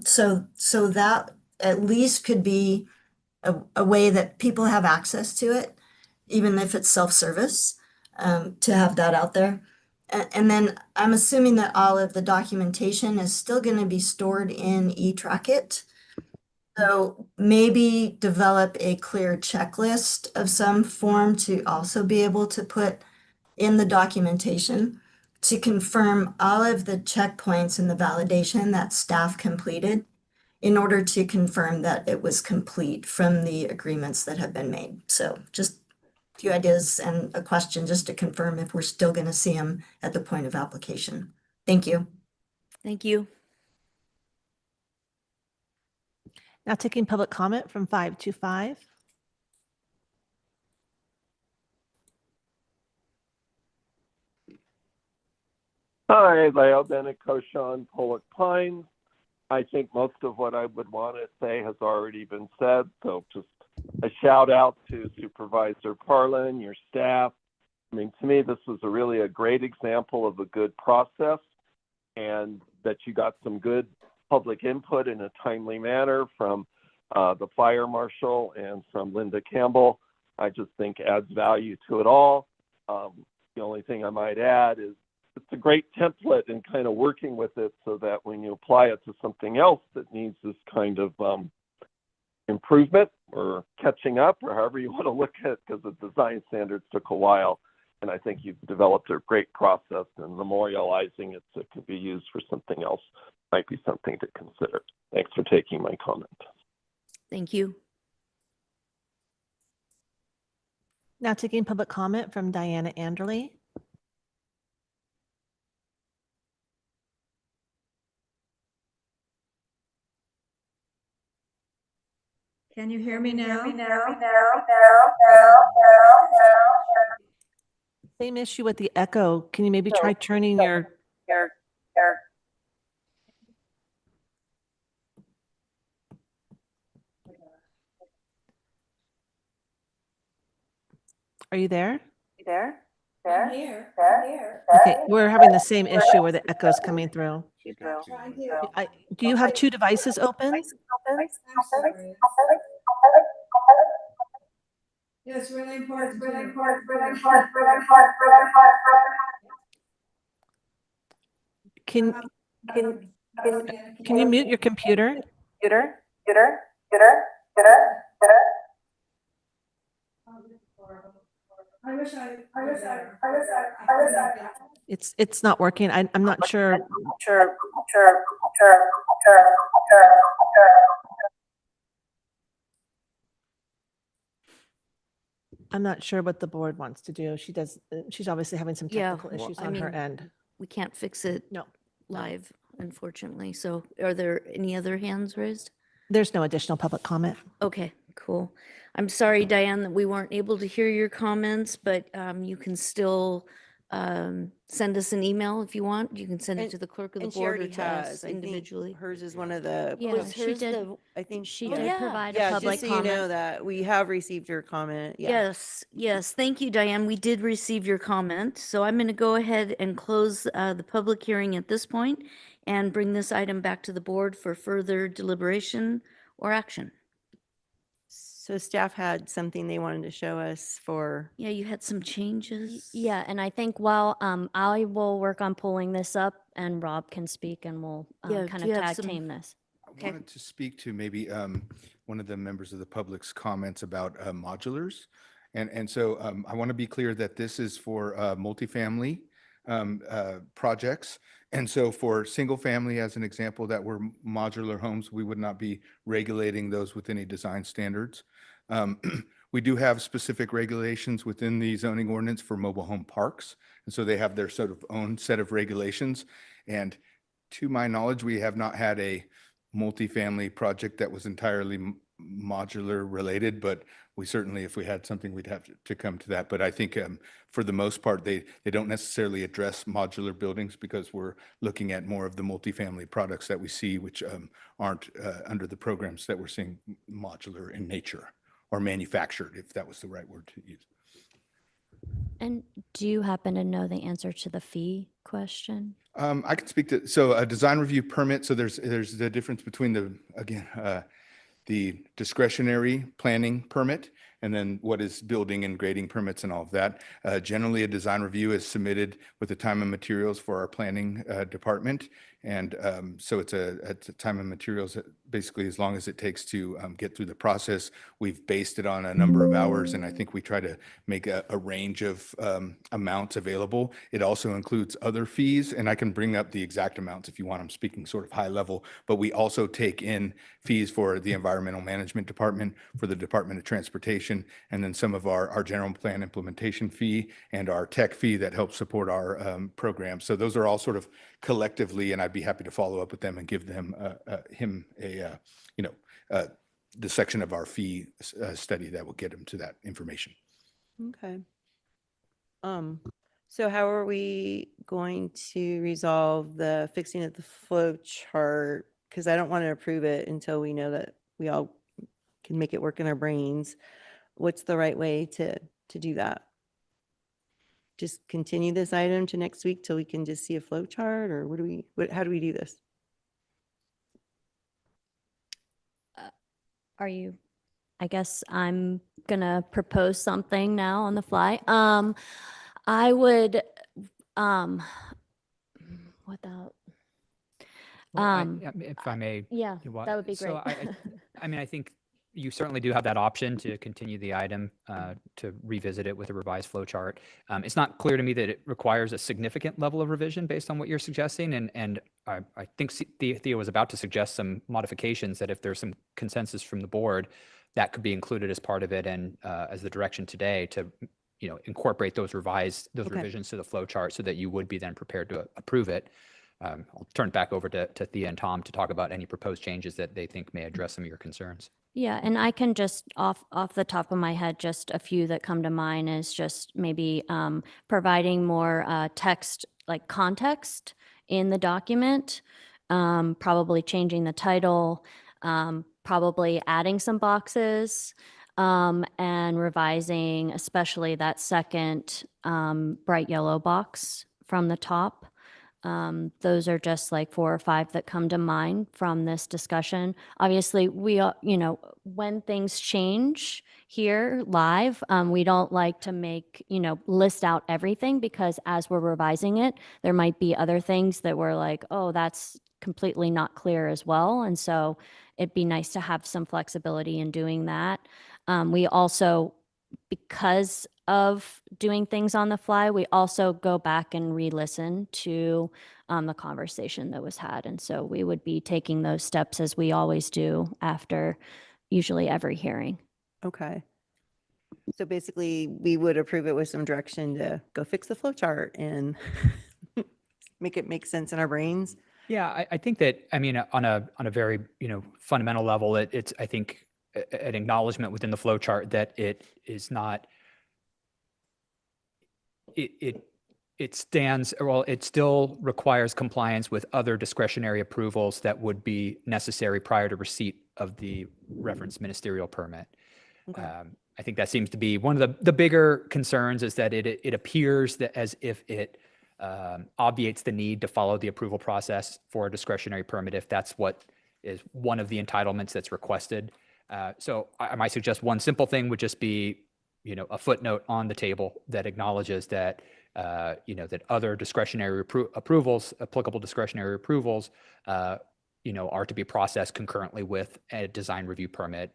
So that at least could be a way that people have access to it, even if it's self-service, to have that out there. And then I'm assuming that all of the documentation is still going to be stored in eTrackit. So maybe develop a clear checklist of some form to also be able to put in the documentation to confirm all of the checkpoints and the validation that staff completed in order to confirm that it was complete from the agreements that have been made. So just a few ideas and a question just to confirm if we're still going to see them at the point of application. Thank you. Thank you. Now taking public comment from 525. Hi, Leo Bennett, Koshan, Pollock Pines. I think most of what I would want to say has already been said, so just a shout out to Supervisor Parlin, your staff. I mean, to me, this was really a great example of a good process and that you got some good public input in a timely manner from the fire marshal and from Linda Campbell. I just think adds value to it all. The only thing I might add is it's a great template in kind of working with it so that when you apply it to something else that needs this kind of improvement or catching up or however you want to look at it, because the design standards took a while. And I think you've developed a great process, and memorializing it so it could be used for something else might be something to consider. Thanks for taking my comment. Thank you. Now taking public comment from Diana Anderley. Can you hear me now? Same issue with the echo. Can you maybe try turning your, are you there? I'm here. Okay, we're having the same issue where the echo's coming through. Trying to. Do you have two devices open? I'm sorry. Yeah, it's really important. Can you mute your computer? I wish I was there. It's not working. I'm not sure. I'm not sure what the board wants to do. She's obviously having some Yeah, technical well, issues I on her mean, end. We can't fix it No. live, unfortunately. So are there any other hands raised? There's no additional public comment. Okay, cool. I'm sorry, Diane, that we weren't able to hear your comments, but you can still send us an email if you want. You can send it And- to the clerk of the And she board or already to us has. I think individually. hers is one of the. Yeah, Was she hers did. the- I think. She Oh, did yeah. provide a Yeah, public just so you know comment. that we have received your comment. Yeah. Yes, yes. Thank you, Diane. We did receive your comment. So I'm going to go ahead and close the public hearing at this point and bring this item back to the board for further deliberation or action. So staff had something they wanted to show us for. Yeah, you had some changes. Yeah, and I think while I will work on pulling this up and Rob can speak and we'll Yeah, kind do of you have tag some- team this. I Okay. wanted to speak to maybe one of the members of the public's comments about modulars. And so I want to be clear that this is for multifamily projects. And so for single family, as an example, that were modular homes, we would not be regulating those with any design standards. We do have specific regulations within the zoning ordinance for mobile home parks. And so they have their sort of own set of regulations. And to my knowledge, we have not had a multifamily project that was entirely modular related, but we certainly, if we had something, we'd have to come to that. But I think for the most part, they don't necessarily address modular buildings because we're looking at more of the multifamily products that we see, which aren't under the programs that we're seeing modular in nature or manufactured, if that was the right word to use. And do you happen to know the answer to the fee question? I can speak to, so a design review permit, so there's the difference between the discretionary planning permit and then what is building and grading permits and all of that. Generally, a design review is submitted with the time and materials for our planning department. And so it's a time and materials, basically as long as it takes to get through the process. We've based it on a number of hours, and I think we try to make a range of amounts available. It also includes other fees, and I can bring up the exact amounts if you want. I'm speaking sort of high level, but we also take in fees for the environmental management department, for the Department of Transportation, and then some of our general plan implementation fee and our tech fee that helps support our program. So those are all sort of collectively, and I'd be happy to follow up with them and give them the section of our fee study that will get him to that information. Okay. So how are we going to resolve the fixing of the flow chart? Because I don't want to approve it until we know that we all can make it work in our brains. What's the right way to do that? Just continue this item to next week till we can just see a flow chart, or how do we do this? I guess I'm gonna propose something now on the fly. I would, without, If I may. yeah, you want- that would be so great. I mean, I think you certainly do have that option to continue the item, to revisit it with a revised flow chart. It's not clear to me that it requires a significant level of revision based on what you're suggesting. And I think Thea was about to suggest some modifications that if there's some consensus from the board, that could be included as part of it and as the direction today to incorporate those revisions to the flow chart so that you would be then prepared to approve it. I'll turn it back over to Thea and Tom to talk about any proposed changes that they think may address some of your concerns. Yeah, and I can just off the top of my head, just a few that come to mind is just maybe providing more text, like context in the document, probably changing the title, probably adding some boxes, and revising, especially that second bright yellow box from the top. Those are just like 4 or 5 that come to mind from this discussion. Obviously, when things change here live, we don't like to make, list out everything because as we're revising it, there might be other things that we're like, oh, that's completely not clear as well. And so it'd be nice to have some flexibility in doing that. We also, because of doing things on the fly, we also go back and re-listen to the conversation that was had. And so we would be taking those steps as we always do after usually every hearing. Okay. So basically, we would approve it with some direction to go fix the flow chart and make it make sense in our brains. Yeah, I think that, I mean, on a very, fundamental level, it's, I think, an acknowledgement within the flow chart that it is not, it stands, well, it still requires compliance with other discretionary approvals that would be necessary prior to receipt of the reference ministerial permit. Okay. I think that seems to be one of the bigger concerns, is that it appears that as if it obviates the need to follow the approval process for a discretionary permit, if that's what is one of the entitlements that's requested. So I might suggest one simple thing would just be, a footnote on the table that acknowledges that, that other discretionary approvals, applicable discretionary approvals, are to be processed concurrently with a design review permit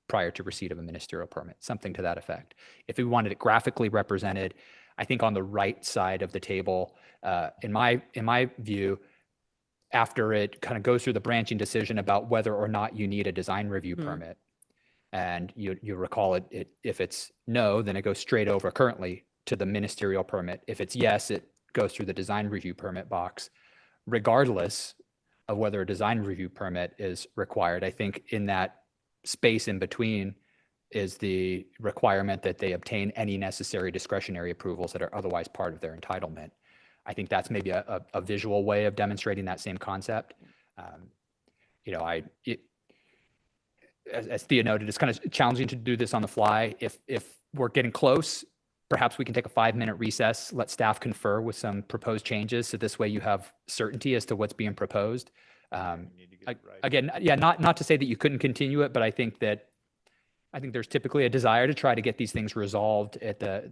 prior to receipt of a ministerial permit, something to that effect. If we wanted it graphically represented, I think on the right side of the table, in my view, after it kind of goes through the branching decision about whether or not you need a design review permit, and you recall it, if it's no, then it goes straight over currently to the ministerial permit. If it's yes, it goes through the design review permit box, regardless of whether a design review permit is required. I think in that space in between is the requirement that they obtain any necessary discretionary approvals that are otherwise part of their entitlement. I think that's maybe a visual way of demonstrating that same concept. As Thea noted, it's kind of challenging to do this on the fly. If we're getting close, perhaps we can take a 5-minute recess, let staff confer with some proposed changes. So this way you have certainty as to what's being proposed. Again, yeah, not to say that you couldn't continue it, but I think there's typically a desire to try to get these things resolved at the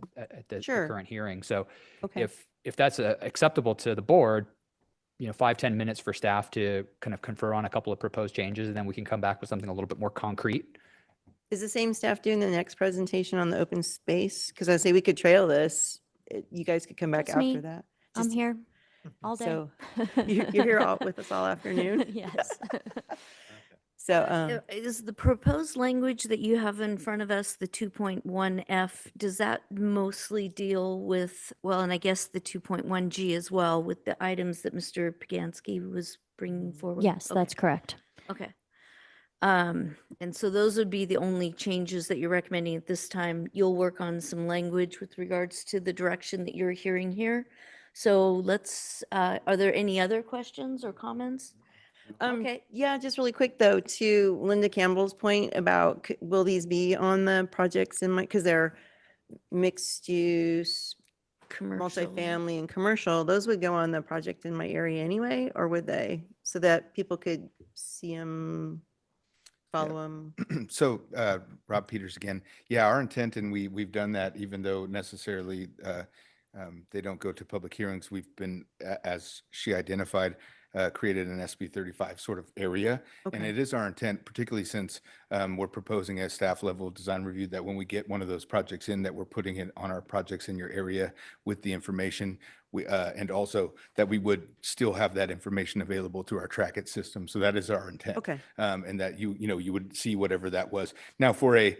Sure. current hearing. So Okay. if that's acceptable to the board, 5-10 minutes for staff to kind of confer on a couple of proposed changes, and then we can come back with something a little bit more concrete. Is the same staff doing the next presentation on the open space? Because I say we could trail this. You guys could come back That's me. after that. I'm here all day. So you're here all with us all afternoon. Yes. So Is the proposed language that you have in front of us, the 2.1F, does that mostly deal with, well, and I guess the 2.1G as well, with the items that Mr. Pagansky was bringing forward? Yes, Okay. that's correct. Okay. And so those would be the only changes that you're recommending at this time. You'll work on some language with regards to the direction that you're hearing here. So let's, are there any other questions or comments? Okay. yeah, just really quick though, to Linda Campbell's point about will these be on the projects in my, because they're mixed use, Commercial. multifamily and commercial, those would go on the project in my area anyway, or would they? So that people could see them, follow them? So, Rob Peters again. Yeah, our intent, and we've done that, even though necessarily they don't go to public hearings. We've been, as she identified, created an SB 35 sort of area. And Okay. it is our intent, particularly since we're proposing a staff level design review, that when we get one of those projects in, that we're putting it on our projects in your area with the information. And also that we would still have that information available through our track it system. So that is our intent. Okay. And that you would see whatever that was. Now for a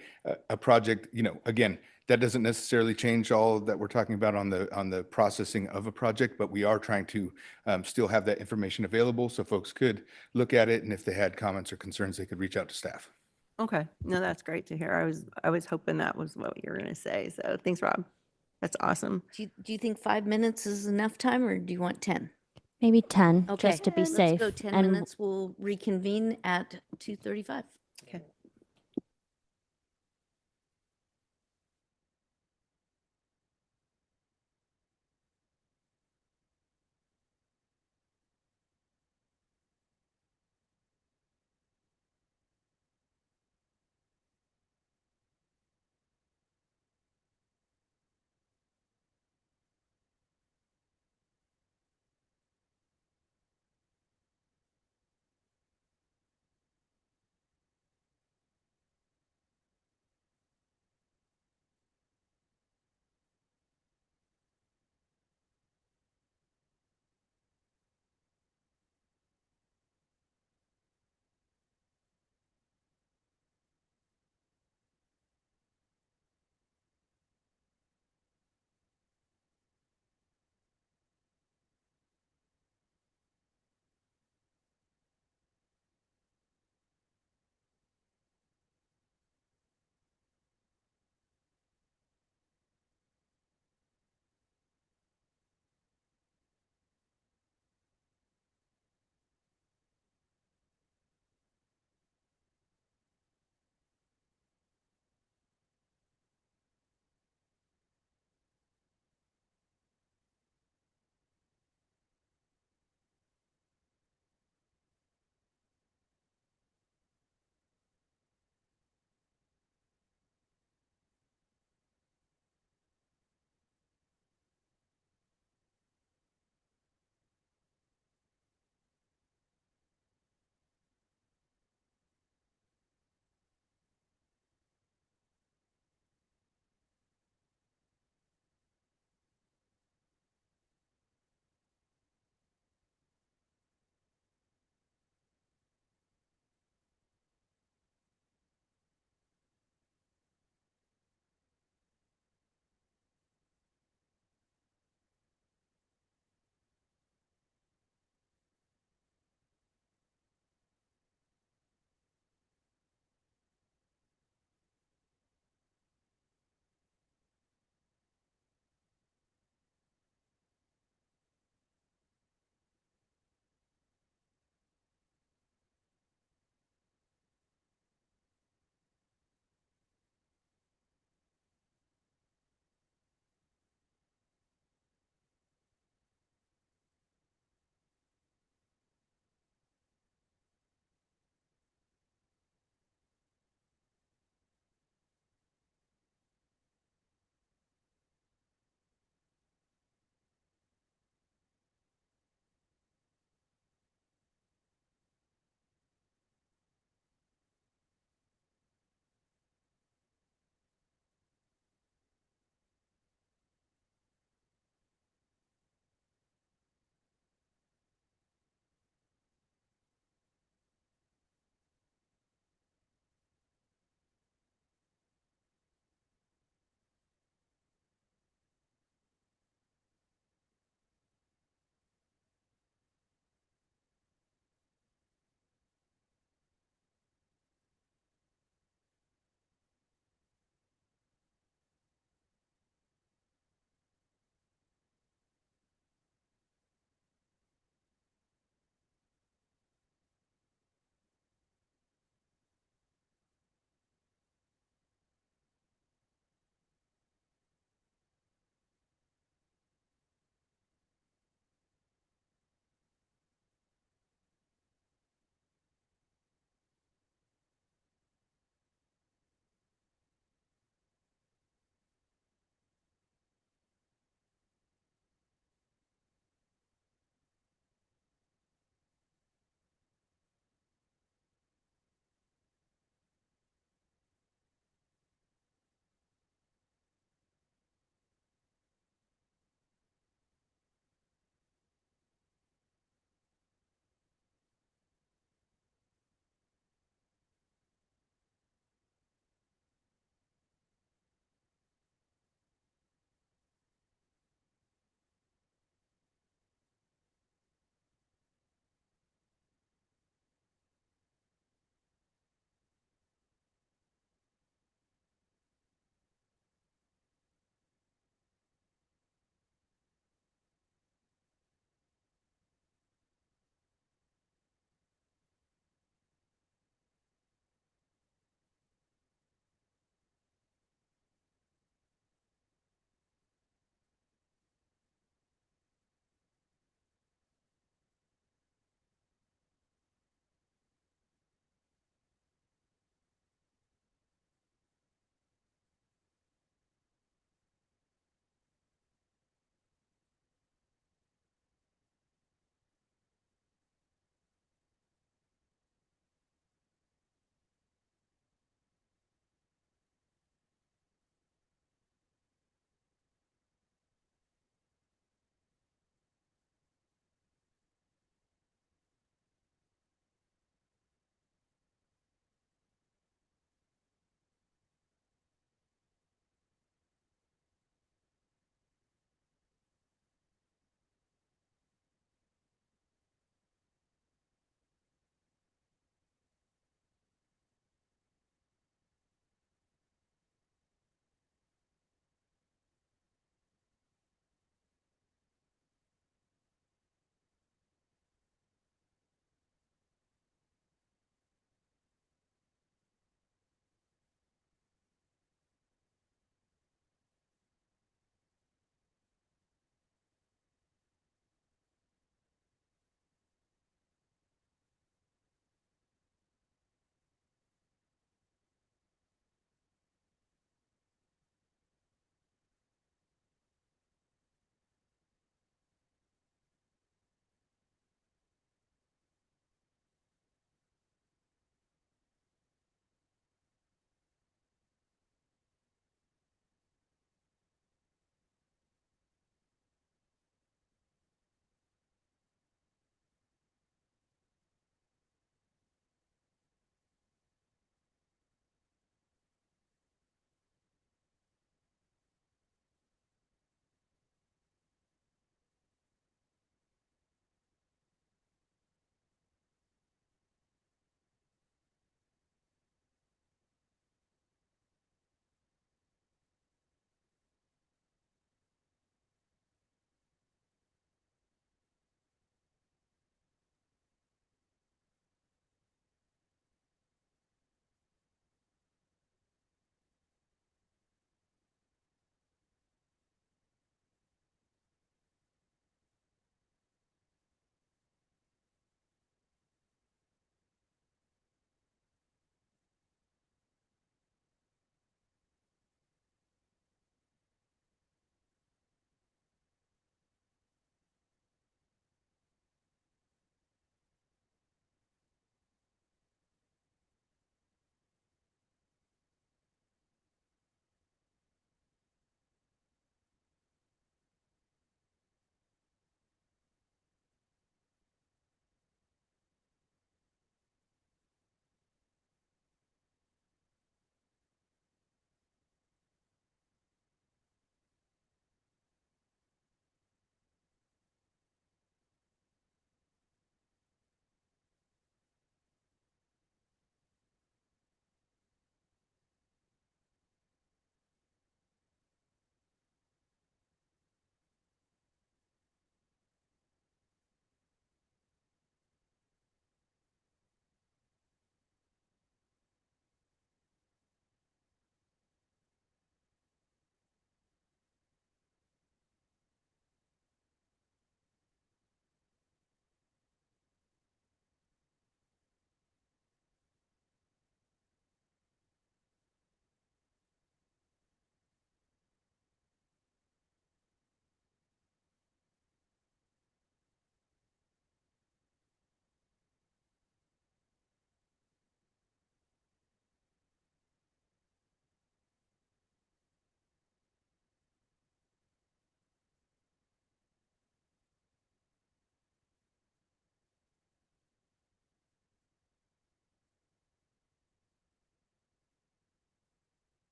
project, again, that doesn't necessarily change all that we're talking about on the processing of a project, but we are trying to still have that information available so folks could look at it. And if they had comments or concerns, they could reach out to staff. Okay, no, that's great to hear. I was hoping that was what you were going to say. So thanks, Rob. That's awesome. Do you think 5 minutes is enough time or do you want 10? Maybe 10, Okay. just to be Let's safe. go 10 And minutes. We'll reconvene at 2:35. Okay.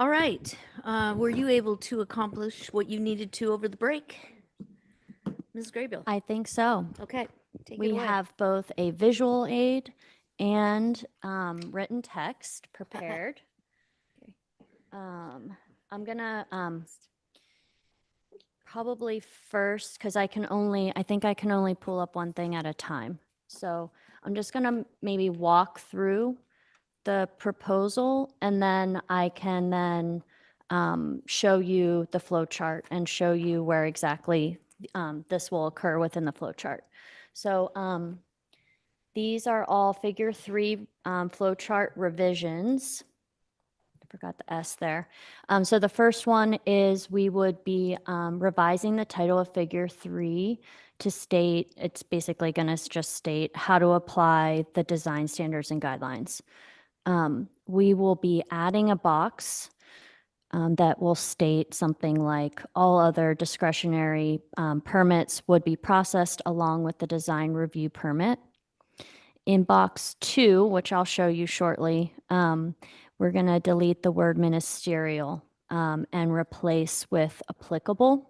All right. Were you able to accomplish what you needed to over the break? Ms. Graybill? I think so. Okay, take it We away. have both a visual aid and written text prepared. Okay. I'm gonna probably first, because I think I can only pull up one thing at a time. So I'm just gonna maybe walk through the proposal, and then I can then show you the flow chart and show you where exactly this will occur within the flow chart. So these are all figure 3 flow chart revisions. I forgot the S there. So the first one is we would be revising the title of figure 3 to state, it's basically going to just state how to apply the design standards and guidelines. We will be adding a box that will state something like all other discretionary permits would be processed along with the design review permit. In box 2, which I'll show you shortly, we're going to delete the word ministerial and replace with applicable.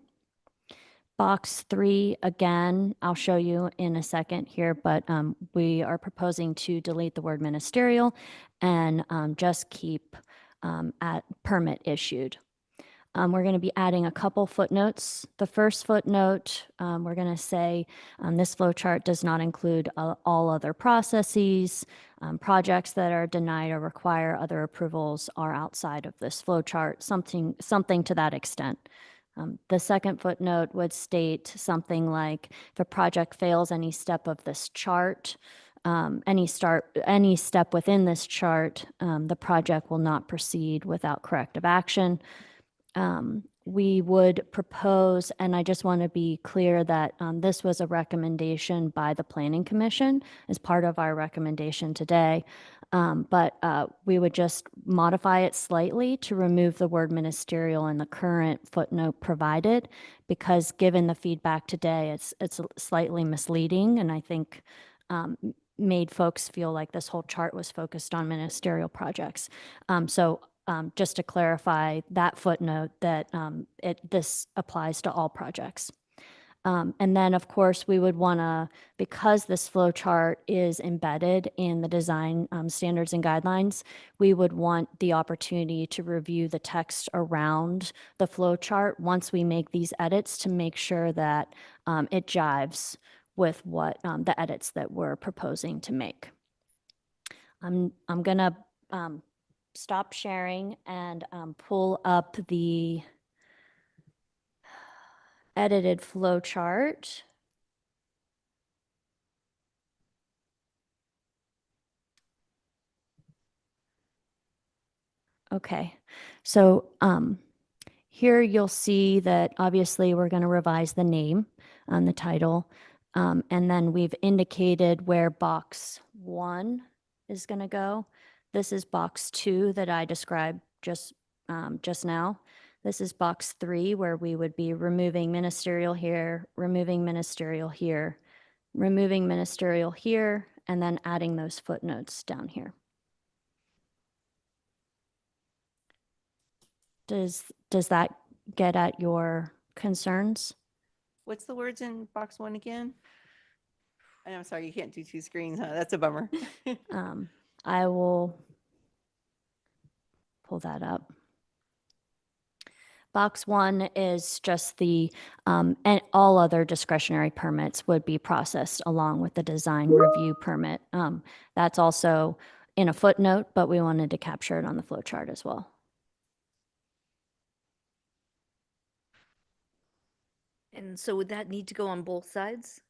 Box 3, again, I'll show you in a second here, but we are proposing to delete the word ministerial and just keep at permit issued. We're going to be adding a couple footnotes. The first footnote, we're going to say this flow chart does not include all other processes. Projects that are denied or require other approvals are outside of this flow chart, something to that extent. The second footnote would state something like, if a project fails any step of this chart, any step within this chart, the project will not proceed without corrective action. We would propose, and I just want to be clear that this was a recommendation by the Planning Commission as part of our recommendation today, but we would just modify it slightly to remove the word ministerial in the current footnote provided, because given the feedback today, it's slightly misleading, and I think made folks feel like this whole chart was focused on ministerial projects. Just to clarify that footnote, that this applies to all projects. And then, of course, we would want to, because this flow chart is embedded in the design standards and guidelines, we would want the opportunity to review the text around the flow chart once we make these edits to make sure that it jives with what the edits that we're proposing to make. I'm going to stop sharing and pull up the edited flow chart. Okay, so here you'll see that obviously we're going to revise the name on the title, and then we've indicated where box 1 is going to go. This is box 2 that I described just now. This is box 3, where we would be removing ministerial here, removing ministerial here, removing ministerial here, and then adding those footnotes down here. Does that get at your concerns? What's the words in box 1 again? And I'm sorry, you can't do 2 screens, huh? That's a bummer. I will pull that up. Box 1 is just the, and all other discretionary permits would be processed along with the design review permit. That's also in a footnote, but we wanted to capture it on the flow chart as well. And so would that need to go on both sides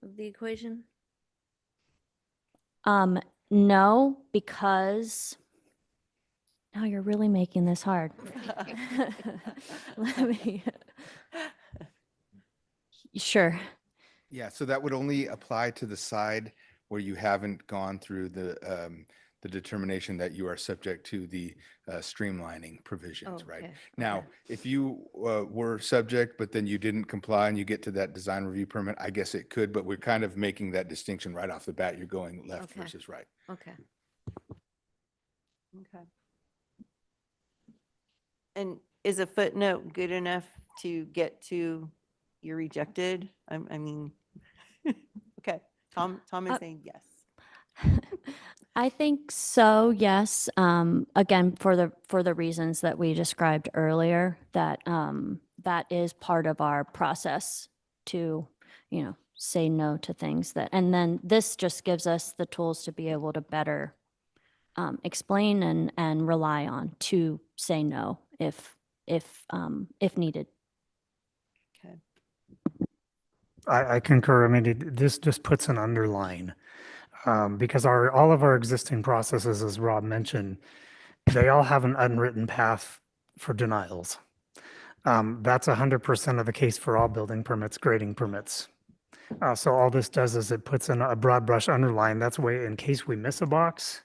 of the equation? No, because now you're really making this hard. Let me. Sure. Yeah, so that would only apply to the side where you haven't gone through the determination that you are subject to the streamlining provisions, right? Okay, Now, if you were subject, but then you didn't comply and you get to that design review permit, I guess it could, but we're kind of making that distinction right off the bat. You're going left Okay. versus right. Okay. Okay. And is a footnote good enough to get to you're rejected? I mean, okay, Tom is saying yes. I think so, yes. Again, for the reasons that we described earlier, that that is part of our process to, say no to things that, and then this just gives us the tools to be able to better explain and rely on to say no if needed. I concur. I mean, this just puts an underline because all of our existing processes, as Rob mentioned, they all have an unwritten path for denials. That's 100% of the case for all building permits, grading permits. So all this does is it puts in a broad brush underline. That's way in case we miss a box.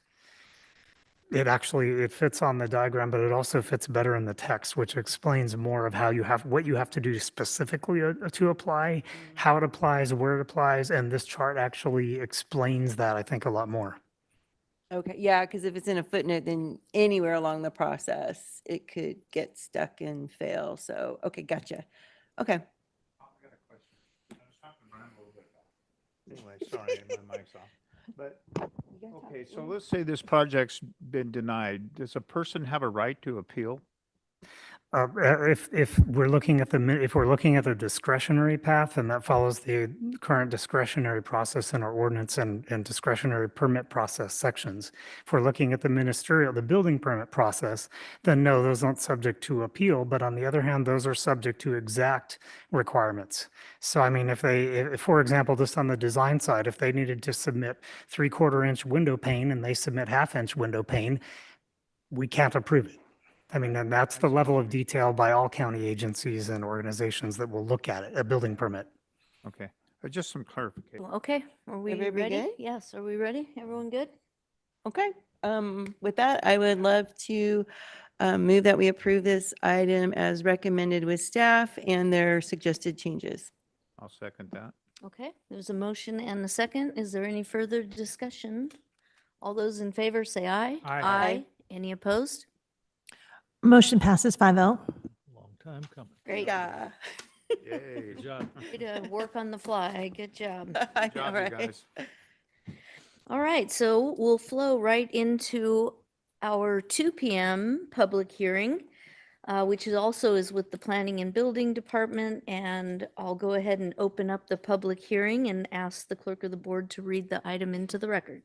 It fits on the diagram, but it also fits better in the text, which explains more of what you have to do specifically to apply, how it applies, where it applies, and this chart actually explains that, I think, a lot more. Okay, yeah, because if it's in a footnote, then anywhere along the process, it could get stuck and fail. So, okay, gotcha. Okay. Anyway, sorry, my mic's off. But, okay, so let's say this project's been denied. Does a person have a right to appeal? If we're looking at the discretionary path, and that follows the current discretionary process in our ordinance and discretionary permit process sections. If we're looking at the building permit process, then no, those aren't subject to appeal. But on the other hand, those are subject to exact requirements. So I mean, if for example, just on the design side, if they needed to submit 3/4 inch window pane and they submit 1/2 inch window pane, we can't approve it. I mean, and that's the level of detail by all county agencies and organizations that will look at it, a building permit. Okay, just some clarification. Okay, are we Everybody ready? good? Yes, are we ready? Everyone good? Okay. With that, I would love to move that we approve this item as recommended with staff and their suggested changes. I'll second that. Okay, there's a motion and a second. Is there any further discussion? All those in favor say aye. Aye. Any opposed? Motion passes 5-0. Long time coming. Great. Yeah. Yay. Good job. Way to work on the fly. Good job. I Good know, job, you right? guys. All right, so we'll flow right into our 2 p.m. public hearing, which is also with the Planning and Building Department. And I'll go ahead and open up the public hearing and ask the clerk of the board to read the item into the record.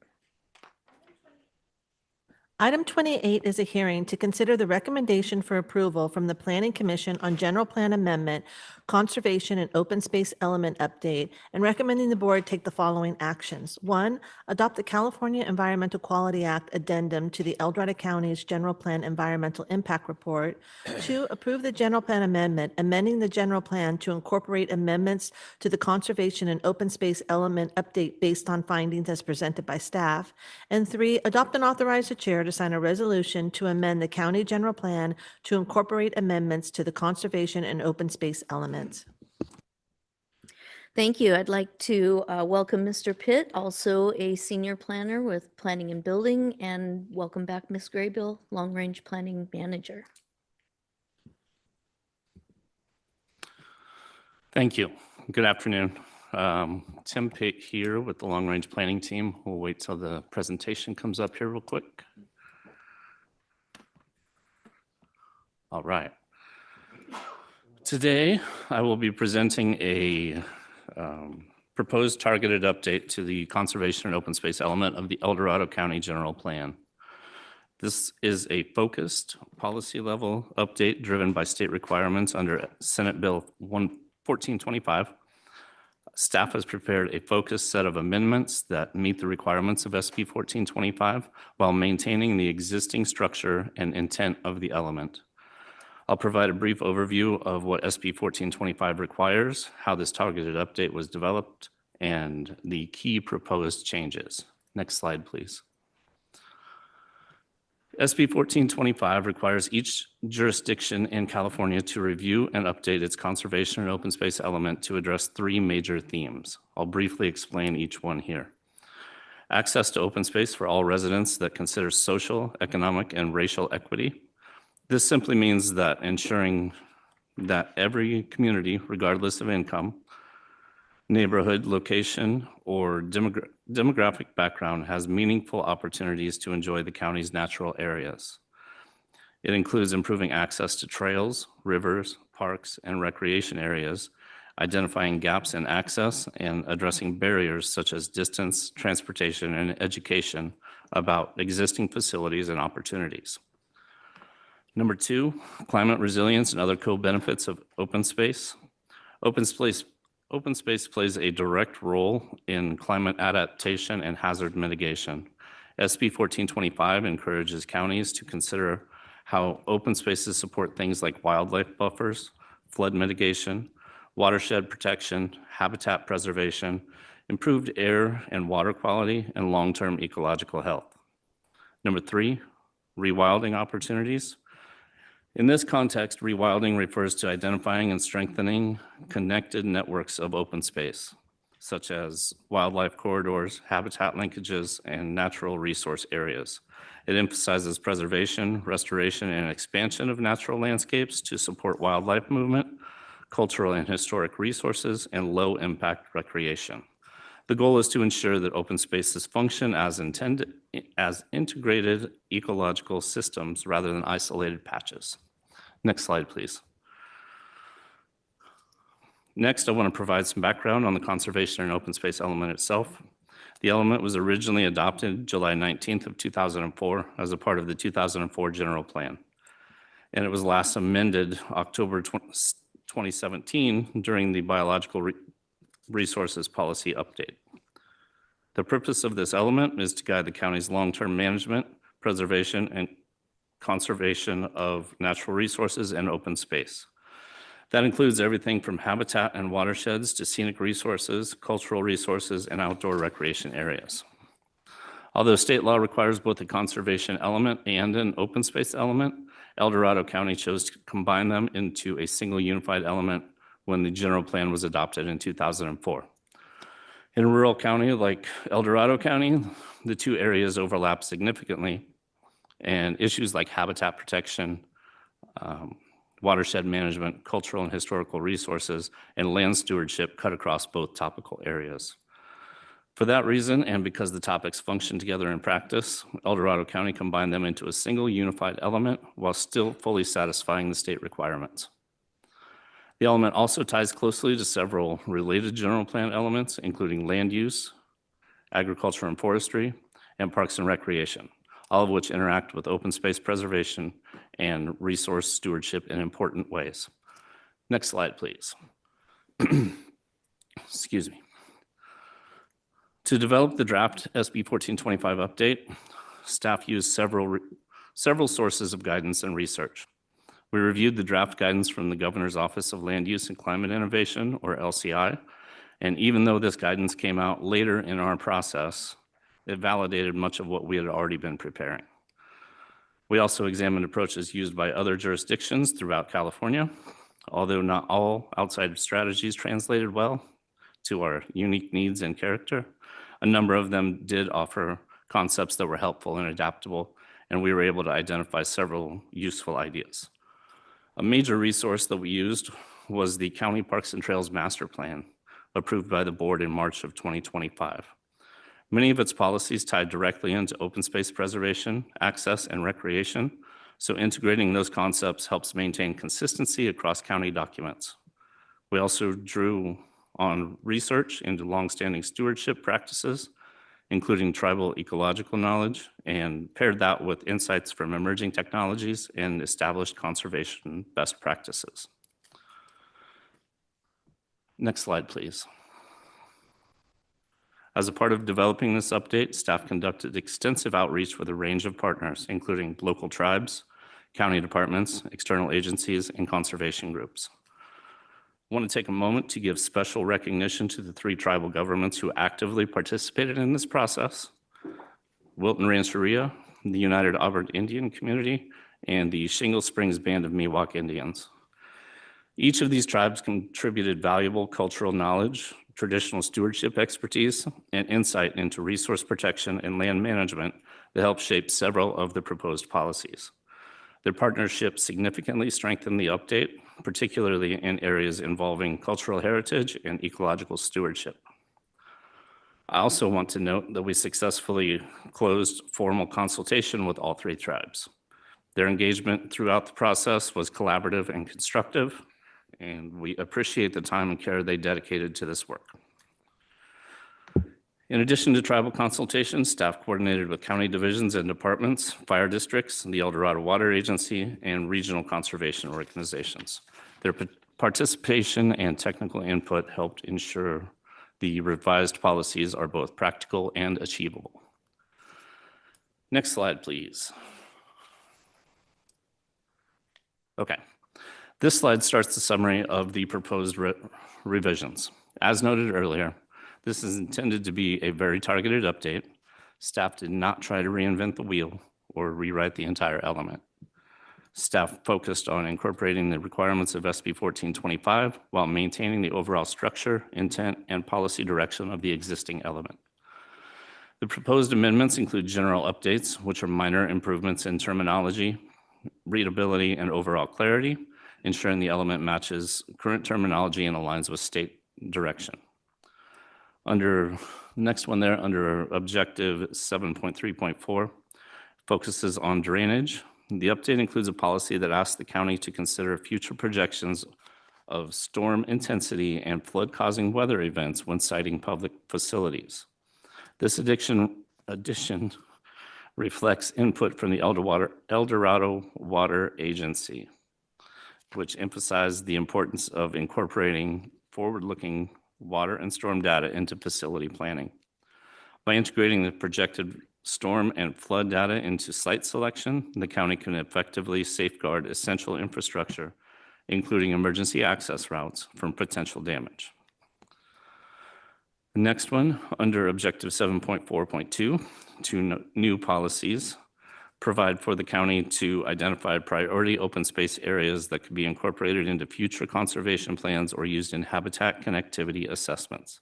Item 28 is a hearing to consider the recommendation for approval from the Planning Commission on General Plan Amendment, Conservation and Open Space Element Update, and recommending the board take the following actions. 1, adopt the California Environmental Quality Act addendum to the El Dorado County's General Plan Environmental Impact Report. 2, approve the General Plan Amendment, amending the General Plan to incorporate amendments to the Conservation and Open Space Element Update based on findings as presented by staff. And 3, adopt and authorize the chair to sign a resolution to amend the county general plan to incorporate amendments to the conservation and open space elements. Thank you. I'd like to welcome Mr. Pitt, also a senior planner with Planning and Building, and welcome back Ms. Graybill, Long Range Planning Manager. Thank you. Good afternoon. Tim Pitt here with the Long Range Planning Team. We'll wait till the presentation comes up here real quick. All right. Today, I will be presenting a proposed targeted update to the conservation and open space element of the El Dorado County General Plan. This is a focused policy level update driven by state requirements under Senate Bill 1425. Staff has prepared a focused set of amendments that meet the requirements of SB 1425 while maintaining the existing structure and intent of the element. I'll provide a brief overview of what SB 1425 requires, how this targeted update was developed, and the key proposed changes. Next slide, please. SB 1425 requires each jurisdiction in California to review and update its conservation and open space element to address 3 major themes. I'll briefly explain each one here. Access to open space for all residents that considers social, economic, and racial equity. This simply means that ensuring that every community, regardless of income, neighborhood, location, or demographic background, has meaningful opportunities to enjoy the county's natural areas. It includes improving access to trails, rivers, parks, and recreation areas, identifying gaps in access, and addressing barriers such as distance, transportation, and education about existing facilities and opportunities. Number 2, climate resilience and other co-benefits of open space. Open space plays a direct role in climate adaptation and hazard mitigation. SB 1425 encourages counties to consider how open spaces support things like wildlife buffers, flood mitigation, watershed protection, habitat preservation, improved air and water quality, and long-term ecological health. Number 3, rewilding opportunities. In this context, rewilding refers to identifying and strengthening connected networks of open space, such as wildlife corridors, habitat linkages, and natural resource areas. It emphasizes preservation, restoration, and expansion of natural landscapes to support wildlife movement, cultural and historic resources, and low-impact recreation. The goal is to ensure that open spaces function as intended, as integrated ecological systems rather than isolated patches. Next slide, please. Next, I want to provide some background on the conservation and open space element itself. The element was originally adopted July 19th of 2004 as a part of the 2004 General Plan, and it was last amended October 2017 during the Biological Resources Policy Update. The purpose of this element is to guide the county's long-term management, preservation, and conservation of natural resources and open space. That includes everything from habitat and watersheds to scenic resources, cultural resources, and outdoor recreation areas. Although state law requires both a conservation element and an open space element, El Dorado County chose to combine them into a single unified element when the general plan was adopted in 2004. In a rural county like El Dorado County, the two areas overlap significantly, and issues like habitat protection, watershed management, cultural and historical resources, and land stewardship cut across both topical areas. For that reason, and because the topics function together in practice, El Dorado County combined them into a single unified element while still fully satisfying the state requirements. The element also ties closely to several related general plan elements, including land use, agriculture and forestry, and parks and recreation, all of which interact with open space preservation and resource stewardship in important ways. Next slide, please. Excuse me. To develop the draft SB 1425 update, staff used several sources of guidance and research. We reviewed the draft guidance from the Governor's Office of Land Use and Climate Innovation, or LCI, and even though this guidance came out later in our process, it validated much of what we had already been preparing. We also examined approaches used by other jurisdictions throughout California. Although not all outside strategies translated well to our unique needs and character, a number of them did offer concepts that were helpful and adaptable, and we were able to identify several useful ideas. A major resource that we used was the County Parks and Trails Master Plan, approved by the board in March of 2025. Many of its policies tied directly into open space preservation, access, and recreation, so integrating those concepts helps maintain consistency across county documents. We also drew on research into longstanding stewardship practices, including tribal ecological knowledge, and paired that with insights from emerging technologies and established conservation best practices. Next slide, please. As a part of developing this update, staff conducted extensive outreach with a range of partners, including local tribes, county departments, external agencies, and conservation groups. I want to take a moment to give special recognition to the 3 tribal governments who actively participated in this process: Wilton Rancheria, the United Auburn Indian Community, and the Shingle Springs Band of Miwok Indians. Each of these tribes contributed valuable cultural knowledge, traditional stewardship expertise, and insight into resource protection and land management that helped shape several of the proposed policies. Their partnership significantly strengthened the update, particularly in areas involving cultural heritage and ecological stewardship. I also want to note that we successfully closed formal consultation with all three tribes. Their engagement throughout the process was collaborative and constructive, and we appreciate the time and care they dedicated to this work. In addition to tribal consultations, staff coordinated with county divisions and departments, fire districts, the El Dorado Water Agency, and regional conservation organizations. Their participation and technical input helped ensure the revised policies are both practical and achievable. Next slide, please. Okay. This slide starts the summary of the proposed revisions. As noted earlier, this is intended to be a very targeted update. Staff did not try to reinvent the wheel or rewrite the entire element. Staff focused on incorporating the requirements of SB 1425 while maintaining the overall structure, intent, and policy direction of the existing element. The proposed amendments include general updates, which are minor improvements in terminology, readability, and overall clarity, ensuring the element matches current terminology and aligns with state direction. Under next one there, under objective 7.3.4, focuses on drainage. The update includes a policy that asks the county to consider future projections of storm intensity and flood-causing weather events when siting public facilities. This addition reflects input from the El Dorado Water Agency, which emphasized the importance of incorporating forward-looking water and storm data into facility planning. By integrating the projected storm and flood data into site selection, the county can effectively safeguard essential infrastructure, including emergency access routes, from potential damage. The next one, under Objective 7.4.2, two new policies provide for the county to identify priority open space areas that could be incorporated into future conservation plans or used in habitat connectivity assessments.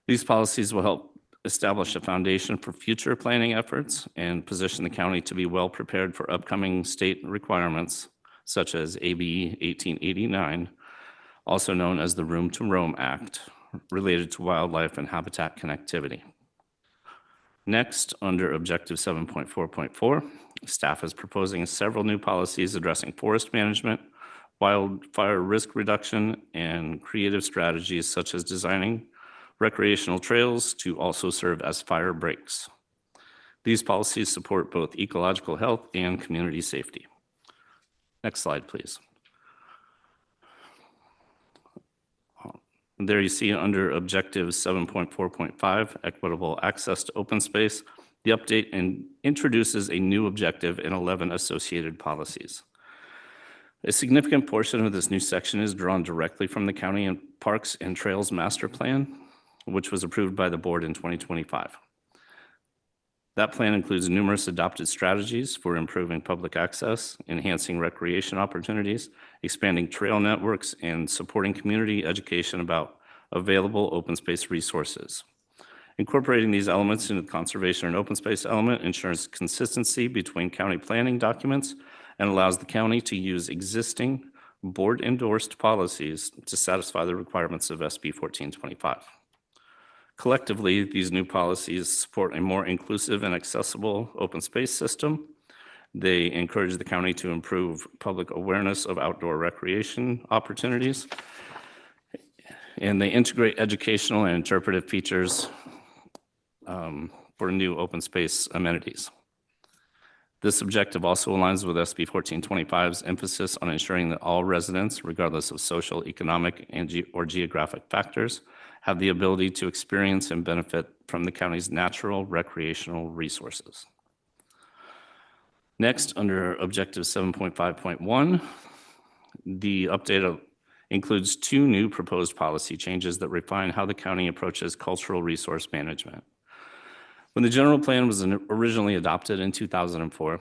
These policies will help establish a foundation for future planning efforts and position the county to be well prepared for upcoming state requirements, such as AB 1889, also known as the Room to Roam Act, related to wildlife and habitat connectivity. Next, under Objective 7.4.4, staff is proposing several new policies addressing forest management, wildfire risk reduction, and creative strategies such as designing recreational trails to also serve as fire breaks. These policies support both ecological health and community safety. Next slide, please. There you see under Objective 7.4.5, equitable access to open space, the update introduces a new objective and 11 associated policies. A significant portion of this new section is drawn directly from the County and Parks and Trails Master Plan, which was approved by the board in 2025. That plan includes numerous adopted strategies for improving public access, enhancing recreation opportunities, expanding trail networks, and supporting community education about available open space resources. Incorporating these elements into the conservation and open space element ensures consistency between county planning documents and allows the county to use existing board-endorsed policies to satisfy the requirements of SB 1425. Collectively, these new policies support a more inclusive and accessible open space system. They encourage the county to improve public awareness of outdoor recreation opportunities, and they integrate educational and interpretive features for new open space amenities. This objective also aligns with SB 1425's emphasis on ensuring that all residents, regardless of social, economic, or geographic factors, have the ability to experience and benefit from the county's natural recreational resources. Next, under Objective 7.5.1, the update includes two new proposed policy changes that refine how the county approaches cultural resource management. When the general plan was originally adopted in 2004,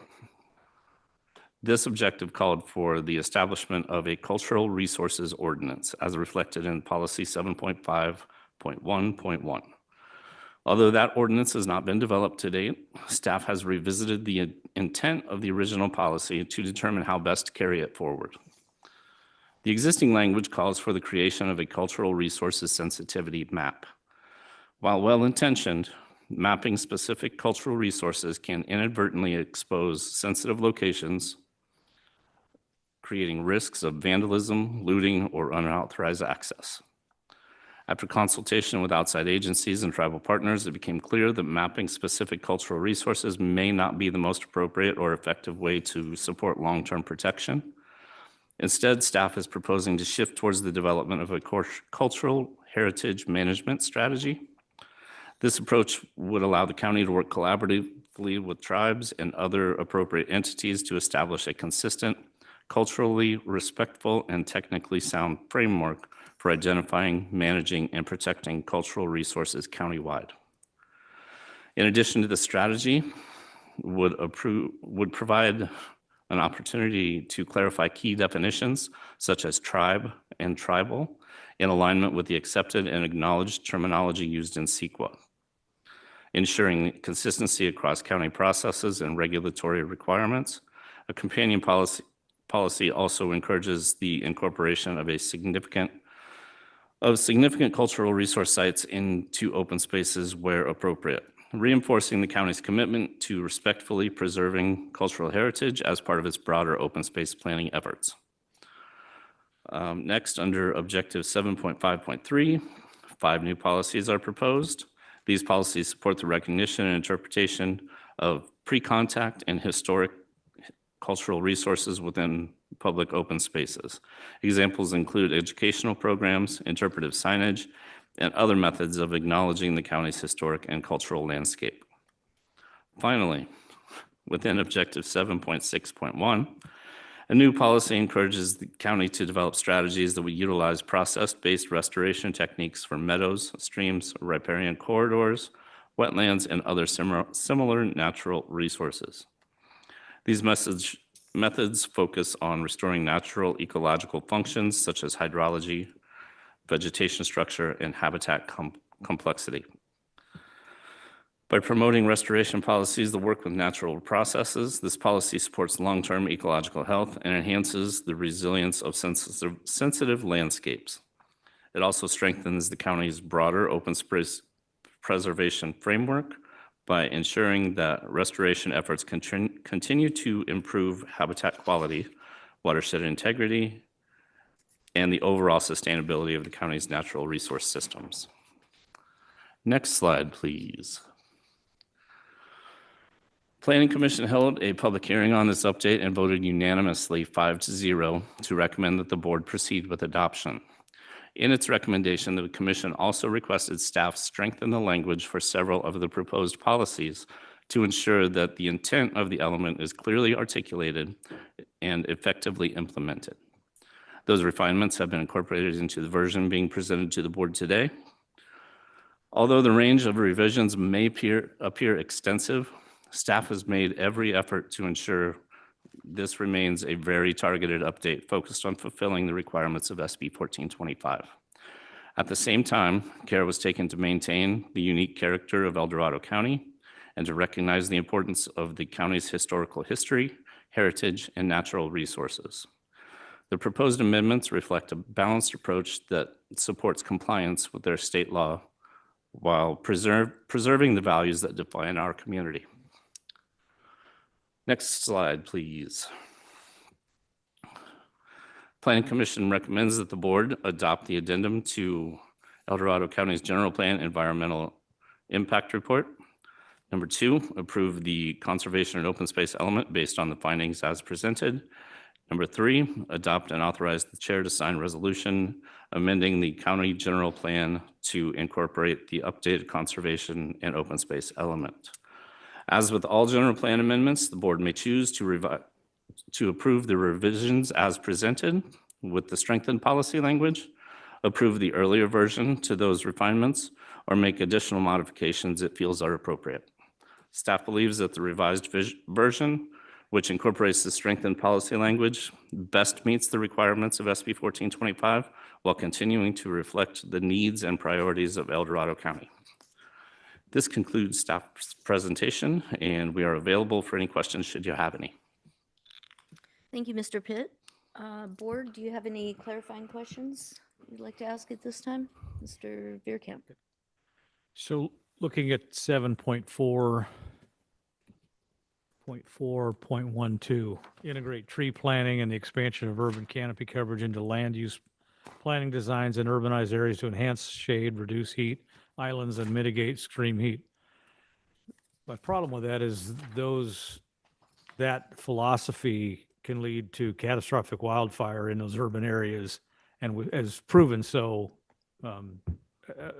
this objective called for the establishment of a cultural resources ordinance as reflected in policy 7.5.1.1. Although that ordinance has not been developed to date, staff has revisited the intent of the original policy to determine how best to carry it forward. The existing language calls for the creation of a cultural resources sensitivity map. While well-intentioned, mapping specific cultural resources can inadvertently expose sensitive locations, creating risks of vandalism, looting, or unauthorized access. After consultation with outside agencies and tribal partners, it became clear that mapping specific cultural resources may not be the most appropriate or effective way to support long-term protection. Instead, staff is proposing to shift towards the development of a cultural heritage management strategy. This approach would allow the county to work collaboratively with tribes and other appropriate entities to establish a consistent, culturally respectful, and technically sound framework for identifying, managing, and protecting cultural resources countywide. In addition to the strategy, would provide an opportunity to clarify key definitions such as tribe and tribal in alignment with the accepted and acknowledged terminology used in CEQA, ensuring consistency across county processes and regulatory requirements. A companion policy also encourages the incorporation of significant cultural resource sites into open spaces where appropriate, reinforcing the county's commitment to respectfully preserving cultural heritage as part of its broader open space planning efforts. Next, under Objective 7.5.3, 5 new policies are proposed. These policies support the recognition and interpretation of pre-contact and historic cultural resources within public open spaces. Examples include educational programs, interpretive signage, and other methods of acknowledging the county's historic and cultural landscape. Finally, within Objective 7.6.1, a new policy encourages the county to develop strategies that would utilize process-based restoration techniques for meadows, streams, riparian corridors, wetlands, and other similar natural resources. These methods focus on restoring natural ecological functions such as hydrology, vegetation structure, and habitat complexity. By promoting restoration policies that work with natural processes, this policy supports long-term ecological health and enhances the resilience of sensitive landscapes. It also strengthens the county's broader open space preservation framework by ensuring that restoration efforts continue to improve habitat quality, watershed integrity, and the overall sustainability of the county's natural resource systems. Next slide, please. Planning Commission held a public hearing on this update and voted unanimously 5-0 to recommend that the board proceed with adoption. In its recommendation, the commission also requested staff strengthen the language for several of the proposed policies to ensure that the intent of the element is clearly articulated and effectively implemented. Those refinements have been incorporated into the version being presented to the board today. Although the range of revisions may appear extensive, staff has made every effort to ensure this remains a very targeted update focused on fulfilling the requirements of SB 1425. At the same time, care was taken to maintain the unique character of El Dorado County and to recognize the importance of the county's historical history, heritage, and natural resources. The proposed amendments reflect a balanced approach that supports compliance with their state law while preserving the values that define our community. Next slide, please. Planning Commission recommends that the board adopt the addendum to El Dorado County's General Plan Environmental Impact Report. Number 2, approve the conservation and open space element based on the findings as presented. Number 3, adopt and authorize the chair to sign resolution amending the county general plan to incorporate the updated conservation and open space element. As with all general plan amendments, the board may choose to approve the revisions as presented with the strengthened policy language, approve the earlier version to those refinements, or make additional modifications it feels are appropriate. Staff believes that the revised version, which incorporates the strengthened policy language, best meets the requirements of SB 1425 while continuing to reflect the needs and priorities of El Dorado County. This concludes staff's presentation, and we are available for any questions should you have any. Thank you, Mr. Pitt. Board, do you have any clarifying questions you'd like to ask at this time? Mr. Veerkamp? So looking at 7.4.4.12, integrate tree planting and the expansion of urban canopy coverage into land use planning designs in urbanized areas to enhance shade, reduce heat islands, and mitigate extreme heat. My problem with that is that philosophy can lead to catastrophic wildfire in those urban areas, and as proven so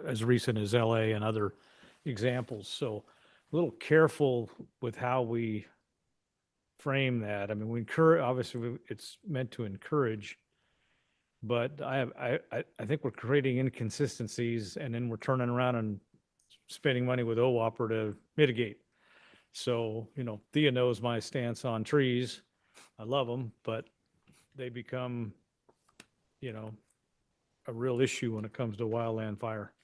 as recent as LA and other examples. So a little careful with how we frame that. I mean, we encourage, obviously it's meant to encourage, but I think we're creating inconsistencies, and then we're turning around and spending money with OWOPR to mitigate. So, Thea knows my stance on trees. I love them, but they become, a real issue when it comes to wildland fire.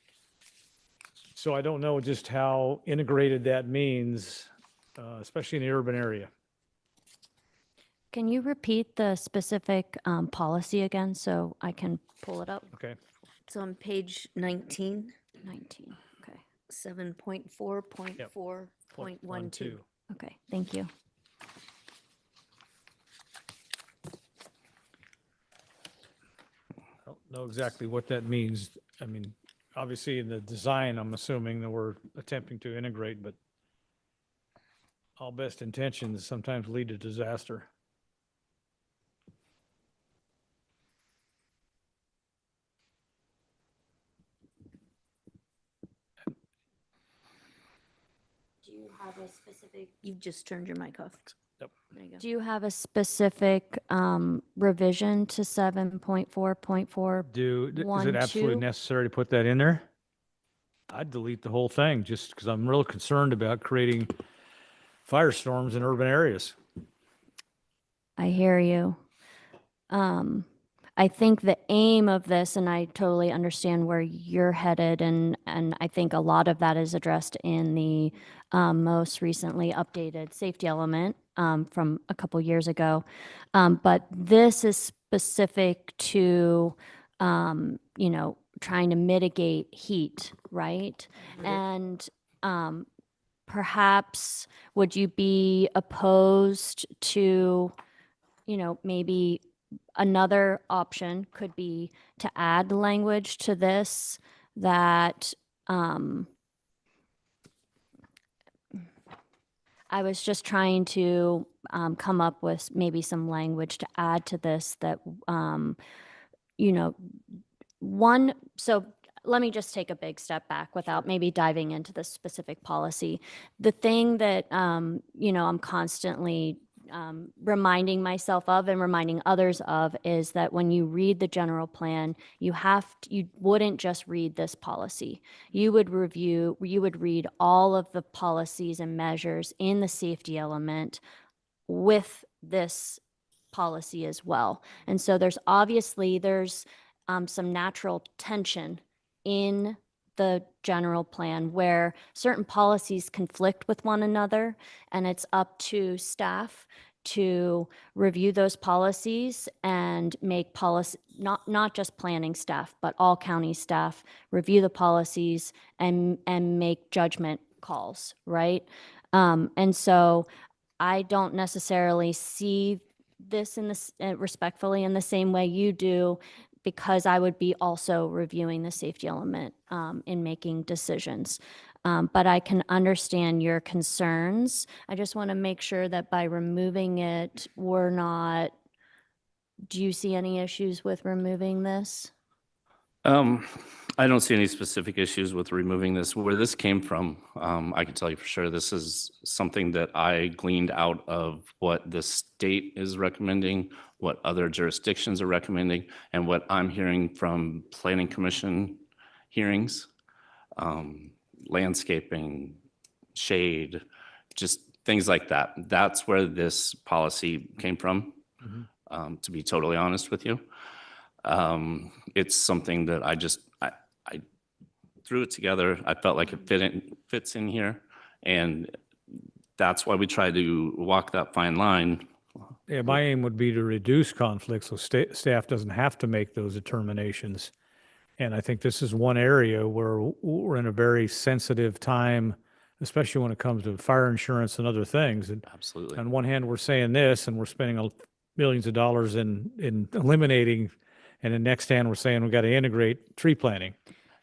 So I don't know just how integrated that means, especially in the urban area. Can you repeat the specific policy again so I can pull it up? Okay. It's on page 19, 19. Okay. 7.4.4.12. Okay. Thank you. I don't know exactly what that means. I mean, obviously in the design, I'm assuming that we're attempting to integrate, but all best intentions sometimes lead to disaster. Do you have a specific? You've just turned your mic off. Yep. There you go. Do you have a specific revision to 7.4.4? Is it absolutely necessary to put that in there? I'd delete the whole thing just because I'm real concerned about creating firestorms in urban areas. I hear you. I think the aim of this, and I totally understand where you're headed, and I think a lot of that is addressed in the most recently updated safety element from a couple years ago. But this is specific to, trying to mitigate heat, right? And perhaps would you be opposed to, maybe another option could be to add language to this that I was just trying to come up with maybe some language to add to this that, so let me just take a big step back without maybe diving into the specific policy. The thing that, I'm constantly reminding myself of and reminding others of is that when you read the general plan, you wouldn't just read this policy. You would read all of the policies and measures in the safety element with this policy as well. And so there's some natural tension in the general plan where certain policies conflict with one another, and it's up to staff to review those policies and make policy, not just planning staff, but all county staff review the policies and make judgment calls, right? And so I don't necessarily see this respectfully in the same way you do, because I would be also reviewing the safety element in making decisions. But I can understand your concerns. I just want to make sure that by removing it, do you see any issues with removing this? I don't see any specific issues with removing this. Where this came from, I can tell you for sure, this is something that I gleaned out of what the state is recommending, what other jurisdictions are recommending, and what I'm hearing from Planning Commission hearings, landscaping, shade, just things like that. That's where this policy came from, to be totally honest with you. It's something that I threw it together. I felt like it fits in here. And that's why we try to walk that fine line. Yeah, my aim would be to reduce conflict so staff doesn't have to make those determinations. And I think this is one area where we're in a very sensitive time, especially when it comes to fire insurance and other things. And Absolutely. on one hand, we're saying this and we're spending millions of dollars in eliminating, and the next hand, we're saying we got to integrate tree planting.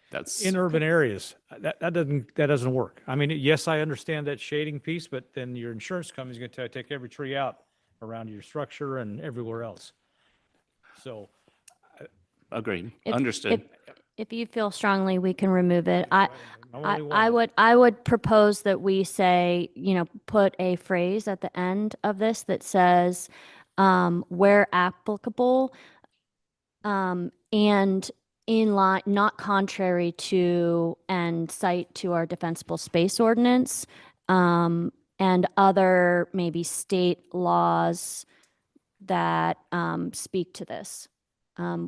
That's In urban areas. That doesn't work. I mean, yes, I understand that shading piece, but then your insurance company's going to take every tree out around your structure and everywhere else. So agreed. If- Understood. If you feel strongly, we can remove it. I only one. would propose that we say, put a phrase at the end of this that says, where applicable, and in line, not contrary to and cite to our defensible space ordinance, and other maybe state laws that speak to this.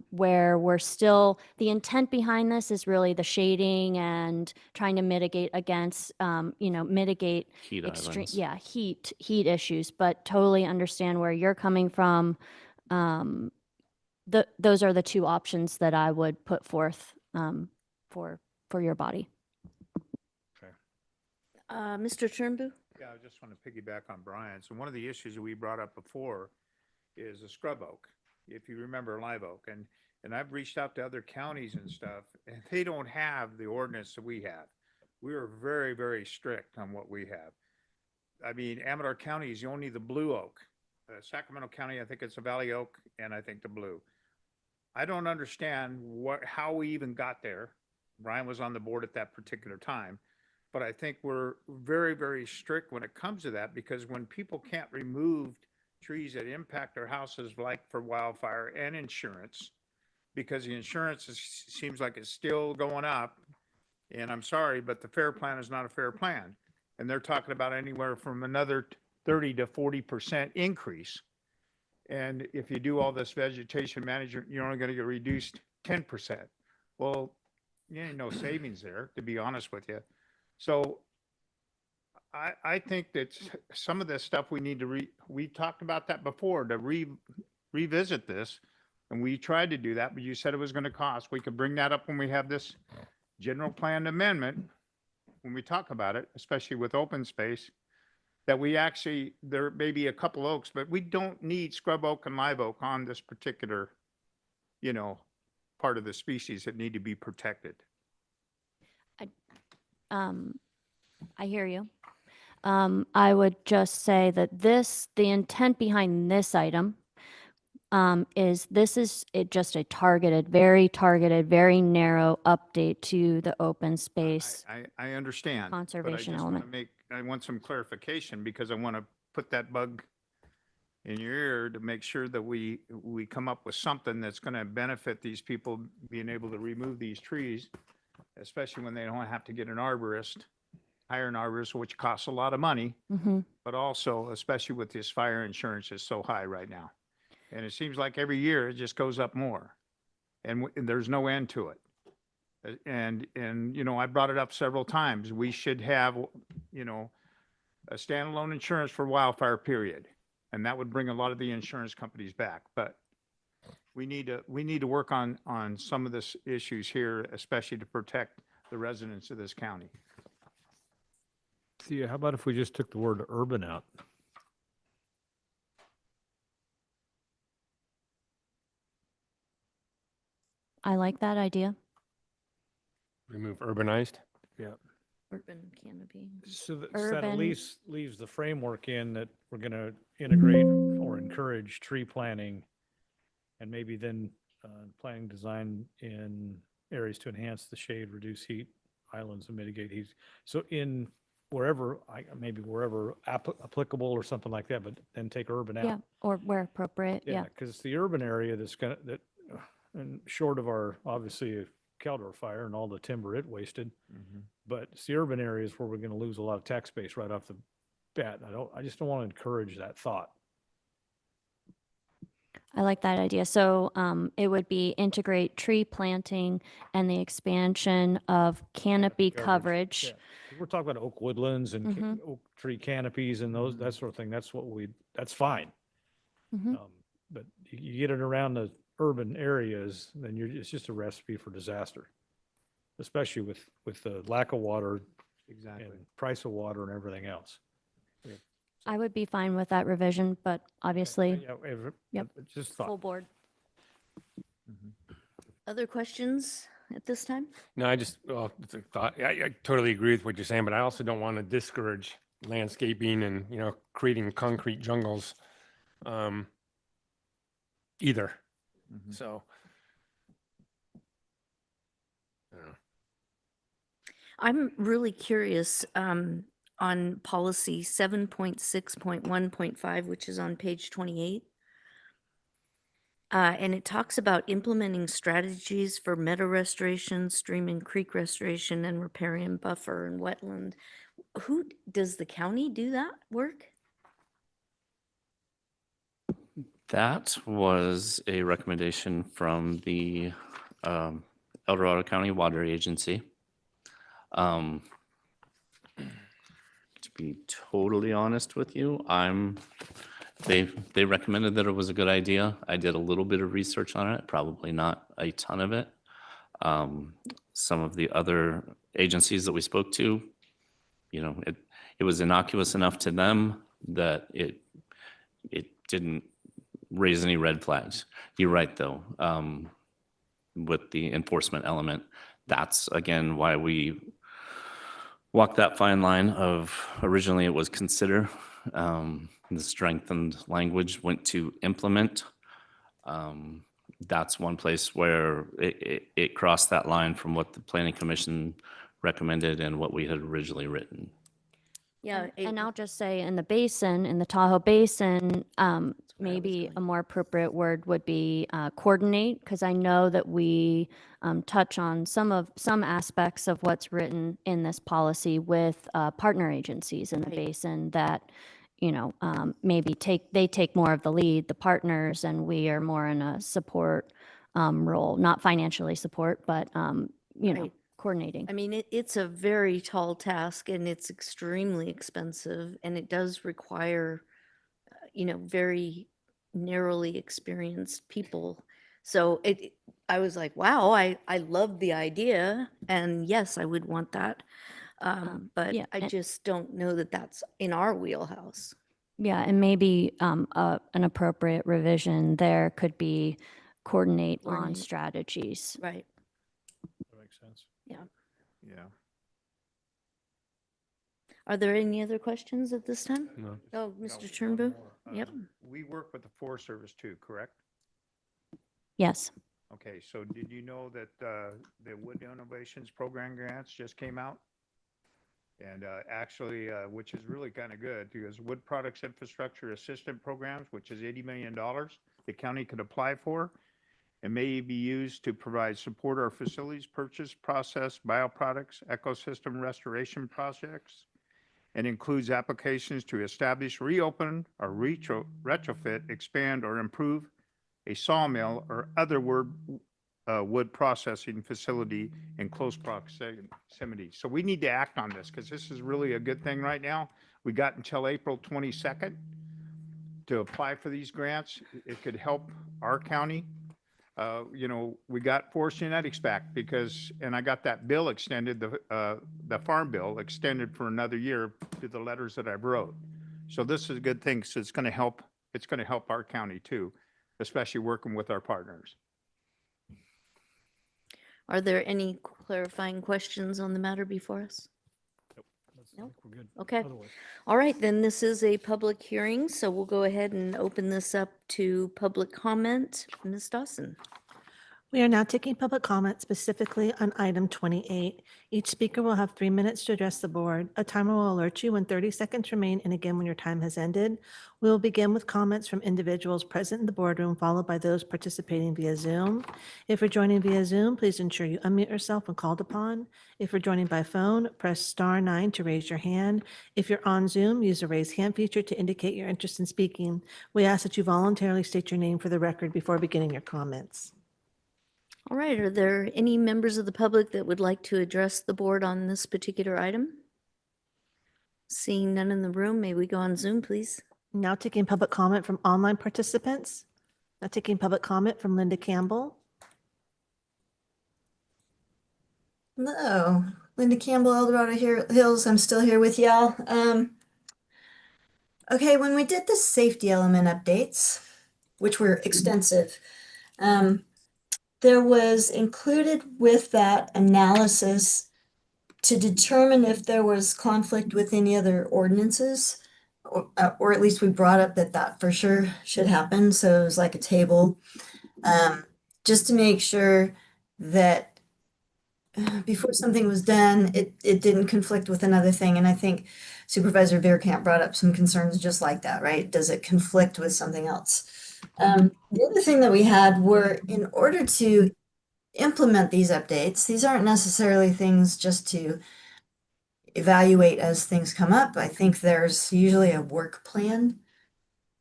Where we're still, the intent behind this is really the shading and trying to mitigate against, mitigate Heat islands. heat issues, but totally understand where you're coming from. Those are the two options that I would put forth for your body. Mr. Turnbull? Yeah, I just want to piggyback on Brian. So one of the issues that we brought up before is a scrub oak, if you remember live oak. And I've reached out to other counties and stuff, and they don't have the ordinance that we have. We are very, very strict on what we have. I mean, Amador County is only the blue oak. Sacramento County, I think it's a valley oak, and I think the blue. I don't understand how we even got there. Brian was on the board at that particular time. But I think we're very, very strict when it comes to that, because when people can't remove trees that impact their houses, like for wildfire and insurance, because the insurance seems like it's still going up. And I'm sorry, but the fair plan is not a fair plan. And they're talking about anywhere from another 30 to 40% increase. And if you do all this vegetation management, you're only going to get reduced 10%. Well, you ain't no savings there, to be honest with you. So I think that some of this stuff we need to we talked about that before, to revisit this. And we tried to do that, but you said it was going to cost. We could bring that up when we have this general plan amendment, when we talk about it, especially with open space, that we actually, there may be a couple oaks, but we don't need scrub oak and live oak on this particular, part of the species that need to be protected. I hear you. I would just say that the intent behind this item is just a very targeted, very narrow update to the open space I understand. conservation but I just element. I want some clarification, because I want to put that bug in your ear to make sure that we come up with something that's going to benefit these people being able to remove these trees, especially when they don't have to get an arborist, hire an arborist, which costs a lot of money, but also, especially with this fire insurance is so high right now. And it seems like every year it just goes up more, and there's no end to it. And I brought it up several times. We should have, a standalone insurance for wildfire, period. And that would bring a lot of the insurance companies back. But we need to work on some of this issues here, especially to protect the residents of this county. See, how about if we just took the word urban out? I like that idea. Remove urbanized. Yeah. Urban canopy. So that Urban. at least leaves the framework in that we're going to integrate or encourage tree planting, and maybe then planting design in areas to enhance the shade, reduce heat islands, and mitigate heat. So in wherever applicable or something like that, but then take urban out. Yeah, or where appropriate. Yeah. Because it's the urban area and short of our, obviously, Caldor fire and all the timber it wasted, but it's the urban areas where we're going to lose a lot of tax base right off the bat. I just don't want to encourage that thought. I like that idea. So it would be integrate tree planting and the expansion of canopy coverage. Yeah. 'Cause we're talking about oak woodlands and Mhm. oak tree canopies and those, that sort of thing. That's fine. Mhm. But you get it around the urban areas, then it's just a recipe for disaster. Especially with the lack of water Exactly. and price of water and everything else. I would be fine with that revision, but obviously, Yeah, yep, just full thought. board. Other questions at this time? No, I just, well, it's a thought. I totally agree with what you're saying, but I also don't want to discourage landscaping and, creating concrete jungles either. So. I don't know. I'm really curious on policy 7.6.1.5, which is on page 28. And it talks about implementing strategies for meadow restoration, stream and creek restoration, and riparian buffer and wetland. Who, does the county do that work? That was a recommendation from the El Dorado County Water Agency. To be totally honest with you, they recommended that it was a good idea. I did a little bit of research on it, probably not a ton of it. Some of the other agencies that we spoke to, it was innocuous enough to them that it didn't raise any red flags. You're right, though. With the enforcement element, that's again why we walked that fine line of originally it was consider. The strengthened language went to implement. That's one place where it crossed that line from what the Planning Commission recommended and what we had originally written. Yeah. And I'll just say in the basin, in the Tahoe Basin, maybe a more appropriate word would be coordinate, because I know that we touch on some aspects of what's written in this policy with partner agencies in the basin that, maybe they take more of the lead, the partners, and we are more in a support role, not financially support, but, Right. coordinating. I mean, it's a very tall task and it's extremely expensive and it does require, very narrowly experienced people. So I was like, wow, I love the idea and yes, I would want that. But yeah, I just don't know that that's in our wheelhouse. Yeah, and maybe an appropriate revision there could be coordinate on Coordinate. strategies. Right. That makes sense. Yeah. Yeah. Are there any other questions at this time? No. Oh, Mr. Turnbow? Yep. We work with the Forest Service too, correct? Yes. Okay, so did you know that the Wood Innovations Program grants just came out? And actually, which is really kind of good, because Wood Products Infrastructure Assistance Programs, which is $80 million, the county could apply for, and may be used to provide support our facilities, purchase, process, bioproducts, ecosystem restoration projects, and includes applications to establish, reopen, or retrofit, expand, or improve a sawmill or other wood processing facility in close proximity. So we need to act on this because this is really a good thing right now. We got until April 22nd to apply for these grants. It could help our county. We got forest genetics back because, and I got that bill extended, the farm bill extended for another year to the letters that I've wrote. So this is a good thing. So it's going to help our county too, especially working with our partners. Are there any clarifying questions on the matter before us? No? We're good. Okay. Otherwise. All right, then this is a public hearing, so we'll go ahead and open this up to public comment. Ms. Dawson. We are now taking public comment specifically on item 28. Each speaker will have 3 minutes to address the board. A timer will alert you when 30 seconds remain and again when your time has ended. We will begin with comments from individuals present in the boardroom, followed by those participating via Zoom. If you're joining via Zoom, please ensure you unmute yourself when called upon. If you're joining by phone, press *9 to raise your hand. If you're on Zoom, use the raise hand feature to indicate your interest in speaking. We ask that you voluntarily state your name for the record before beginning your comments. All right, are there any members of the public that would like to address the board on this particular item? Seeing none in the room, may we go on Zoom, please? Now taking public comment from online participants. Now taking public comment from Linda Campbell. Hello, Linda Campbell, Eldorado Hills. I'm still here with y'all. Okay, when we did the safety element updates, which were extensive, there was included with that analysis to determine if there was conflict with any other ordinances, or at least we brought up that that for sure should happen. So it was like a table, just to make sure that before something was done, it didn't conflict with another thing. And I think Supervisor Veerkamp brought up some concerns just like that, right? Does it conflict with something else? The other thing that we had were, in order to implement these updates, these aren't necessarily things just to evaluate as things come up. I think there's usually a work plan.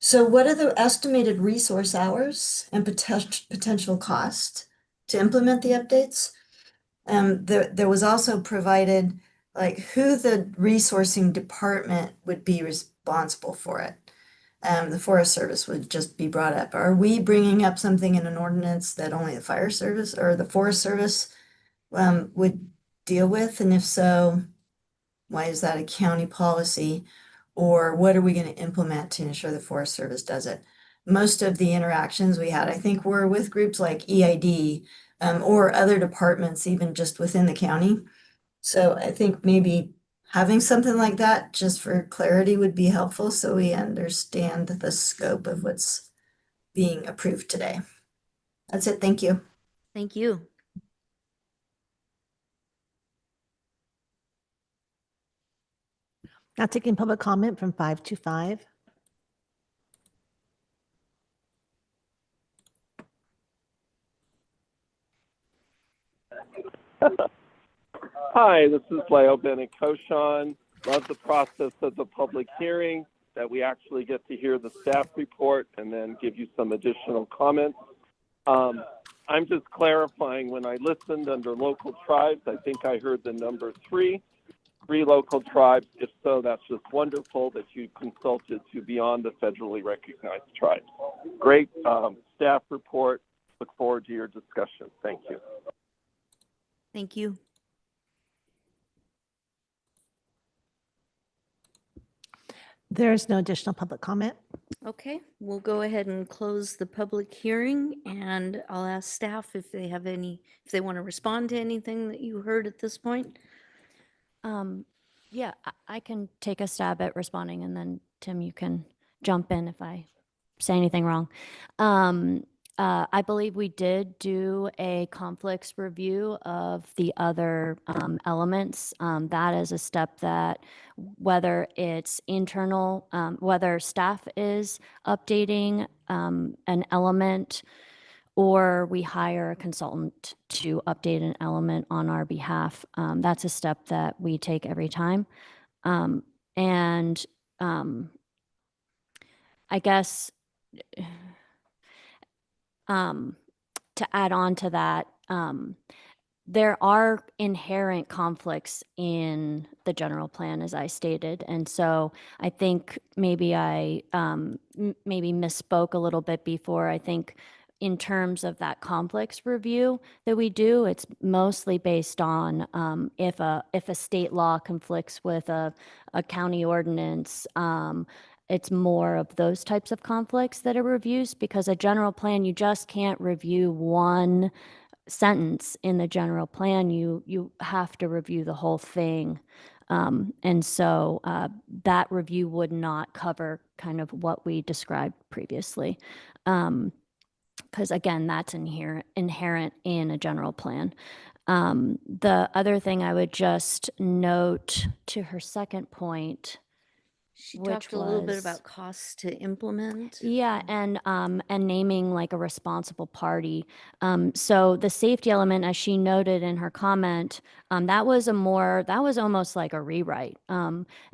So what are the estimated resource hours and potential cost to implement the updates? There was also provided like who the resourcing department would be responsible for it. The Forest Service would just be brought up. Are we bringing up something in an ordinance that only the Fire Service or the Forest Service would deal with? And if so, why is that a county policy? Or what are we going to implement to ensure the Forest Service does it? Most of the interactions we had, I think, were with groups like EID or other departments, even just within the county. So I think maybe having something like that, just for clarity, would be helpful so we understand the scope of what's being approved today. That's it. Thank you. Thank you. Now taking public comment from 525. Hi, this is Leo Bennett Koshan. Love the process of the public hearing, that we actually get to hear the staff report and then give you some additional comments. I'm just clarifying, when I listened under local tribes, I think I heard the number three local tribes. If so, that's just wonderful that you consulted to beyond the federally recognized tribes. Great staff report. Look forward to your discussion. Thank you. Thank you. There is no additional public comment. Okay, we'll go ahead and close the public hearing, and I'll ask staff if they have any, if they want to respond to anything that you heard at this point. Yeah, I can take a stab at responding, and then Tim, you can jump in if I say anything wrong. I believe we did do a conflicts review of the other elements. That is a step that, whether it's internal, whether staff is updating an element, or we hire a consultant to update an element on our behalf, that's a step that we take every time. I guess to add on to that, there are inherent conflicts in the general plan, as I stated. And so I think maybe I maybe misspoke a little bit before. I think in terms of that conflicts review that we do, it's mostly based on if a state law conflicts with a county ordinance. It's more of those types of conflicts that are reviews, because a general plan, you just can't review one sentence in the general plan. You have to review the whole thing. And so that review would not cover kind of what we described previously. because again, that's inherent in a general plan. The other thing I would just note to her second point, She which talked a little bit was- about costs to implement. Yeah, and naming like a responsible party. So the safety element, as she noted in her comment, that was almost like a rewrite.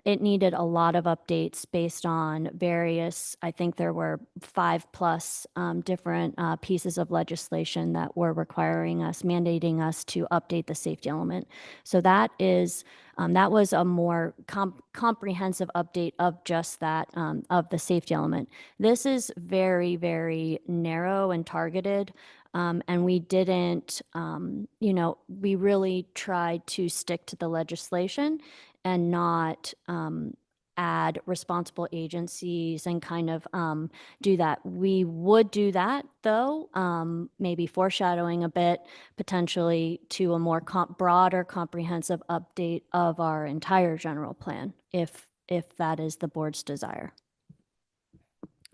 It needed a lot of updates based on various, I think there were 5+ different pieces of legislation that were mandating us to update the safety element. So that was a more comprehensive update of just that, of the safety element. This is very, very narrow and targeted. And we didn't, we really tried to stick to the legislation and not add responsible agencies and kind of do that. We would do that though, maybe foreshadowing a bit potentially to a more broader comprehensive update of our entire general plan if that is the board's desire.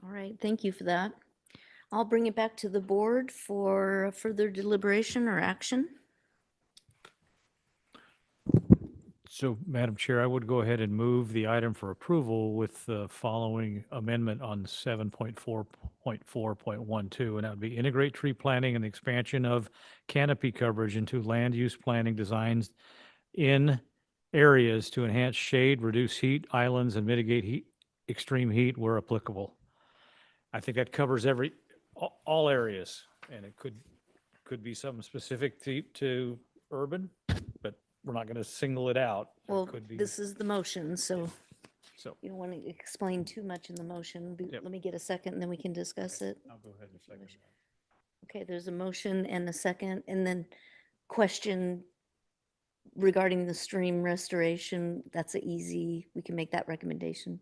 All right, thank you for that. I'll bring it back to the board for further deliberation or action. So, Madam Chair, I would go ahead and move the item for approval with the following amendment on 7.4.4.12, and that would be integrate tree planting and the expansion of canopy coverage into land use planning designs in areas to enhance shade, reduce heat islands, and mitigate extreme heat where applicable. I think that covers all areas, and it could be something specific to urban, but we're not going to single it out. It Well, could be- this is the motion, so So you don't want to explain too much in the motion. Yep. Let me get a second and then we can discuss it. I'll go ahead and second that. Okay, there's a motion and a second, and then question regarding the stream restoration. That's we can make that recommendation.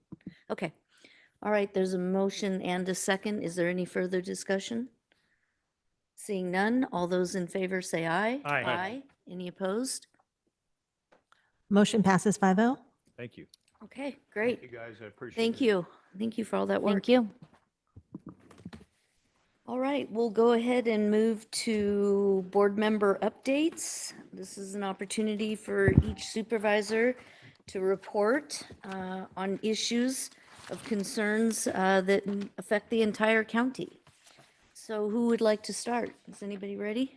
Okay. All right, there's a motion and a second. Is there any further discussion? Seeing none, all those in favor say aye. Aye. Aye. Any opposed? Motion passes 5-0. Thank you. Okay, great. You guys, I appreciate it. Thank you. Thank you for all that work. Thank you. All right, we'll go ahead and move to board member updates. This is an opportunity for each supervisor to report on issues of concerns that affect the entire county. So who would like to start? Is anybody ready?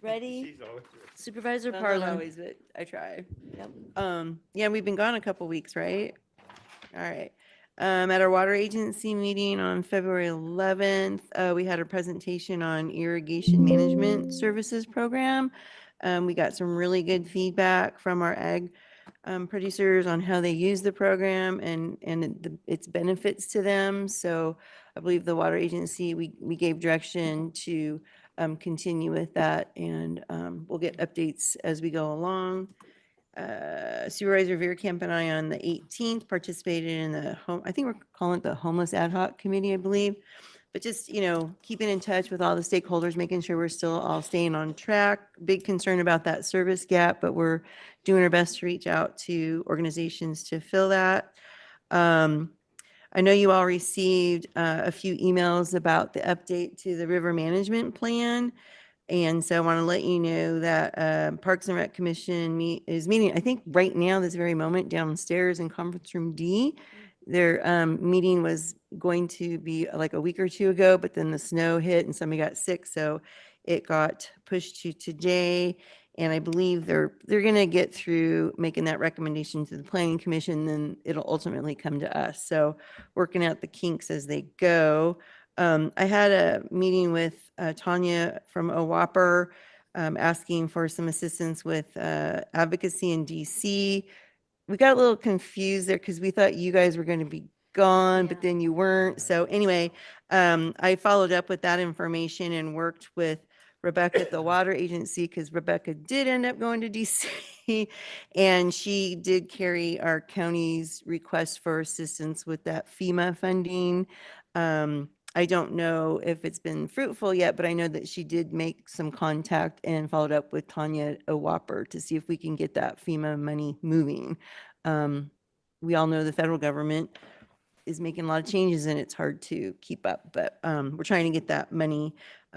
Ready? Supervisor Not Parlin. always, but I try. Yep. Yeah, we've been gone a couple weeks, right? All right. At our water agency meeting on February 11th, we had a presentation on irrigation management services program. We got some really good feedback from our ag producers on how they use the program and its benefits to them. So I believe the water agency, we gave direction to continue with that, and we'll get updates as we go along. Supervisor Veerkamp and I on the 18th participated in I think we're calling it the Homeless Ad Hoc Committee, I believe. But just, keeping in touch with all the stakeholders, making sure we're still all staying on track. Big concern about that service gap, but we're doing our best to reach out to organizations to fill that. I know you all received a few emails about the update to the river management plan. And so I want to let you know that Parks and Rec Commission is meeting, I think right now, this very moment, downstairs in conference room D. Their meeting was going to be like a week or two ago, but then the snow hit and somebody got sick. So it got pushed to today. And I believe they're going to get through making that recommendation to the Planning Commission, then it'll ultimately come to us. So working out the kinks as they go. I had a meeting with Tanya from OWAPR asking for some assistance with advocacy in DC. We got a little confused there because we thought you guys were going to be gone, but then you weren't. So anyway, I followed up with that information and worked with Rebecca at the water agency because Rebecca did end up going to DC and she did carry our county's request for assistance with that FEMA funding. I don't know if it's been fruitful yet, but I know that she did make some contact and followed up with Tanya at OWAPR to see if we can get that FEMA money moving. We all know the federal government is making a lot of changes and it's hard to keep up, but we're trying to get that money.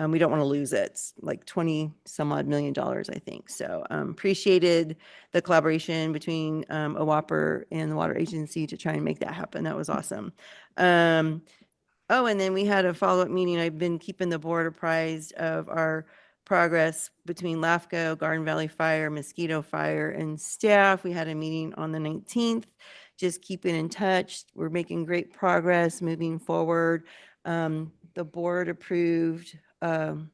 We don't want to lose it. It's like 20 some odd $million, I think. So appreciated the collaboration between OWAPR and the Water Agency to try and make that happen. That was awesome. Oh, and then we had a follow-up meeting. I've been keeping the board apprised of our progress between LAFCO, Garden Valley Fire, Mosquito Fire, and staff. We had a meeting on the 19th, just keeping in touch. We're making great progress moving forward. The board approved the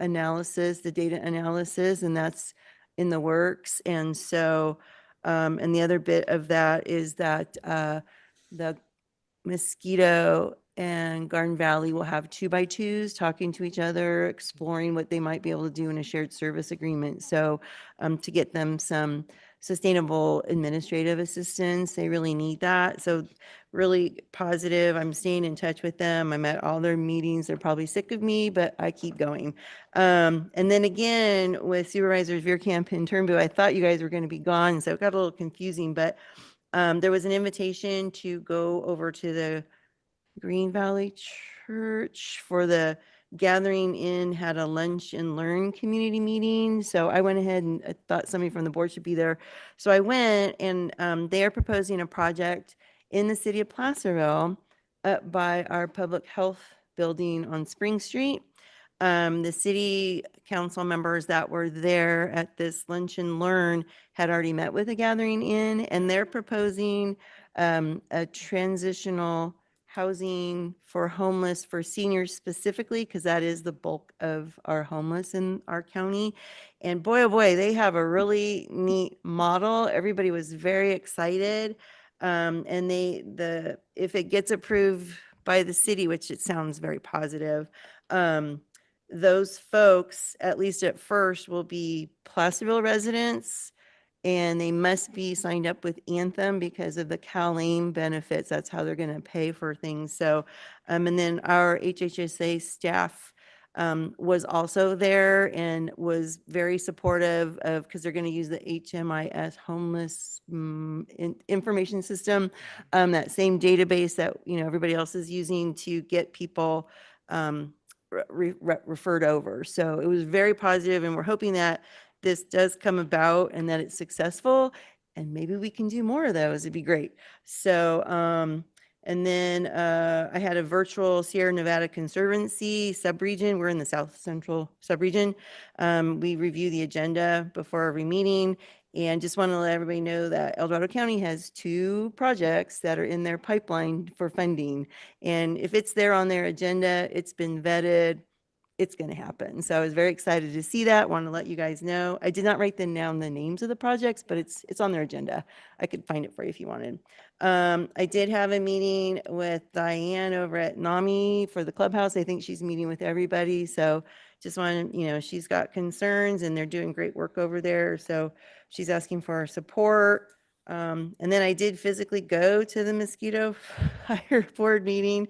analysis, the data analysis, and that's in the works. And so, and the other bit of that is that the Mosquito and Garden Valley will have 2x2s talking to each other, exploring what they might be able to do in a shared service agreement. So to get them some sustainable administrative assistance, they really need that. So really positive. I'm staying in touch with them. I'm at all their meetings. They're probably sick of me, but I keep going. And then again, with Supervisors Veerkamp and Turnbull, I thought you guys were going to be gone, so it got a little confusing, but there was an invitation to go over to the Green Valley Church for the gathering in, had a lunch and learn community meeting. So I went ahead and I thought somebody from the board should be there. So I went, and they are proposing a project in the city of Placerville up by our public health building on Spring Street. The city council members that were there at this lunch and learn had already met with the gathering in, and they're proposing a transitional housing for homeless, for seniors specifically, because that is the bulk of our homeless in our county. And boy, oh boy, they have a really neat model. Everybody was very excited. And if it gets approved by the city, which it sounds very positive, those folks, at least at first, will be Placerville residents, and they must be signed up with Anthem because of the CalAIM benefits. That's how they're going to pay for things. So, and then our HHSA staff was also there and was very supportive of, because they're going to use the HMIS homeless information system, that same database that everybody else is using to get people referred over. So it was very positive, and we're hoping that this does come about and that it's successful, and maybe we can do more of those. It'd be great. So, and then I had a virtual Sierra Nevada Conservancy subregion. We're in the South Central subregion. We review the agenda before every meeting, and just want to let everybody know that El Dorado County has 2 projects that are in their pipeline for funding. And if it's there on their agenda, it's been vetted, it's going to happen. So I was very excited to see that. Want to let you guys know. I did not write down the names of the projects, but it's on their agenda. I could find it for you if you wanted. I did have a meeting with Diane over at NAMI for the clubhouse. I think she's meeting with everybody. So just wanted, she's got concerns and they're doing great work over there. So she's asking for our support. And then I did physically go to the Mosquito Fire Board meeting.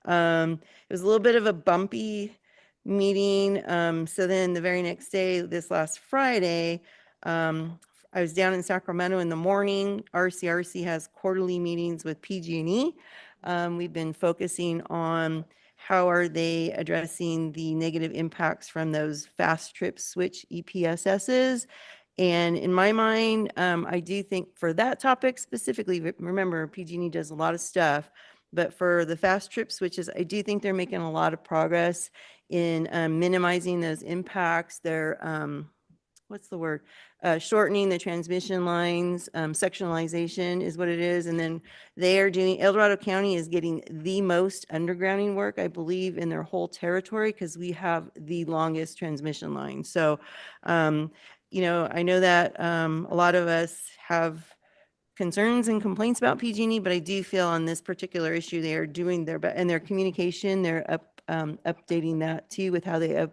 It was a little bit of a bumpy meeting. So then the very next day, this last Friday, I was down in Sacramento in the morning. RCRC has quarterly meetings with PG&E. We've been focusing on how are they addressing the negative impacts from those fast trip switch EPSSs. And in my mind, I do think for that topic specifically, remember PG&E does a lot of stuff, but for the fast trip switches, I do think they're making a lot of progress in minimizing those impacts. They're, what's the word? Shortening the transmission lines. Sectionalization is what it is. And then they are doing, El Dorado County is getting the most undergrounding work, I believe, in their whole territory, because we have the longest transmission line. So, I know that a lot of us have concerns and complaints about PG&E, but I do feel on this particular issue, they are doing their best, and their communication, they're updating that too with how they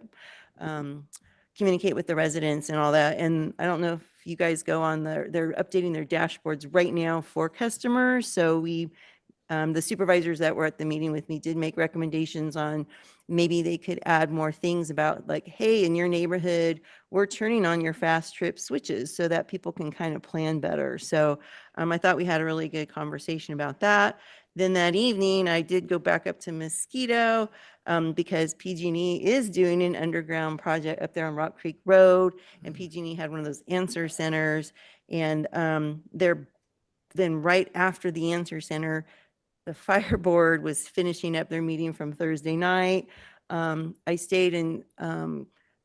communicate with the residents and all that. And I don't know if you guys go on they're updating their dashboards right now for customers. So the supervisors that were at the meeting with me did make recommendations on maybe they could add more things about, like, hey, in your neighborhood, we're turning on your fast trip switches so that people can kind of plan better. So I thought we had a really good conversation about that. Then that evening, I did go back up to Mosquito because PG&E is doing an underground project up there on Rock Creek Road, and PG&E had one of those answer centers. And then right after the answer center, the fire board was finishing up their meeting from Thursday night. I stayed and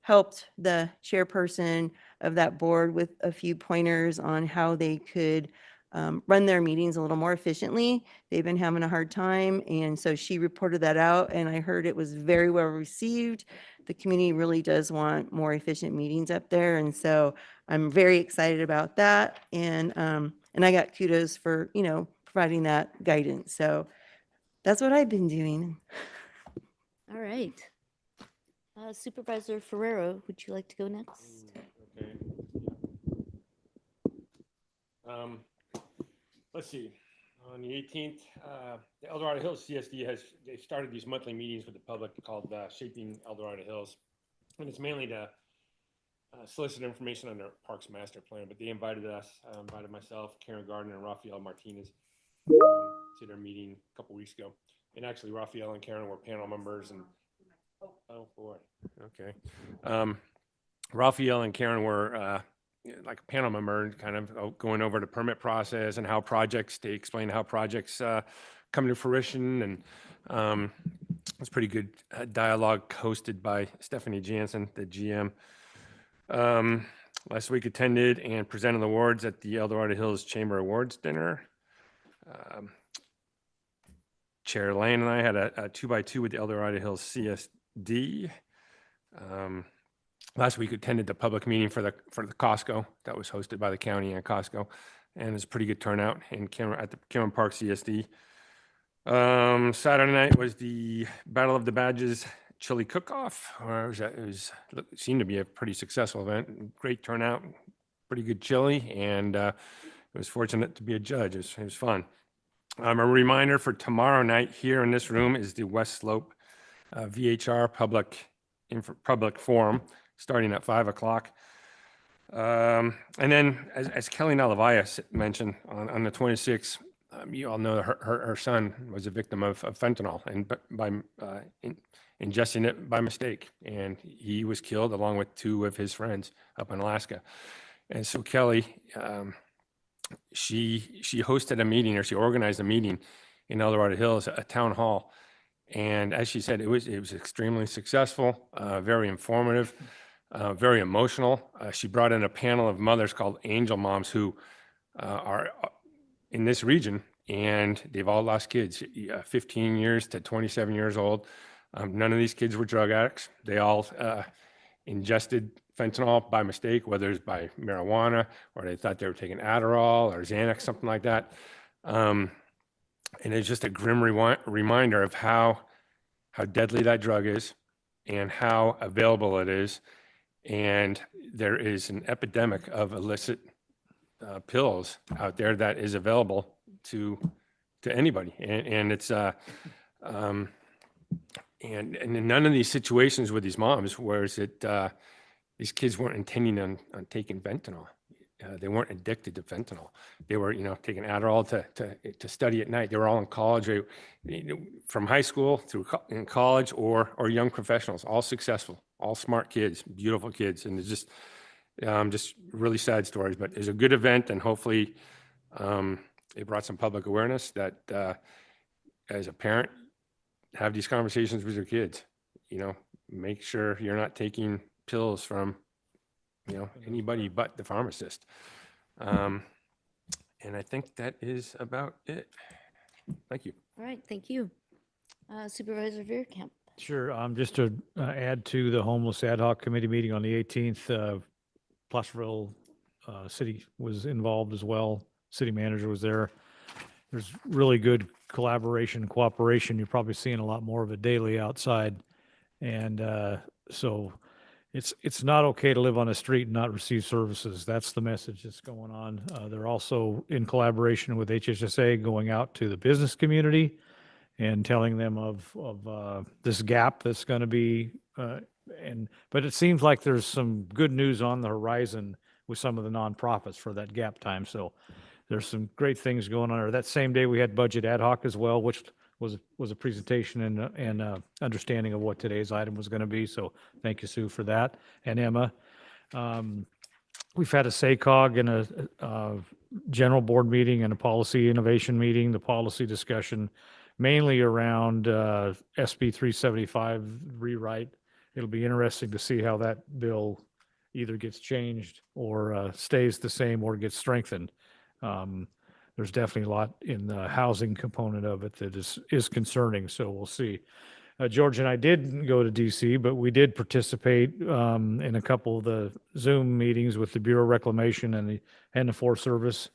helped the chairperson of that board with a few pointers on how they could run their meetings a little more efficiently. They've been having a hard time, and so she reported that out, and I heard it was very well received. The community really does want more efficient meetings up there, and so I'm very excited about that. And I got kudos for, providing that guidance. So that's what I've been doing. All right. Supervisor Ferrero, would you like to go next? Okay. Let's see. On the 18th, the El Dorado Hills CSD they started these monthly meetings with the public called Shaping El Dorado Hills. And it's mainly to solicit information on their Parks Master Plan, but they invited us, invited myself, Karen Gardner, and Rafael Martinez to their meeting a couple weeks ago. And actually, Rafael and Karen were panel members, and oh boy, okay. Rafael and Karen were like a panel member, kind of going over the permit process and how projects, they explain how projects come to fruition. And it's pretty good dialogue hosted by Stephanie Jansen, the GM. Last week attended and presented awards at the El Dorado Hills Chamber Awards dinner. Chair Lane and I had a 2x2 with the El Dorado Hills CSD. Last week attended the public meeting for the Costco that was hosted by the county and Costco, and it's a pretty good turnout at the Cameron Park CSD. Saturday night was the Battle of the Badges chili cook-off. It seemed to be a pretty successful event. Great turnout, pretty good chili, and I was fortunate to be a judge. It was fun. A reminder for tomorrow night here in this room is the West Slope VHR public forum starting at 5 o'clock. And then, as Kelly Nalavaya mentioned, on the 26th, you all know her son was a victim of fentanyl and by ingesting it by mistake, and he was killed along with 2 of his friends up in Alaska. And so Kelly, she hosted a meeting, or she organized a meeting in El Dorado Hills, a town hall. And as she said, it was extremely successful, very informative, very emotional. She brought in a panel of mothers called Angel Moms who are in this region, and they've all lost kids, 15 years to 27 years old. None of these kids were drug addicts. They all ingested fentanyl by mistake, whether it's by marijuana or they thought they were taking Adderall or Xanax, something like that. And it's just a grim reminder of how deadly that drug is and how available it is. And there is an epidemic of illicit pills out there that is available to anybody. And it's and in none of these situations with these moms, where is it these kids weren't intending on taking fentanyl. They weren't addicted to fentanyl. They were, taking Adderall to study at night. They were all in college, from high school through in college, or young professionals, all successful, all smart kids, beautiful kids. And it's just really sad stories, but it's a good event, and hopefully it brought some public awareness that as a parent, have these conversations with your kids. Make sure you're not taking pills from anybody but the pharmacist. And I think that is about it. Thank you. All right, thank you. Supervisor Veerkamp. Sure. Just to add to the homeless ad hoc committee meeting on the 18th, Placerville City was involved as well. City manager was there. There's really good collaboration, cooperation. You're probably seeing a lot more of it daily outside. And so it's not okay to live on a street and not receive services. That's the message that's going on. They're also in collaboration with HHSA going out to the business community and telling them of this gap that's going to be, but it seems like there's some good news on the horizon with some of the nonprofits for that gap time. So there's some great things going on. Or that same day, we had budget ad hoc as well, which was a presentation and understanding of what today's item was going to be. So thank you, Sue, for that, and Emma. We've had a SACOG and a general board meeting and a policy innovation meeting, the policy discussion, mainly around SB 375 rewrite. It'll be interesting to see how that bill either gets changed or stays the same or gets strengthened. There's definitely a lot in the housing component of it that is concerning, so we'll see. George and I did go to DC, but we did participate in a couple of the Zoom meetings with the Bureau of Reclamation and the Forest Service.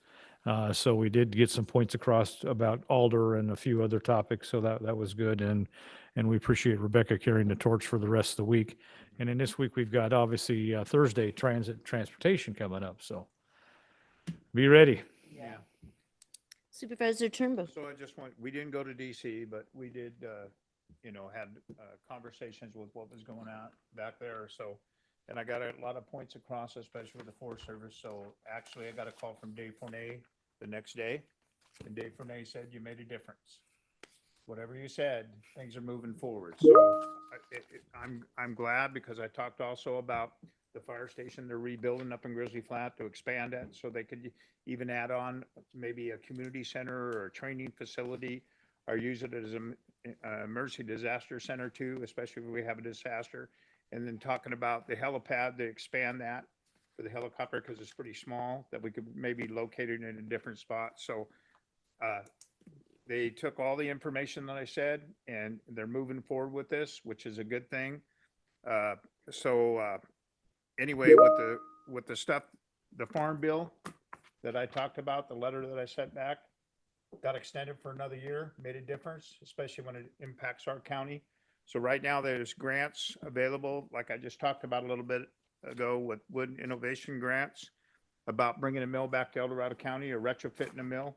So we did get some points across about Alder and a few other topics, so that was good. And we appreciate Rebecca carrying the torch for the rest of the week. And then this week, we've got obviously Thursday transportation coming up, so be ready. Yeah. Supervisor Turnbow. So we didn't go to DC, but we did, had conversations with what was going on back there. So, and I got a lot of points across, especially with the Forest Service. So actually, I got a call from Dave Fournay the next day. And Dave Fournay said, you made a difference. Whatever you said, things are moving forward. So I'm glad, because I talked also about the fire station they're rebuilding up in Grizzly Flat to expand it so they could even add on maybe a community center or a training facility, or use it as a emergency disaster center too, especially if we have a disaster. And then talking about the helipad, to expand that for the helicopter, because it's pretty small, that we could maybe locate it in a different spot. So they took all the information that I said, and they're moving forward with this, which is a good thing. Anyway, with the stuff, the farm bill that I talked about, the letter that I sent back, got extended for another year, made a difference, especially when it impacts our county. So right now there's grants available, like I just talked about a little bit ago with Wood Innovation Grants, about bringing a mill back to El Dorado County or retrofitting a mill,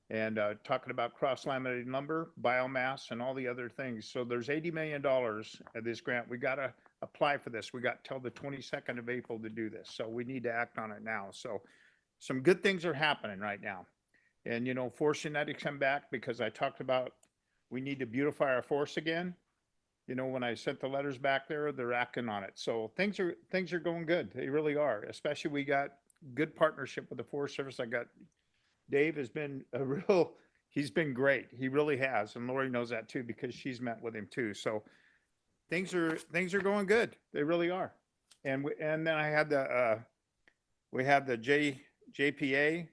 and talking about cross-laminated lumber, biomass, and all the other things. So there's $80 million of this grant. We got to apply for this. We got till the 22nd of April to do this. So we need to act on it now. So some good things are happening right now. And, forcing that to come back, because I talked about we need to beautify our forests again. When I sent the letters back there, they're acting on it. So things are going good. They really are. Especially we got good partnership with the Forest Service. Dave has been he's been great. He really has. And Lori knows that too, because she's met with him too. So things are going good. They really are. And then I had we had the JPA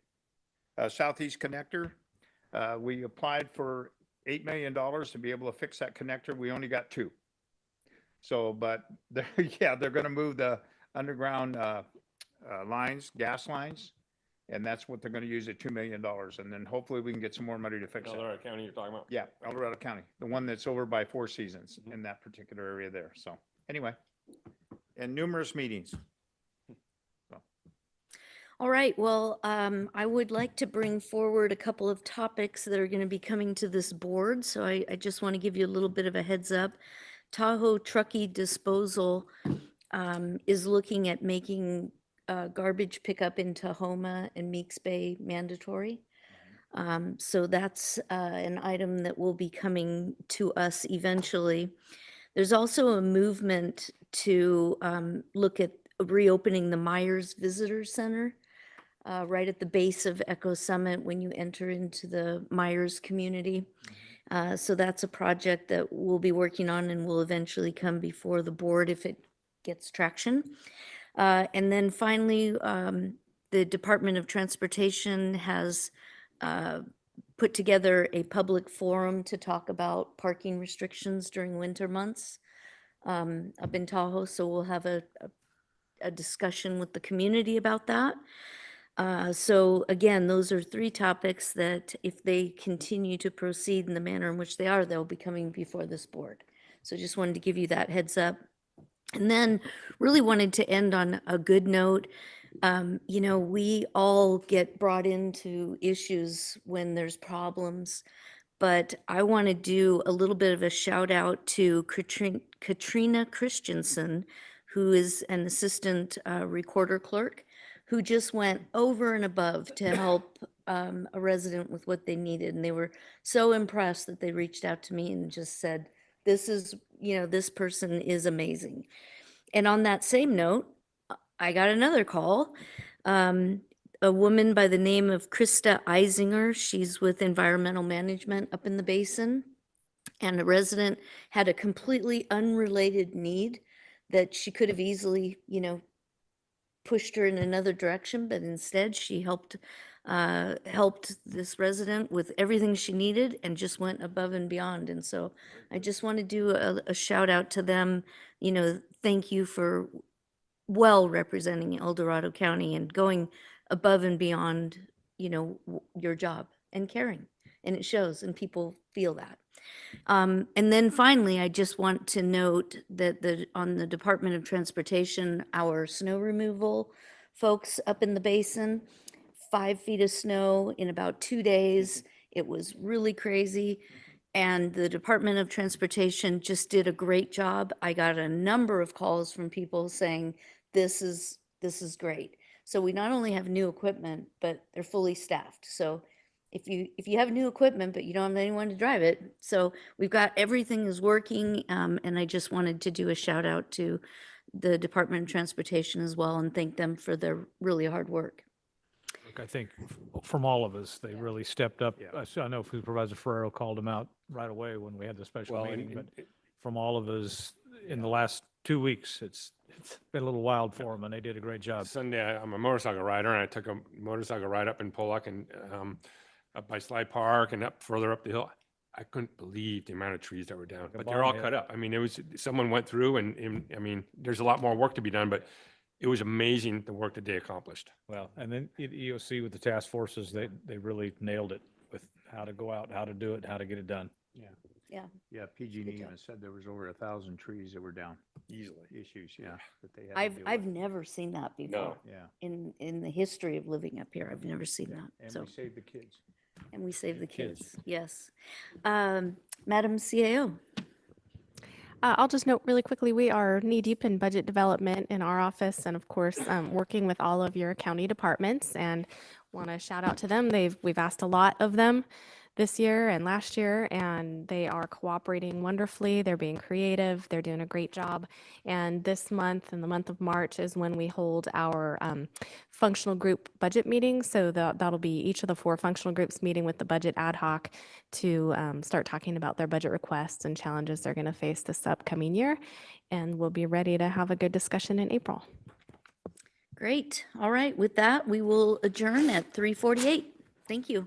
Southeast Connector. We applied for $8 million to be able to fix that connector. We only got 2. So, but they're going to move the underground lines, gas lines, and that's what they're going to use at $2 million. And then hopefully we can get some more money to fix it. El Dorado County you're talking about? Yeah, El Dorado County, the one that's over by Four Seasons in that particular area there. So anyway, and numerous meetings. All right, well, I would like to bring forward a couple of topics that are going to be coming to this board. So I just want to give you a little bit of a heads up. Tahoe Truckee Disposal is looking at making garbage pickup in Tahoma and Meeks Bay mandatory. So that's an item that will be coming to us eventually. There's also a movement to look at reopening the Myers Visitor Center right at the base of Echo Summit when you enter into the Myers community. So that's a project that we'll be working on and will eventually come before the board if it gets traction. And then finally, the Department of Transportation has put together a public forum to talk about parking restrictions during winter months up in Tahoe. So we'll have a discussion with the community about that. So again, those are 3 topics that if they continue to proceed in the manner in which they are, they'll be coming before this board. So just wanted to give you that heads up. And then really wanted to end on a good note. We all get brought into issues when there's problems, but I want to do a little bit of a shout out to Katrina Christensen, who is an assistant recorder clerk, who just went over and above to help a resident with what they needed. And they were so impressed that they reached out to me and just said, this is, this person is amazing. And on that same note, I got another call. A woman by the name of Krista Eisinger, she's with Environmental Management up in the basin. And a resident had a completely unrelated need that she could have easily, pushed her in another direction, but instead she helped this resident with everything she needed and just went above and beyond. And so I just want to do a shout out to them. Thank you for well representing El Dorado County and going above and beyond, your job and caring. And it shows, and people feel that. And then finally, I just want to note that on the Department of Transportation, our snow removal folks up in the basin, 5 feet of snow in about 2 days. It was really crazy. And the Department of Transportation just did a great job. I got a number of calls from people saying, this is great. So we not only have new equipment, but they're fully staffed. So if you have new equipment, but you don't have anyone to drive it, so we've got, everything is working. And I just wanted to do a shout out to the Department of Transportation as well and thank them for their really hard work. Look, I think from all of us, they really stepped up. I know Supervisor Ferrero called them out right away when we had the special Well, meeting, but from all of us in the last 2 weeks, it's been a little wild for them, and they did a great job. Sunday, I'm a motorcycle rider, and I took a motorcycle ride up in Pollock and up by Slide Park and up further up the hill. I couldn't believe the amount of trees that were down, but they're all cut up. I mean, someone went through and I mean, there's a lot more work to be done, but it was amazing the work that they accomplished. Well, and then EOC with the task forces, they really nailed it with how to go out, how to do it, how to get it done. Yeah. Yeah, PG&E even said there was over 1,000 trees that were down. Easily. Issues, yeah, that they had to deal I've with. never seen that before. Yeah. In the history of living up here, I've never seen that. And So, we saved the kids. and we save the kids. Yes. Madam CAO. I'll just note really quickly, we are knee-deep in budget development in our office and of course, working with all of your county departments, and want to shout out to them. We've asked a lot of them this year and last year, and they are cooperating wonderfully. They're being creative. They're doing a great job. And this month, in the month of March, is when we hold our functional group budget meeting. So that'll be each of the 4 functional groups meeting with the budget ad hoc to start talking about their budget requests and challenges they're going to face this upcoming year. And we'll be ready to have a good discussion in April. Great. All right. With that, we will adjourn at 3:48. Thank you.